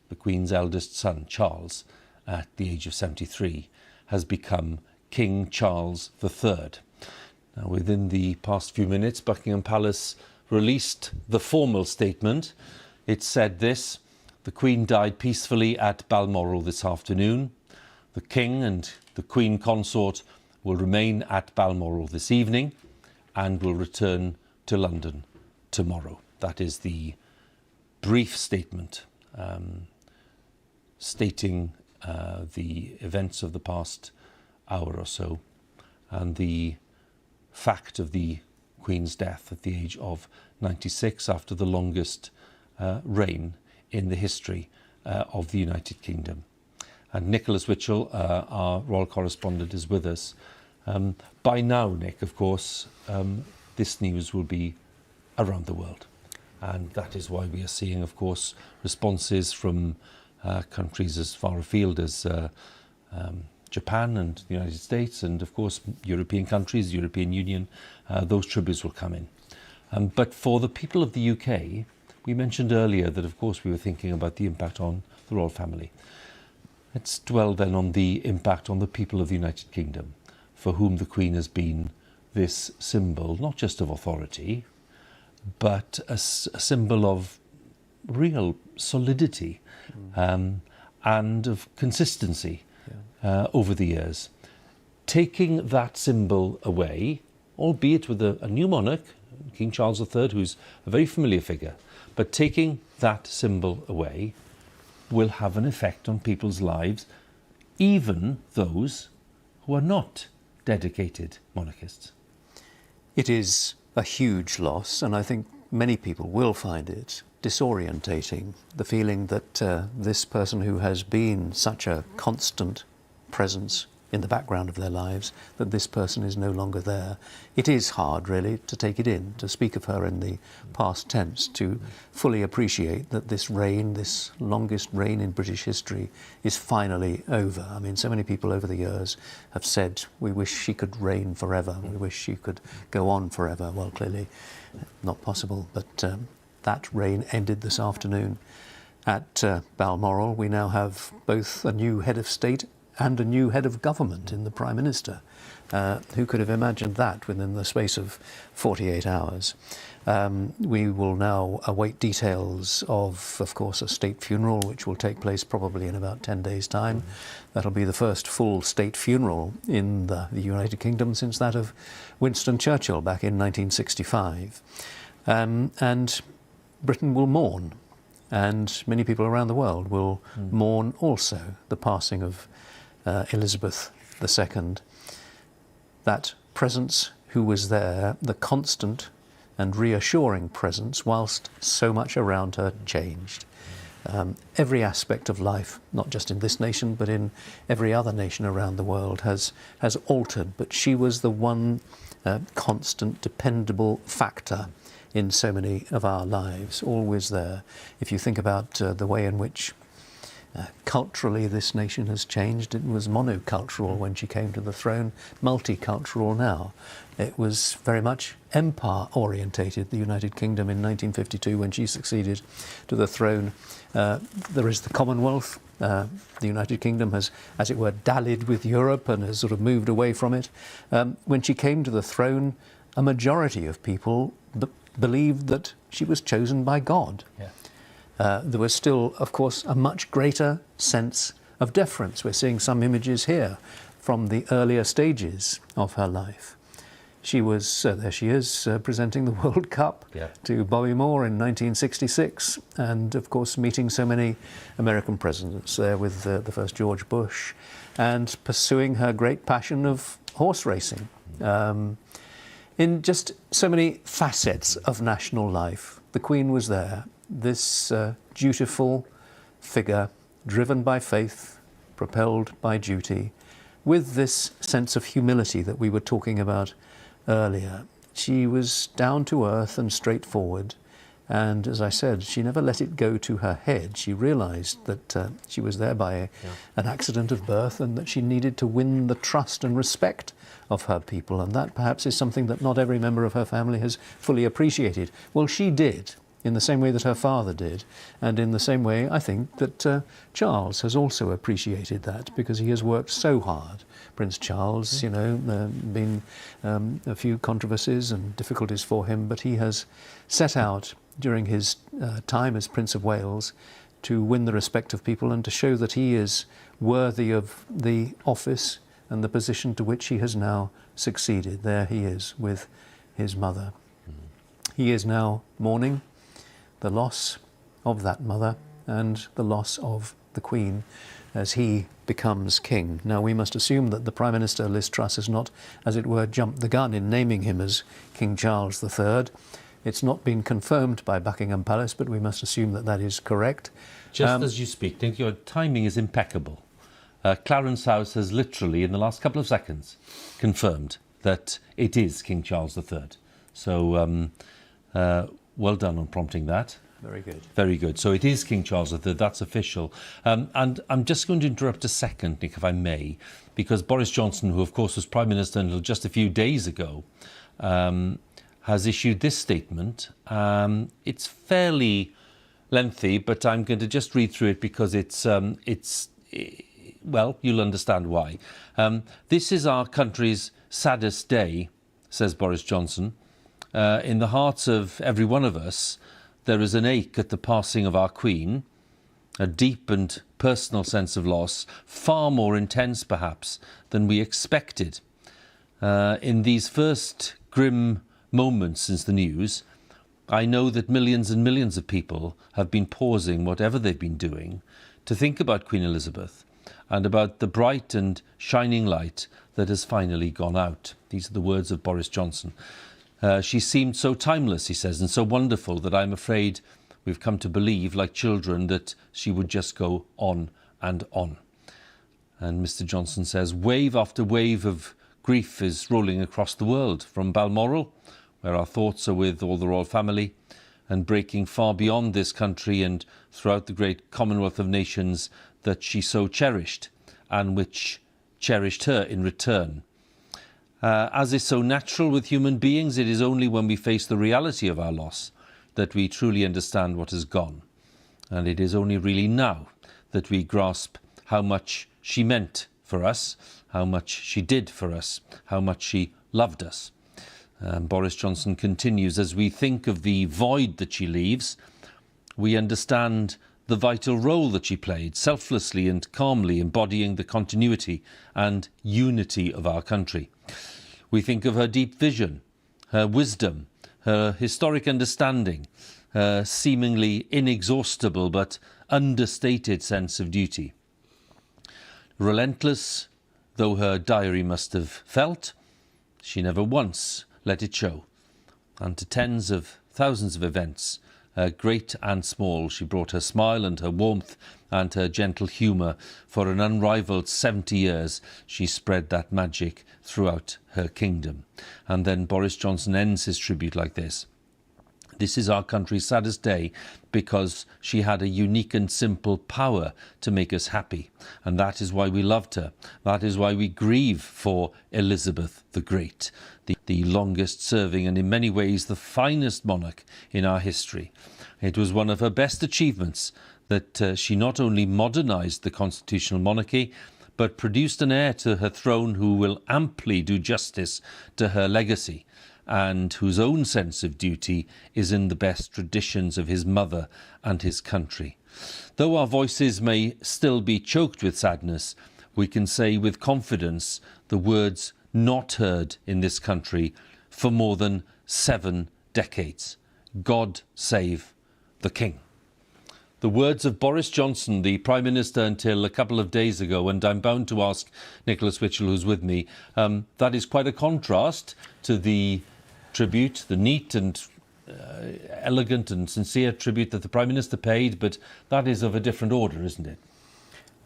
The Queen's eldest son, Charles, at the age of 73, has become King Charles III. Now, within the past few minutes, Buckingham Palace released the formal statement. It said this: "The Queen died peacefully at Balmoral this afternoon. The King and the Queen Consort will remain at Balmoral this evening and will return to London tomorrow." That is the brief statement stating the events of the past hour or so and the fact of the Queen's death at the age of 96 after the longest reign in the history of the United Kingdom. And Nicholas Witchell, our royal correspondent, is with us. By now, Nick, of course, this news will be around the world. And that is why we are seeing, of course, responses from countries as far afield as Japan and the United States, and of course European countries, the European Union. Those tributes will come in. But for the people of the UK, we mentioned earlier that of course we were thinking about the impact on the royal family. Let's dwell then on the impact on the people of the United Kingdom, for whom the Queen has been this symbol, not just of authority, but a symbol of real solidity and of consistency over the years. Taking that symbol away, albeit with a new monarch, King Charles III, who's a very familiar figure, but taking that symbol away will have an effect on people's lives, even those who are not dedicated monarchists. It is a huge loss, and I think many people will find it disorientating, the feeling that this person who has been such a constant presence in the background of their lives, that this person is no longer there. It is hard, really, to take it in, to speak of her in the past tense, to fully appreciate that this reign, this longest reign in British history, is finally over. I mean, so many people over the years have said, we wish she could reign forever, we wish she could go on forever. Well, clearly not possible, but that reign ended this afternoon at Balmoral. We now have both a new head of state and a new head of government in the Prime Minister. Who could have imagined that within the space of 48 hours? We will now await details of course, a state funeral, which will take place probably in about 10 days' time. That'll be the first full state funeral in the United Kingdom since that of Winston Churchill back in 1965. And Britain will mourn, and many people around the world will mourn also the passing of Elizabeth II, that presence who was there, the constant and reassuring presence, whilst so much around her changed. Every aspect of life, not just in this nation, but in every other nation around the world, has altered, but she was the one constant, dependable factor in so many of our lives, always there. If you think about the way in which culturally this nation has changed, it was monocultural when she came to the throne, multicultural now. It was very much empire-orientated, the United Kingdom in 1952 when she succeeded to the throne. There is the Commonwealth. The United Kingdom has, as it were, dallied with Europe and has sort of moved away from it. When she came to the throne, a majority of people believed that she was chosen by God. Yeah. There was still, of course, a much greater sense of deference. We're seeing some images here from the earlier stages of her life. She was, there she is, presenting the World Cup to Bobby Moore in 1966, and of course meeting so many American presidents there with the first George Bush, and pursuing her great passion of horse racing. In just so many facets of national life, the Queen was there, this dutiful figure, driven by faith, propelled by duty, with this sense of humility that we were talking about earlier. She was down to earth and straightforward, and as I said, she never let it go to her head. She realised that she was there by an accident of birth, and that she needed to win the trust and respect of her people, and that perhaps is something that not every member of her family has fully appreciated. Well, she did, in the same way that her father did, and in the same way I think that Charles has also appreciated that, because he has worked so hard. Prince Charles, you know, been a few controversies and difficulties for him, but he has set out during his time as Prince of Wales to win the respect of people and to show that he is worthy of the office and the position to which he has now succeeded. There he is with his mother. He is now mourning the loss of that mother and the loss of the Queen as he becomes king. Now we must assume that the Prime Minister, Liz Truss, has not, as it were, jumped the gun in naming him as King Charles III. It's not been confirmed by Buckingham Palace, but we must assume that that is correct. Just as you speak, Nick, your timing is impeccable. Clarence House has literally, in the last couple of seconds, confirmed that it is King Charles III. So well done on prompting that. Very good. Very good. So it is King Charles III, that's official. And I'm just going to interrupt a second, Nick, if I may, because Boris Johnson, who of course was Prime Minister until just a few days ago, has issued this statement. It's fairly lengthy, but I'm going to just read through it because well, you'll understand why. This is our country's saddest day, says Boris Johnson. In the hearts of every one of us, there is an ache at the passing of our Queen, a deep and personal sense of loss, far more intense perhaps than we expected. In these first grim moments since the news, I know that millions and millions of people have been pausing whatever they've been doing to think about Queen Elizabeth and about the bright and shining light that has finally gone out. These are the words of Boris Johnson. She seemed so timeless, he says, and so wonderful that I'm afraid we've come to believe, like children, that she would just go on and on. And Mr. Johnson says, wave after wave of grief is rolling across the world, from Balmoral, where our thoughts are with all the royal family, and breaking far beyond this country and throughout the great Commonwealth of Nations that she so cherished, and which cherished her in return. As is so natural with human beings, it is only when we face the reality of our loss that we truly understand what has gone. And it is only really now that we grasp how much she meant for us, how much she did for us, how much she loved us. Boris Johnson continues, as we think of the void that she leaves, we understand the vital role that she played, selflessly and calmly embodying the continuity and unity of our country. We think of her deep vision, her wisdom, her historic understanding, her seemingly inexhaustible but understated sense of duty. Relentless though her diary must have felt, she never once let it show. And to tens of thousands of events, great and small, she brought her smile and her warmth and her gentle humour. For an unrivalled 70 years, she spread that magic throughout her kingdom. And then Boris Johnson ends his tribute like this. This is our country's saddest day because she had a unique and simple power to make us happy. And that is why we loved her. That is why we grieve for Elizabeth the Great, the longest serving and in many ways the finest monarch in our history. It was one of her best achievements that she not only modernised the constitutional monarchy, but produced an heir to her throne who will amply do justice to her legacy, and whose own sense of duty is in the best traditions of his mother and his country. Though our voices may still be choked with sadness, we can say with confidence the words not heard in this country for more than 7 decades. God save the King. The words of Boris Johnson, the Prime Minister until a couple of days ago, and I'm bound to ask Nicholas Witchell, who's with me, that is quite a contrast to the tribute, the neat and elegant and sincere tribute that the Prime Minister paid, but that is of a different order, isn't it?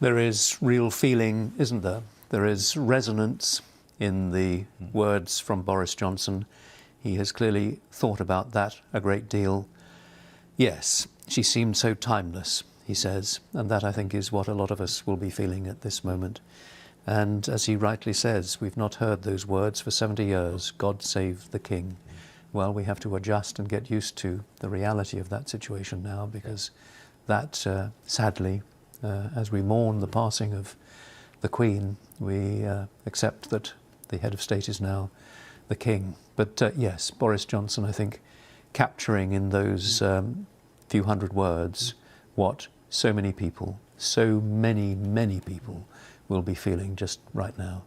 There is real feeling, isn't there? There is resonance in the words from Boris Johnson. He has clearly thought about that a great deal. Yes, she seemed so timeless, he says, and that I think is what a lot of us will be feeling at this moment. And as he rightly says, we've not heard those words for 70 years, God save the King. Well, we have to adjust and get used to the reality of that situation now, because that, sadly, as we mourn the passing of the Queen, we accept that the head of state is now the King. But yes, Boris Johnson, I think, capturing in those few hundred words what so many people, so many people will be feeling just right now.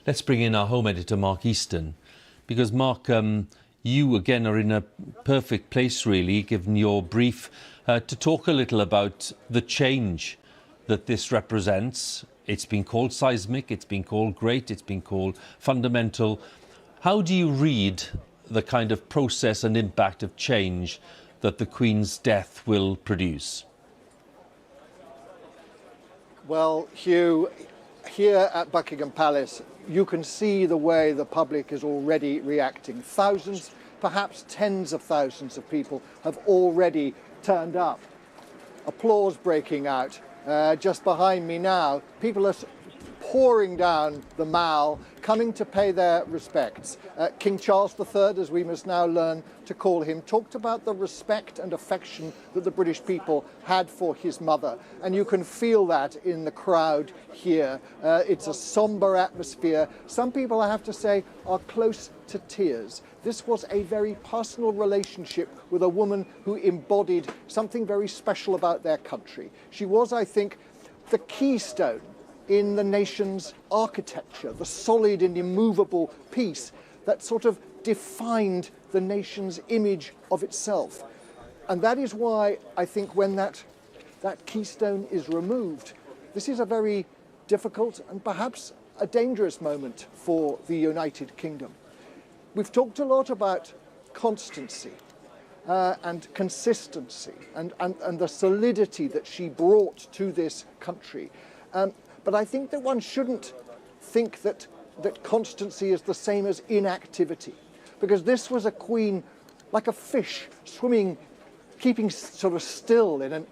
Let's bring in our home editor, Mark Easton, because Mark, you again are in a perfect place, really, given your brief, to talk a little about the change that this represents. It's been called seismic, it's been called great, it's been called fundamental. How do you read the kind of process and impact of change that the Queen's death will produce? Well, Hugh, here at Buckingham Palace, you can see the way the public is already reacting. Thousands, perhaps tens of thousands of people have already turned up. Applause breaking out. Just behind me now, people are pouring down the Mall, coming to pay their respects. King Charles III, as we must now learn to call him, talked about the respect and affection that the British people had for his mother. And you can feel that in the crowd here. It's a somber atmosphere. Some people, I have to say, are close to tears. This was a very personal relationship with a woman who embodied something very special about their country. She was, I think, the keystone in the nation's architecture, the solid and immovable piece that sort of defined the nation's image of itself. And that is why I think when that keystone is removed, this is a very difficult and perhaps a dangerous moment for the United Kingdom. We've talked a lot about constancy and consistency and the solidity that she brought to this country. But I think that one shouldn't think that constancy is the same as inactivity, because this was a queen like a fish swimming, keeping sort of still in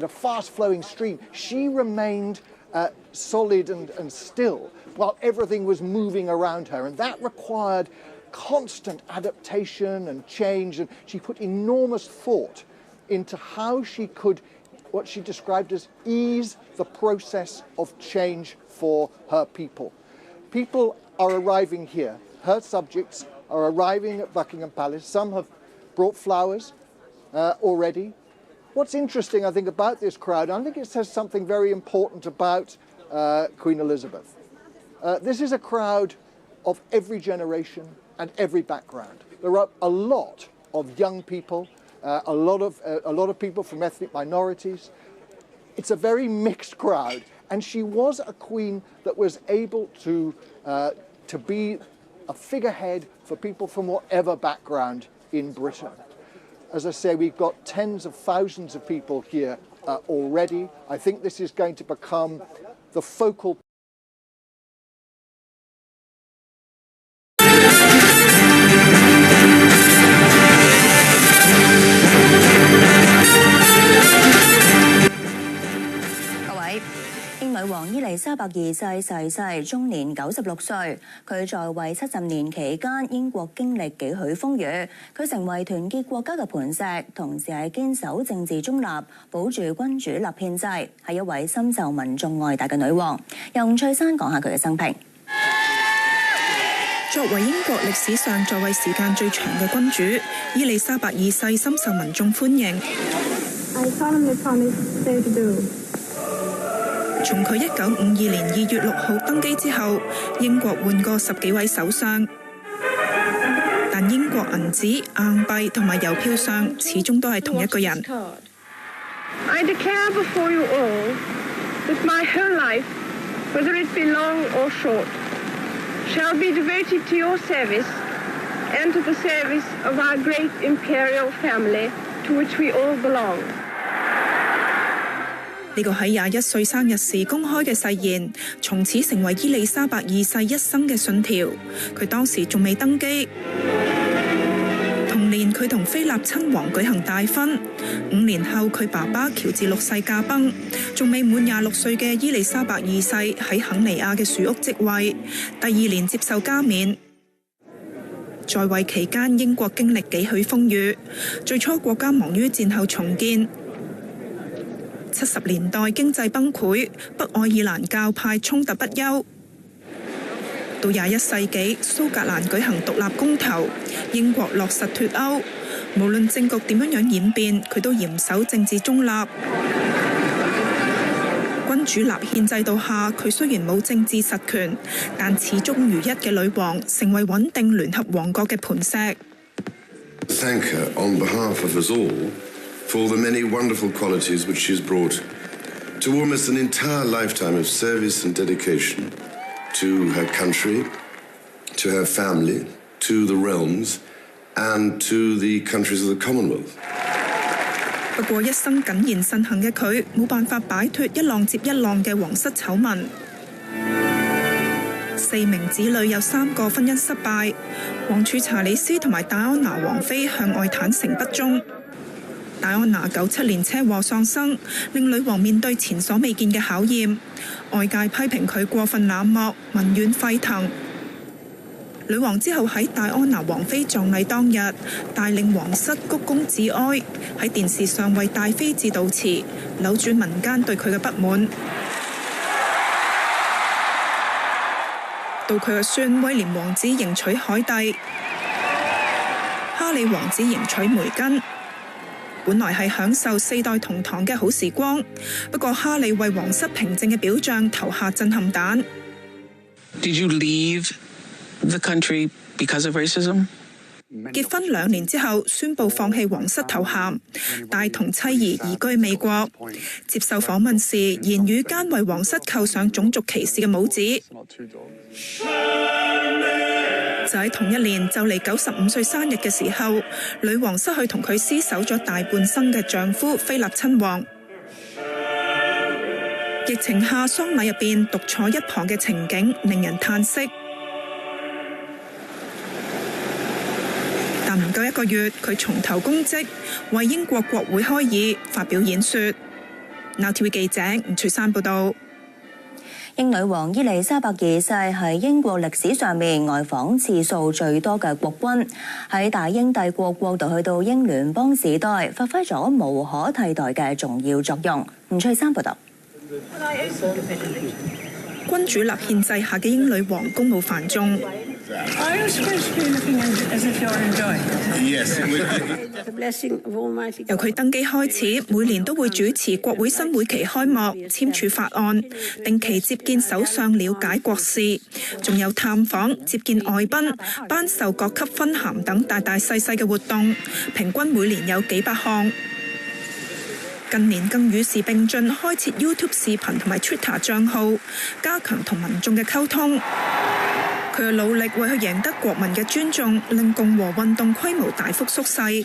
a fast-flowing stream. She remained solid and still while everything was moving around her, and that required constant adaptation and change, and she put enormous thought into how she could, what she described as, ease the process of change for her people. People are arriving here. Her subjects are arriving at Buckingham Palace. Some have brought flowers already. What's interesting, I think, about this crowd, I think it says something very important about Queen Elizabeth. This is a crowd of every generation and every background. There are a lot of young people, a lot of people from ethnic minorities. It's a very mixed crowd, and she was a queen that was able to be a figurehead for people from whatever background in Britain. As I say, we've got tens of thousands of people here already. I think this is going to become the focal英女王伊麗莎白二世逝世，終年96歲。佢在位70年期間，英國經歷幾許風雨。佢成為團結國家嘅磐石，同時係堅守政治中立，保住君主立憲制，係一位深受民眾愛戴嘅女王。由吳翠珊講下佢嘅生平。作為英國歷史上在位時間最長嘅君主，伊麗莎白二世深受民眾歡迎。從佢1952年2月6號登基之後，英國換過10幾位首相，但英國銀紙、硬幣同埋郵票上始終都係同一個人。I declare before you all that my whole life, whether it be long or short, shall be devoted to your service and to the service of our great imperial family to which we all belong. 呢個喺21歲生日時公開嘅誓言，從此成為伊麗莎白二世一生嘅信條。佢當時仲未登基。同年，佢同菲臘親王舉行大婚。5年後，佢爸爸喬治6世駕崩。仲未滿26歲嘅伊麗莎白二世喺肯尼亞嘅樹屋即位，第2年接受加冕。在位期間，英國經歷幾許風雨。最初國家忙於戰後重建。70年代經濟崩潰，北愛爾蘭教派衝突不休。到21世紀，蘇格蘭舉行獨立公投，英國落實脫歐，無論政局點樣演變，佢都嚴守政治中立。君主立憲制度下，佢雖然冇政治實權，但始終如一嘅女王成為穩定聯合王國嘅磐石。Thank her on behalf of us all for the many wonderful qualities which she has brought to almost an entire lifetime of service and dedication to her country, to her family, to the realms, and to the countries of the Commonwealth. 不過一生謹言慎行嘅佢，冇辦法擺脱一浪接一浪嘅皇室醜聞。4名子女有3個婚姻失敗，王儲查理斯同埋戴安娜王妃向外坦誠不忠。戴安娜97年車禍喪生，令女王面對前所未見嘅考驗。外界批評佢過分冷漠，民怨沸騰。女王之後喺戴安娜王妃葬禮當日，帶領皇室鞠躬致哀，喺電視上為戴妃致悼詞，扭轉民間對佢嘅不滿。到佢嘅孫威廉王子迎娶海蒂，哈利王子迎娶梅根。本來係享受4代同堂嘅好時光，不過哈利為皇室平靜嘅表象投下震撼彈。Did you leave the country because of racism? 結婚2年之後，宣布放棄皇室頭銜，帶同妻兒移居美國。接受訪問時，言語間為皇室扣上種族歧視嘅帽子。就喺同一年就嚟95歲生日嘅時候，女王失去同佢廝守咗大半生嘅丈夫菲立親王。疫情下喪禮入邊獨坐一旁嘅情景令人嘆息。但唔夠1個月，佢重投公職，為英國國會開議發表演說。Now TV 記者吳翠珊報道。英女王伊麗莎白2世係英國歷史上面外訪次數最多嘅國君，喺大英帝國過渡去到英聯邦時代，發揮咗無可替代嘅重要作用。吳翠珊報道。君主立憲制下嘅英女王公務繁重。由佢登基開始，每年都會主持國會新會期開幕、簽署法案，定期接見首相了解國事，仲有探訪、接見外賓、頒授各級勳銜等大大細細嘅活動，平均每年有幾百項。近年更與時並進，開設 YouTube 視頻同埋 Twitter 帳號，加強同民眾嘅溝通。佢嘅努力為佢贏得國民嘅尊重，令共和運動規模大幅縮細。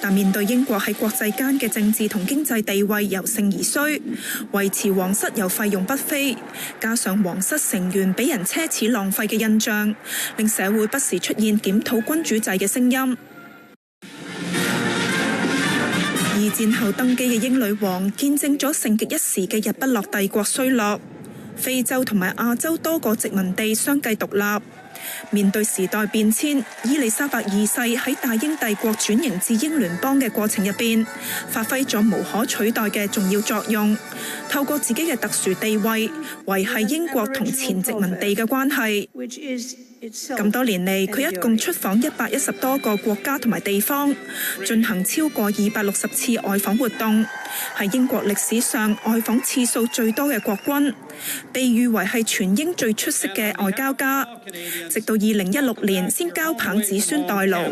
但面對英國喺國際間嘅政治同經濟地位由盛而衰，維持皇室又費用不菲，加上皇室成員俾人奢侈浪費嘅印象，令社會不時出現檢討君主制嘅聲音。二戰後登基嘅英女王見證咗盛極一時嘅日不落帝國衰落，非洲同埋亞洲多個殖民地相繼獨立。面對時代變遷，伊麗莎白2世喺大英帝國轉型至英聯邦嘅過程入邊，發揮咗無可取代嘅重要作用，透過自己嘅特殊地位，維繫英國同前殖民地嘅關係。咁多年嚟，佢一共出訪110多個國家同埋地方，進行超過260次外訪活動，係英國歷史上外訪次數最多嘅國君，被譽為係全英最出色嘅外交家。直到2016年先交棒子孫代勞。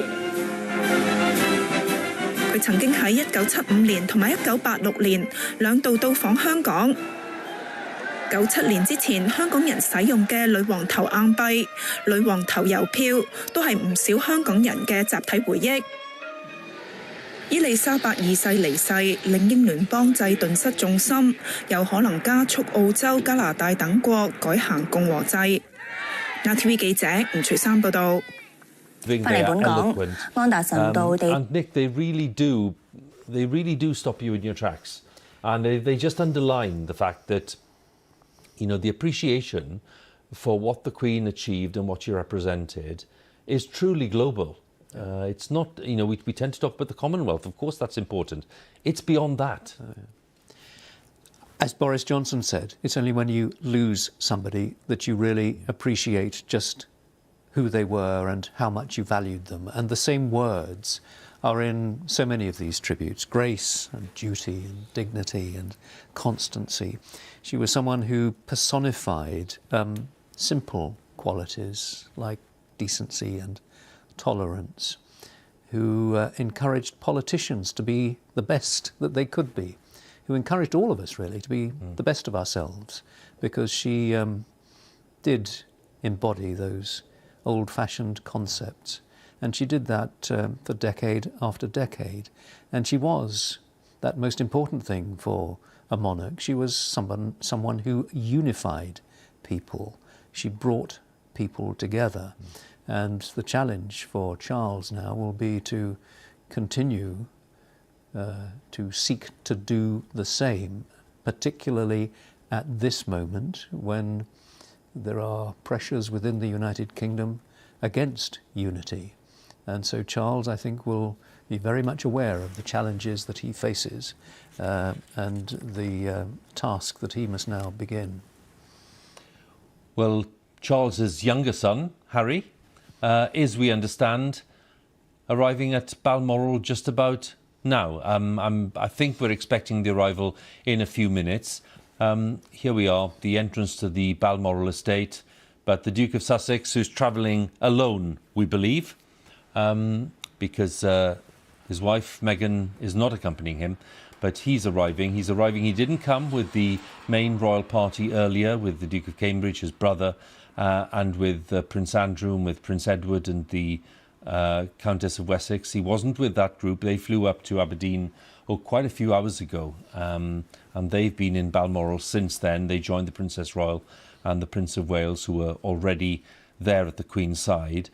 佢曾經喺1975年同埋1986年兩度到訪香港。97年之前，香港人使用嘅女王頭硬幣、女王頭郵票，都係唔少香港人嘅集體回憶。伊麗莎白2世離世，令英聯邦制頓失重心，有可能加速澳洲、加拿大等國改行共和制。Now TV 記者吳翠珊報道。翻嚟本港，安達臣道地。And Nick, they really do stop you in your tracks, and they just underline the fact that, you know, the appreciation for what the Queen achieved and what she represented is truly global. It's not, you know, we tend to talk about the Commonwealth. Of course, that's important. It's beyond that. As Boris Johnson said, it's only when you lose somebody that you really appreciate just who they were and how much you valued them. And the same words are in so many of these tributes: grace and duty and dignity and constancy. She was someone who personified simple qualities like decency and tolerance, who encouraged politicians to be the best that they could be, who encouraged all of us really to be the best of ourselves, because she did embody those old-fashioned concepts. And she did that for decade after decade. And she was that most important thing for a monarch. She was someone who unified people. She brought people together. And the challenge for Charles now will be to continue to seek to do the same, particularly at this moment when there are pressures within the United Kingdom against unity. And so Charles, I think, will be very much aware of the challenges that he faces and the task that he must now begin. Well, Charles's younger son, Harry, is, we understand, arriving at Balmoral just about now. I think we're expecting the arrival in a few minutes. Here we are, the entrance to the Balmoral estate, but the Duke of Sussex, who's travelling alone, we believe, because his wife, Meghan, is not accompanying him, but he's arriving. He didn't come with the main royal party earlier, with the Duke of Cambridge, his brother, and with Prince Andrew and with Prince Edward and the Countess of Wessex. He wasn't with that group. They flew up to Aberdeen quite a few hours ago, and they've been in Balmoral since then. They joined the Princess Royal and the Prince of Wales, who were already there at the Queen's side.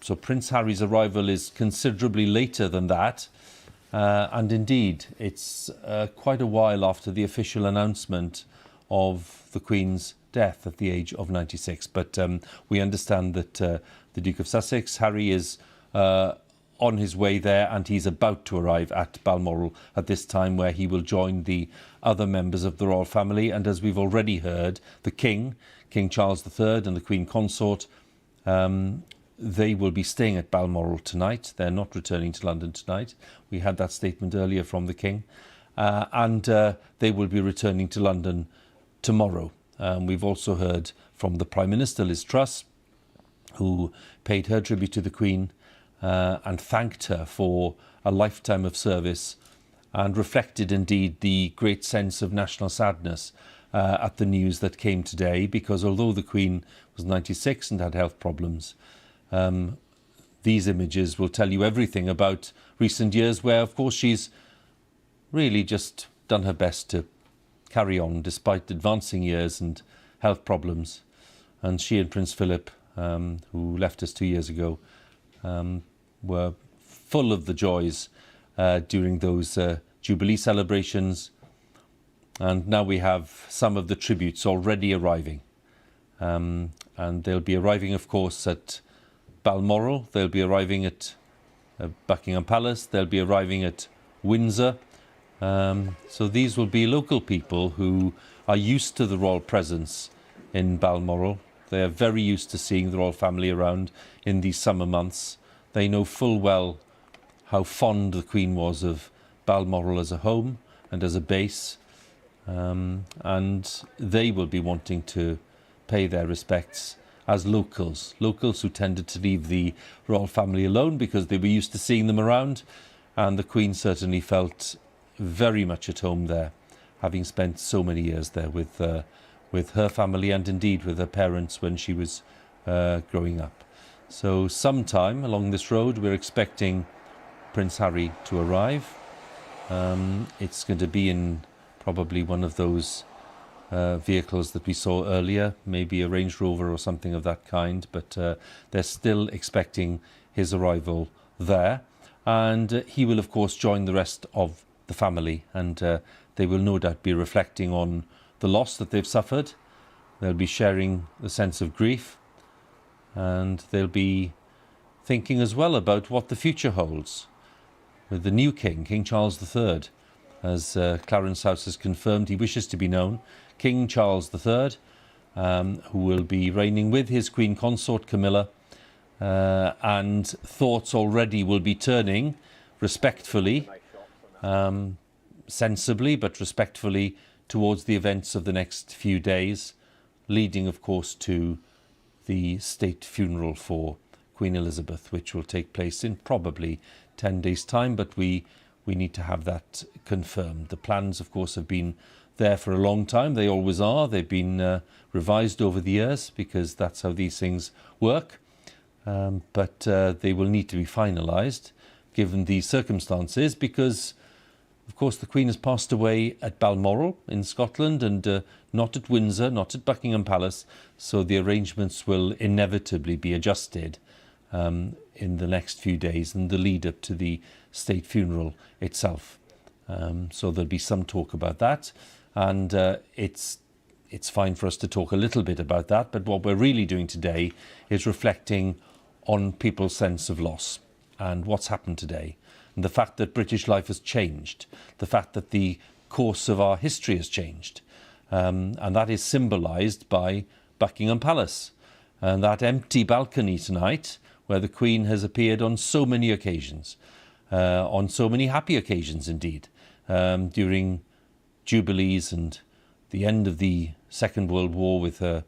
So Prince Harry's arrival is considerably later than that, and indeed it's quite a while after the official announcement of the Queen's death at the age of 96. But we understand that the Duke of Sussex, Harry, is on his way there, and he's about to arrive at Balmoral at this time, where he will join the other members of the royal family. And as we've already heard, the King Charles III and the Queen Consort, they will be staying at Balmoral tonight. They're not returning to London tonight. We had that statement earlier from the King. And they will be returning to London tomorrow. We've also heard from the Prime Minister, Liz Truss, who paid her tribute to the Queen and thanked her for a lifetime of service, and reflected indeed the great sense of national sadness at the news that came today, because although the Queen was 96 and had health problems, these images will tell you everything about recent years, where of course she's really just done her best to carry on despite advancing years and health problems. And she and Prince Philip, who left us 2 years ago, were full of the joys during those Jubilee celebrations. And now we have some of the tributes already arriving. And they'll be arriving, of course, at Balmoral. They'll be arriving at Buckingham Palace. They'll be arriving at Windsor. So these will be local people who are used to the royal presence in Balmoral. They are very used to seeing the royal family around in these summer months. They know full well how fond the Queen was of Balmoral as a home and as a base. And they will be wanting to pay their respects as locals who tended to leave the royal family alone because they were used to seeing them around. And the Queen certainly felt very much at home there, having spent so many years there with her family and indeed with her parents when she was growing up. So sometime along this road we're expecting Prince Harry to arrive. It's going to be in probably one of those vehicles that we saw earlier, maybe a Range Rover or something of that kind, but they're still expecting his arrival there. And he will of course join the rest of the family, and they will no doubt be reflecting on the loss that they've suffered. They'll be sharing the sense of grief, and they'll be thinking as well about what the future holds with the new king, King Charles III. As Clarence House has confirmed, he wishes to be known King Charles III, who will be reigning with his Queen Consort Camilla and thoughts already will be turning respectfully, sensibly but respectfully towards the events of the next few days, leading of course to the state funeral for Queen Elizabeth, which will take place in probably 10 days' time, but we need to have that confirmed. The plans of course have been there for a long time. They always are. They've been revised over the years because that's how these things work, but they will need to be finalised given the circumstances, because of course the Queen has passed away at Balmoral in Scotland and not at Windsor, not at Buckingham Palace, so the arrangements will inevitably be adjusted in the next few days in the lead up to the state funeral itself. So there'll be some talk about that, and it's fine for us to talk a little bit about that, but what we're really doing today is reflecting on people's sense of loss and what's happened today, and the fact that British life has changed, the fact that the course of our history has changed, and that is symbolised by Buckingham Palace and that empty balcony tonight where the Queen has appeared on so many occasions, on so many happy occasions indeed, during Jubilees and the end of the Second World War with her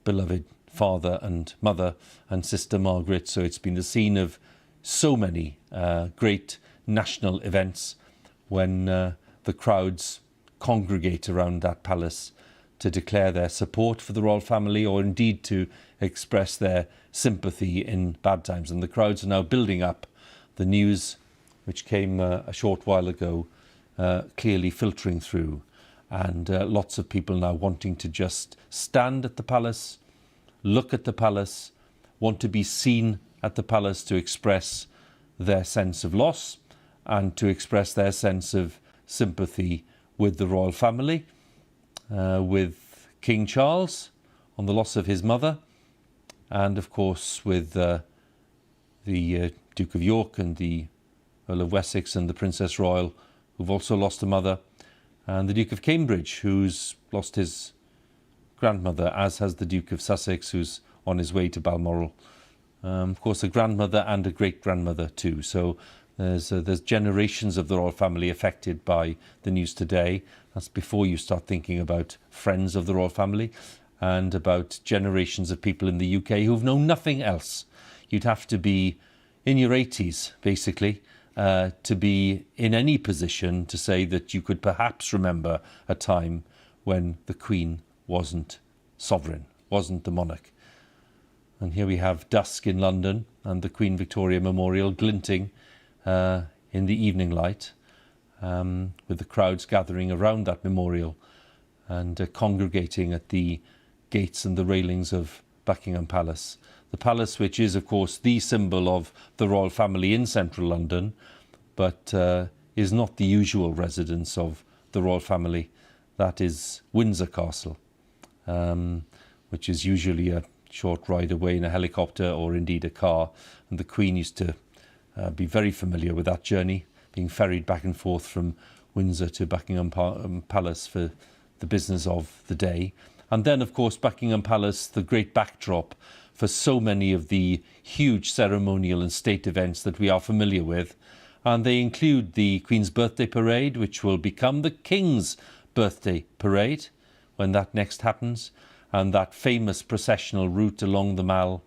beloved father and mother and sister Margaret. So it's been the scene of so many great national events when the crowds congregate around that palace to declare their support for the royal family, or indeed to express their sympathy in bad times. And the crowds are now building up. The news which came a short while ago clearly filtering through, and lots of people now wanting to just stand at the palace, look at the palace, want to be seen at the palace to express their sense of loss and to express their sense of sympathy with the royal family, with King Charles on the loss of his mother, and of course with the Duke of York and the Earl of Wessex and the Princess Royal, who've also lost a mother, and the Duke of Cambridge, who's lost his grandmother, as has the Duke of Sussex, who's on his way to Balmoral. Of course, a grandmother and a great-grandmother too. So there's generations of the royal family affected by the news today. That's before you start thinking about friends of the royal family and about generations of people in the UK who've known nothing else. You'd have to be in your 80s, basically, to be in any position to say that you could perhaps remember a time when the Queen wasn't sovereign, wasn't the monarch. And here we have dusk in London and the Queen Victoria Memorial glinting in the evening light, with the crowds gathering around that memorial and congregating at the gates and the railings of Buckingham Palace. The palace, which is, of course, the symbol of the royal family in central London, but is not the usual residence of the royal family. That is Windsor Castle, which is usually a short ride away in a helicopter or indeed a car. And the Queen used to be very familiar with that journey, being ferried back and forth from Windsor to Buckingham Palace for the business of the day. And then, of course, Buckingham Palace, the great backdrop for so many of the huge ceremonial and state events that we are familiar with. And they include the Queen's Birthday Parade, which will become the King's Birthday Parade when that next happens, and that famous processional route along the Mall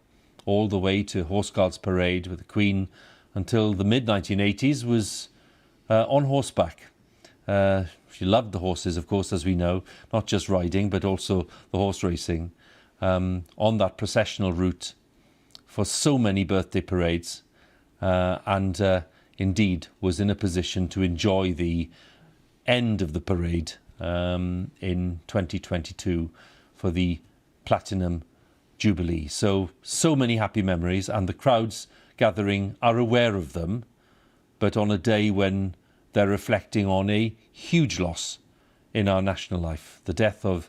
all the way to Horse Guards Parade, with the Queen until the mid-1980s was on horseback. She loved the horses, of course, as we know, not just riding, but also the horse racing, on that processional route for so many birthday parades, and indeed was in a position to enjoy the end of the parade in 2022 for the Platinum Jubilee. So many happy memories, and the crowds gathering are aware of them, but on a day when they're reflecting on a huge loss in our national life, the death of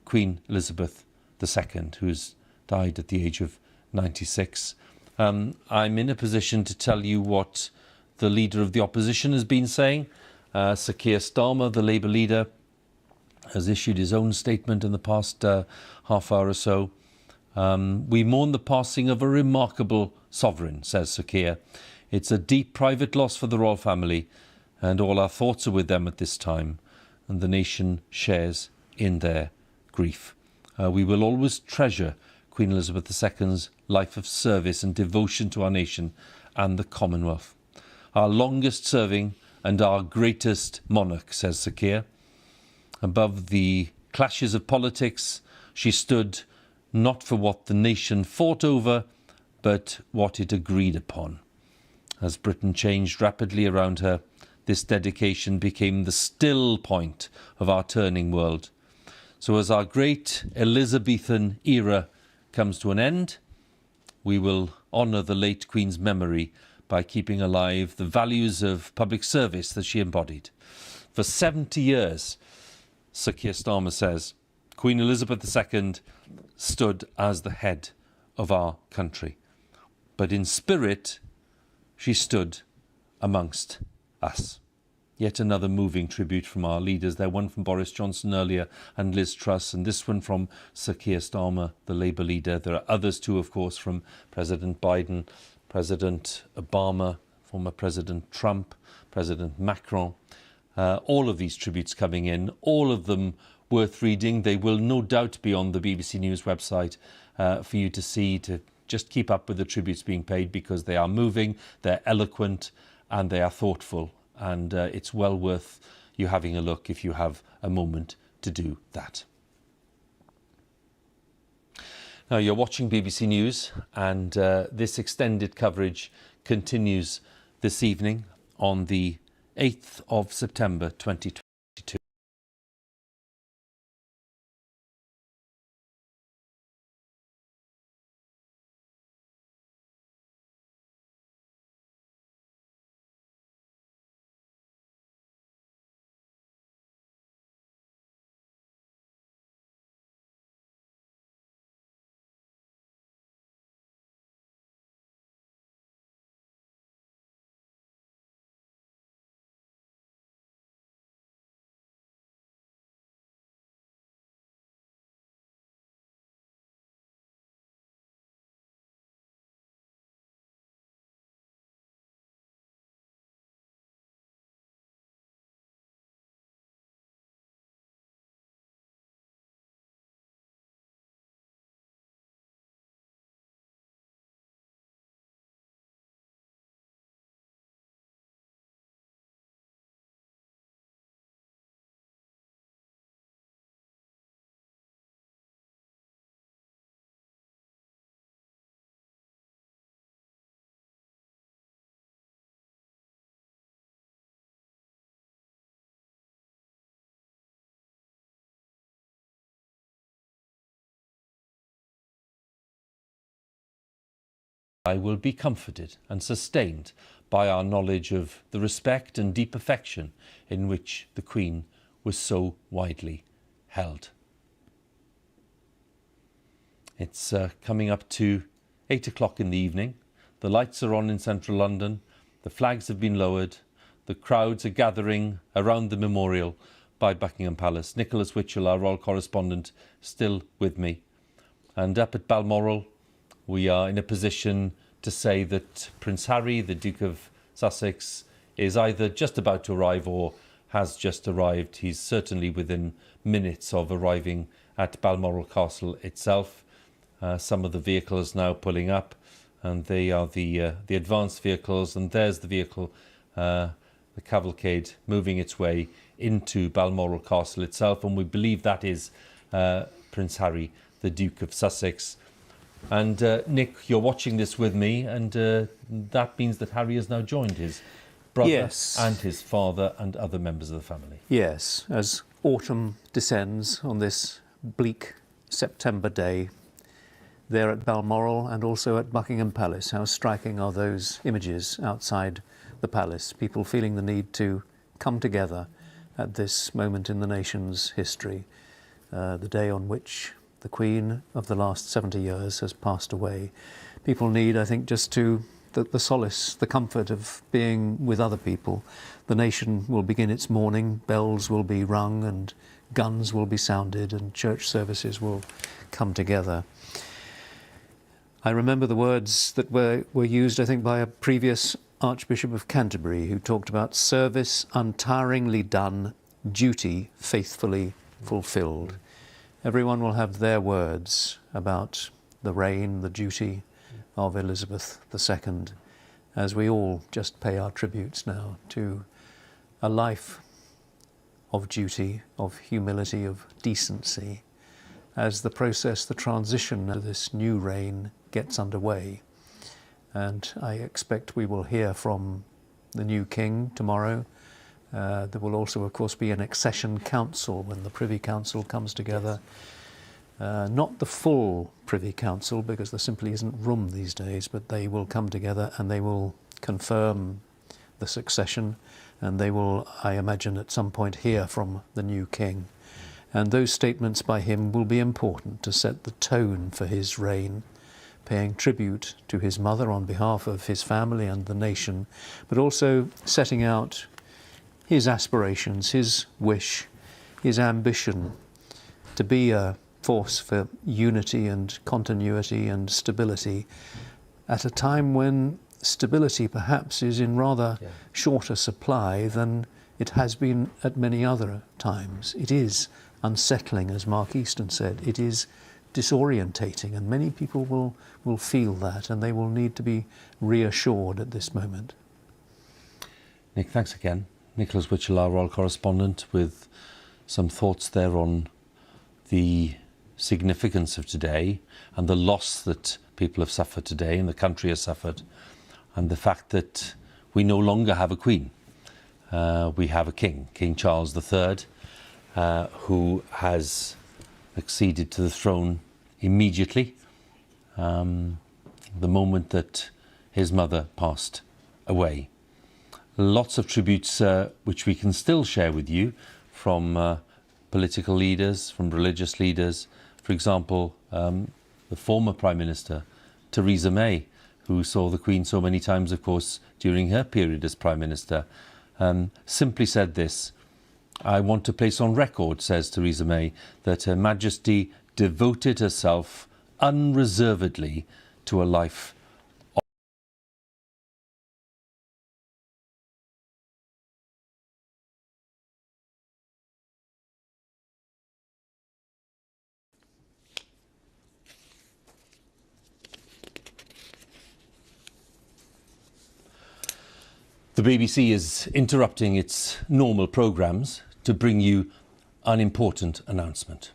Queen Elizabeth II, who's died at the age of 96. I'm in a position to tell you what the leader of the opposition has been saying. Sir Keir Starmer, the Labour leader, has issued his own statement in the past half hour or so, We mourn the passing of a remarkable sovereign, says Sir Keir. It's a deep private loss for the royal family, and all our thoughts are with them at this time, and the nation shares in their grief. We will always treasure Queen Elizabeth II's life of service and devotion to our nation and the Commonwealth. Our longest serving and our greatest monarch, says Sir Keir. Above the clashes of politics, she stood not for what the nation fought over, but what it agreed upon. As Britain changed rapidly around her, this dedication became the still point of our turning world. So as our great Elizabethan era comes to an end, we will honour the late Queen's memory by keeping alive the values of public service that she embodied. For 70 years, Sir Keir Starmer says, Queen Elizabeth II stood as the head of our country. But in spirit, she stood amongst us. Yet another moving tribute from our leaders there, one from Boris Johnson earlier and Liz Truss, and this one from Sir Keir Starmer, the Labour leader. There are others too, of course, from President Biden, President Obama, former President Trump, President Macron. All of these tributes coming in, all of them worth reading. They will no doubt be on the BBC News website for you to see, to just keep up with the tributes being paid, because they are moving, they're eloquent, and they are thoughtful. And it's well worth you having a look if you have a moment to do that. Now, you're watching BBC News, and this extended coverage continues this evening on the 8th of September 2022. I will be comforted and sustained by our knowledge of the respect and deep affection in which the Queen was so widely held. It's coming up to 8 o'clock in the evening. The lights are on in central London. The flags have been lowered. The crowds are gathering around the memorial by Buckingham Palace. Nicholas Witchell, our royal correspondent, still with me. And up at Balmoral, we are in a position to say that Prince Harry, the Duke of Sussex, is either just about to arrive or has just arrived. He's certainly within minutes of arriving at Balmoral Castle itself. Some of the vehicles now pulling up, and they are the advanced vehicles, and there's the vehicle, the cavalcade, moving its way into Balmoral Castle itself, and we believe that is Prince Harry, the Duke of Sussex. And Nick, you're watching this with me, and that means that Harry has now joined his brother, yes, and his father and other members of the family. Yes, as autumn descends on this bleak September day, there at Balmoral and also at Buckingham Palace, how striking are those images outside the palace, people feeling the need to come together at this moment in the nation's history, the day on which the Queen of the last 70 years has passed away. People need, I think, just the solace, the comfort of being with other people. The nation will begin its mourning, bells will be rung and guns will be sounded and church services will come together. I remember the words that were used, I think, by a previous Archbishop of Canterbury who talked about service untiringly done, duty faithfully fulfilled. Everyone will have their words about the reign, the duty of Elizabeth II, as we all just pay our tributes now to a life of duty, of humility, of decency, as the process, the transition of this new reign gets underway. And I expect we will hear from the new king tomorrow. There will also, of course, be an accession council when the Privy Council comes together. Not the full Privy Council, because there simply isn't room these days, but they will come together and they will confirm the succession, and they will, I imagine, at some point hear from the new king. And those statements by him will be important to set the tone for his reign, paying tribute to his mother on behalf of his family and the nation, but also setting out his aspirations, his wish, his ambition to be a force for unity and continuity and stability at a time when stability perhaps is in rather shorter supply than it has been at many other times. It is unsettling, as Mark Easton said. It is disorientating, and many people will feel that, and they will need to be reassured at this moment. Nick, thanks again. Nicholas Witchell, our royal correspondent, with some thoughts there on the significance of today and the loss that people have suffered today and the country has suffered, and the fact that we no longer have a queen. We have a king, King Charles III, who has acceded to the throne immediately, the moment that his mother passed away. Lots of tributes which we can still share with you from political leaders, from religious leaders. For example, the former Prime Minister, Theresa May, who saw the Queen so many times, of course, during her period as Prime Minister, simply said this: "I want to place on record," says Theresa May, "that Her Majesty devoted herself unreservedly to a life of..." The BBC is interrupting its normal programmes to bring you an important announcement.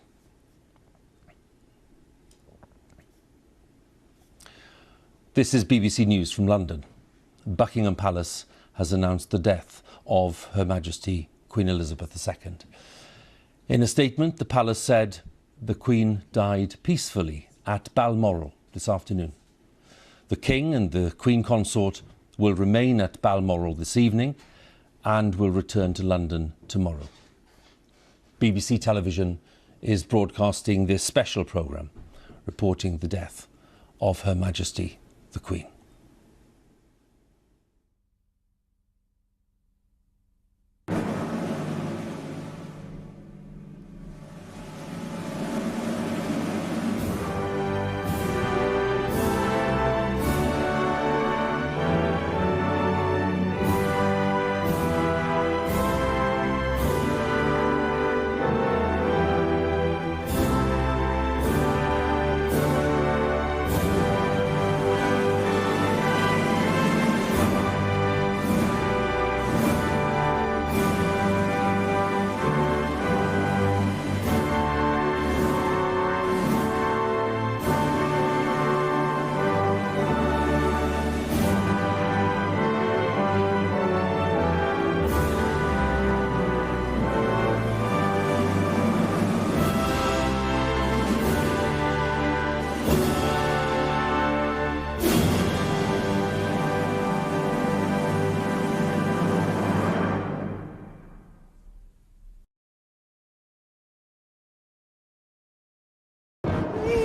This is BBC News from London. Buckingham Palace has announced the death of Her Majesty Queen Elizabeth II. In a statement, the palace said the Queen died peacefully at Balmoral this afternoon. The King and the Queen Consort will remain at Balmoral this evening and will return to London tomorrow. BBC Television is broadcasting this special programme reporting the death of Her Majesty the Queen.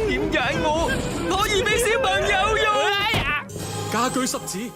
點解我可以俾小朋友用？家居濕紙